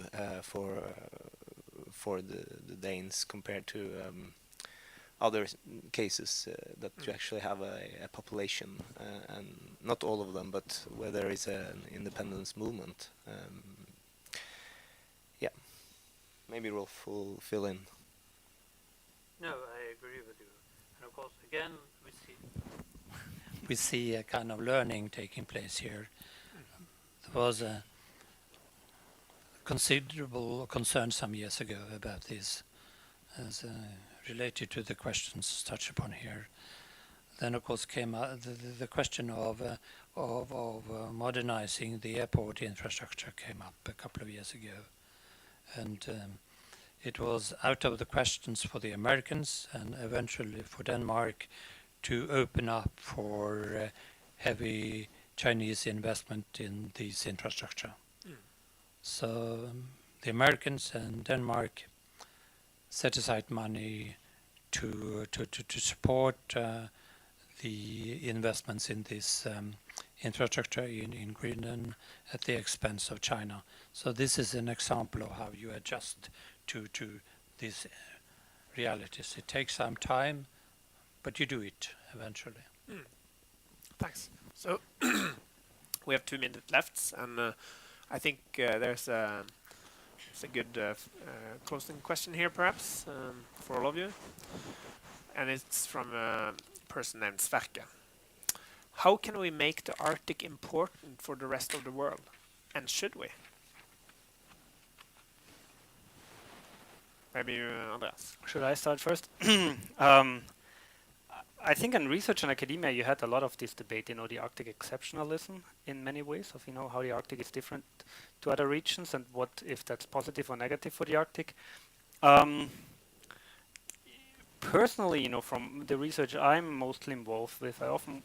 for the Danes compared to other cases that you actually have a population, and not all of them, but where there is an independence movement. Yeah, maybe Rolf will fill in. No, I agree with you. And of course, again, we see a kind of learning taking place here. There was a considerable concern some years ago about this, as related to the questions touched upon here. Then, of course, came the question of modernizing the airport infrastructure came up a couple of years ago, and it was out of the questions for the Americans and eventually for Denmark to open up for heavy Chinese investment in this infrastructure. So the Americans and Denmark set aside money to support the investments in this infrastructure in Greenland at the expense of China. So this is an example of how you adjust to these realities. It takes some time, but you do it eventually. Thanks. So we have 2 minutes left, and I think there's a good closing question here, perhaps, for all of you. And it's from a person named Sverke. How can we make the Arctic important for the rest of the world? And should we? Maybe you, Andreas. should I start first? I think in research and academia you had a lot of this debate, the Arctic exceptionalism in many ways of, how the Arctic is different to other regions and what if that's positive or negative for the Arctic. Personally, from the research I'm mostly involved with, I often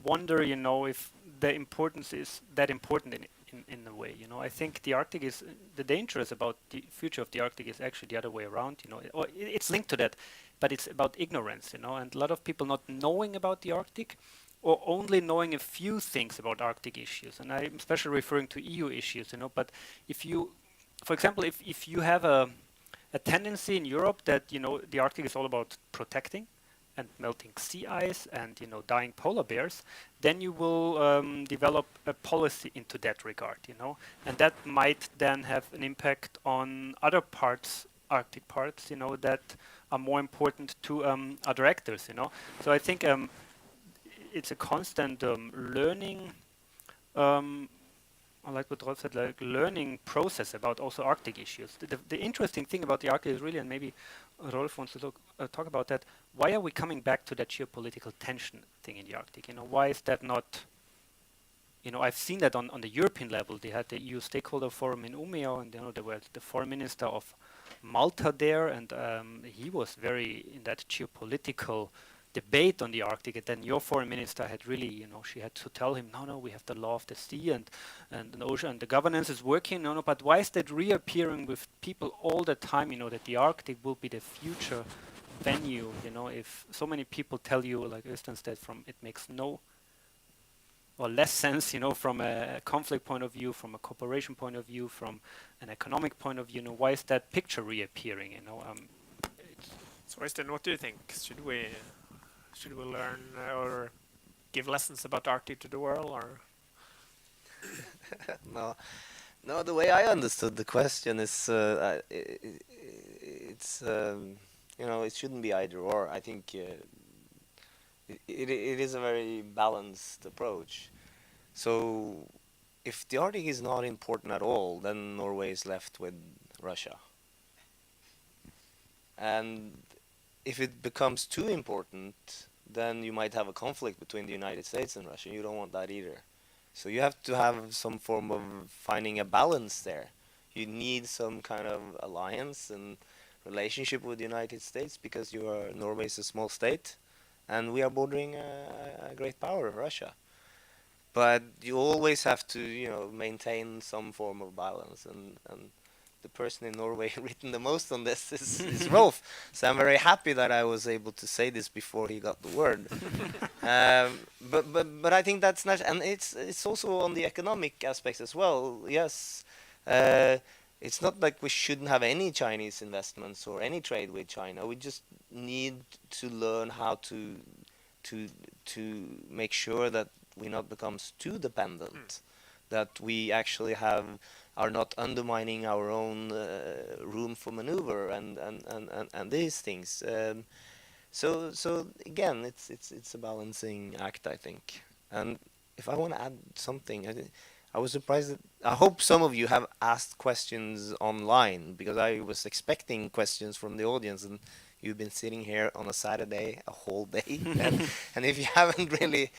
wonder, if the importance is that important in a way. I think the Arctic is, the danger is about the future of the Arctic is actually the other way around, or it's linked to that, but it's about ignorance, and a lot of people not knowing about the Arctic or only knowing a few things about Arctic issues. And I'm especially referring to EU issues, but if you, for example, if you have a tendency in Europe that, the Arctic is all about protecting and melting sea ice and, dying polar bears, then you will develop a policy into that regard, and that might then have an impact on other parts, Arctic parts, that are more important to other actors, So I think it's a constant learning, I like what Rolf said, like learning process about also Arctic issues. The interesting thing about the Arctic is really, and maybe Rolf wants to talk about that, why are we coming back to that geopolitical tension thing in the Arctic? Why is that not I've seen that on the European level. They had the EU stakeholder forum in Umeå, and there were the foreign minister of Malta there, and he was very in that geopolitical debate on the Arctic. And then your foreign minister had really, she had to tell him, no, we have the law of the sea and the ocean, and the governance is working. No, but why is that reappearing with people all the time? That the Arctic will be the future venue. If so many people tell you, like Øystein, it makes no or less sense, from a conflict point of view, from a cooperation point of view, from an economic point of view. Why is that picture reappearing? So, Øystein, what do you think? Should we learn or give lessons about Arctic to the world, or? No. The way I understood the question is, it shouldn't be either or. I think it is a very balanced approach. So if the Arctic is not important at all, then Norway is left with Russia. And if it becomes too important, then you might have a conflict between the United States and Russia. You don't want that either. So you have to have some form of finding a balance there. You need some kind of alliance and relationship with the United States because Norway is a small state, and we are bordering a great power, Russia. But you always have to, maintain some form of balance, and the person in Norway written the most on this is Rolf. So I'm very happy that I was able to say this before he got the word. But I think that's not, and it's also on the economic aspects as well. Yes, it's not like we shouldn't have any Chinese investments or any trade with China. We just need to learn how to make sure that we not becomes too dependent, that we actually are not undermining our own room for maneuver and these things. So again, it's a balancing act, I think. And if I want to add something, I was surprised that I hope some of you have asked questions online, because I was expecting questions from the audience, and you've been sitting here on a Saturday a whole day, and if you haven't really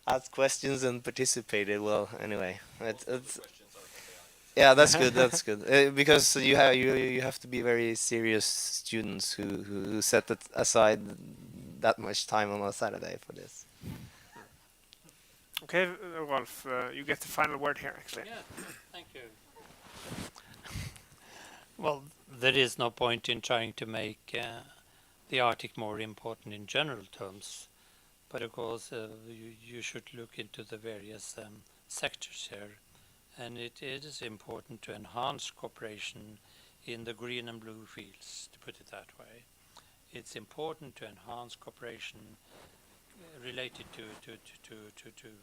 asked questions and participated, well, anyway, yeah, that's good. That's good because you have to be very serious students who set aside that much time on a Saturday for this. Okay, Rolf, you get the final word here, actually. Yeah, thank you. Well, there is no point in trying to make the Arctic more important in general terms, but of course you should look into the various sectors here, and it is important to enhance cooperation in the green and blue fields, to put it that way. It's important to enhance cooperation related to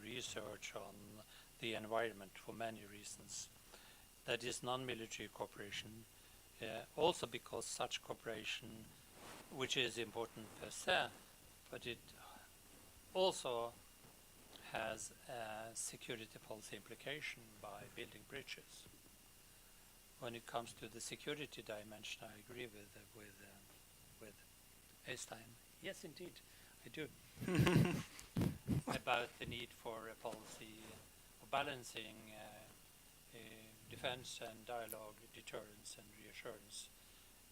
research on the environment for many reasons. That is non-military cooperation, also because such cooperation, which is important per se, but it also has a security policy implication by building bridges. When it comes to the security dimension, I agree with Øystein. Yes, indeed, I do. About the need for a policy of balancing defense and dialogue, deterrence and reassurance.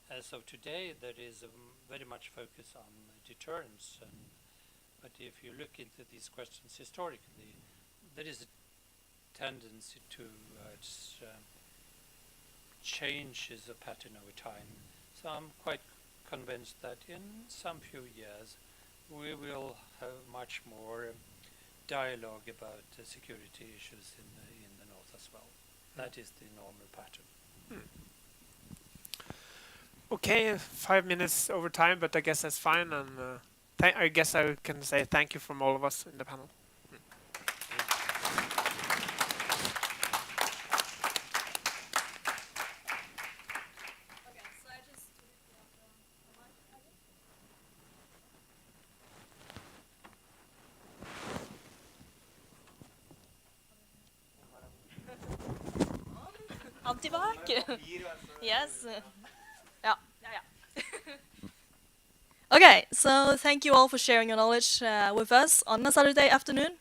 As of today, there is very much focus on deterrence, but if you look into these questions historically, there is a tendency towards changes of pattern over time. So I'm quite convinced that in some few years we will have much more dialogue about security issues in the north as well. That is the normal pattern. Okay, 5 minutes over time, but I guess that's fine. And I guess I can say thank you from all of us in the panel. Antibac. Yes. Yeah. Okay, so thank you all for sharing your knowledge with us on a Saturday afternoon.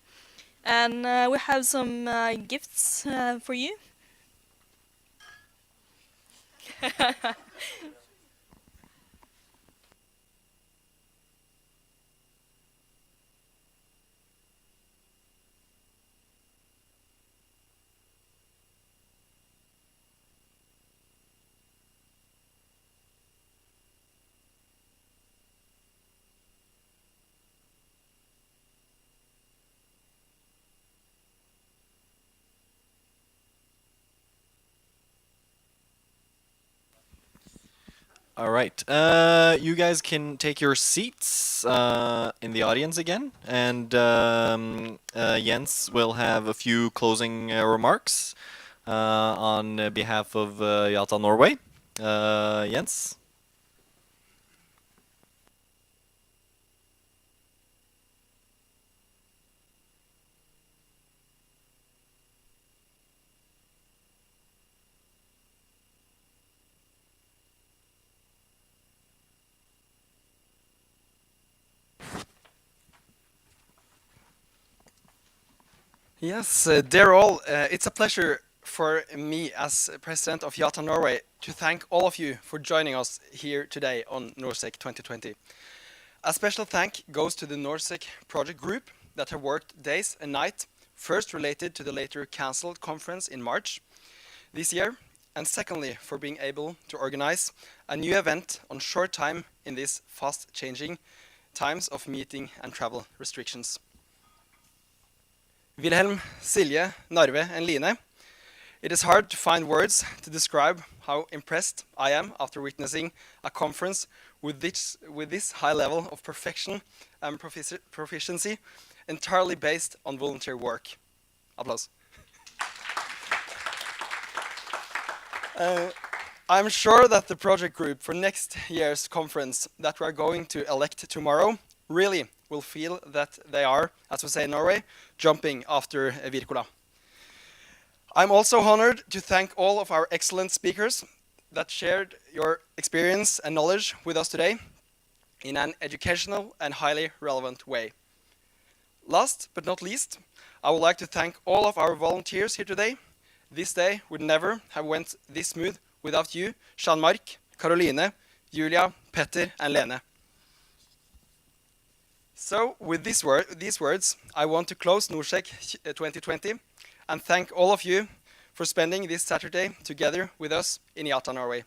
And we have some gifts for you. All right. You guys can take your seats in the audience again, and Jens will have a few closing remarks on behalf of YATA Norway. Jens? Yes, dear all, it's a pleasure for me as president of YATA Norway to thank all of you for joining us here today on NorSec 2020. A special thank goes to the NorSec project group that have worked days and night, first related to the later cancelled conference in March this year, and secondly for being able to organize a new event on short time in these fast changing times of meeting and travel restrictions. Wilhelm, Silje, Narve, and Line, it is hard to find words to describe how impressed I am after witnessing a conference with this high level of perfection and proficiency, entirely based on volunteer work. Applause. I'm sure that the project group for next year's conference that we are going to elect tomorrow really will feel that they are, as we say in Norway, jumping after Wirkola. I'm also honored to thank all of our excellent speakers that shared your experience and knowledge with us today in an educational and highly relevant way. Last but not least, I would like to thank all of our volunteers here today. This day would never have went this smooth without you, Jean-Marc, Caroline, Julia, Petter, and Lene. So, with these words, I want to close NorSec 2020 and thank all of you for spending this Saturday together with us in YATA Norway.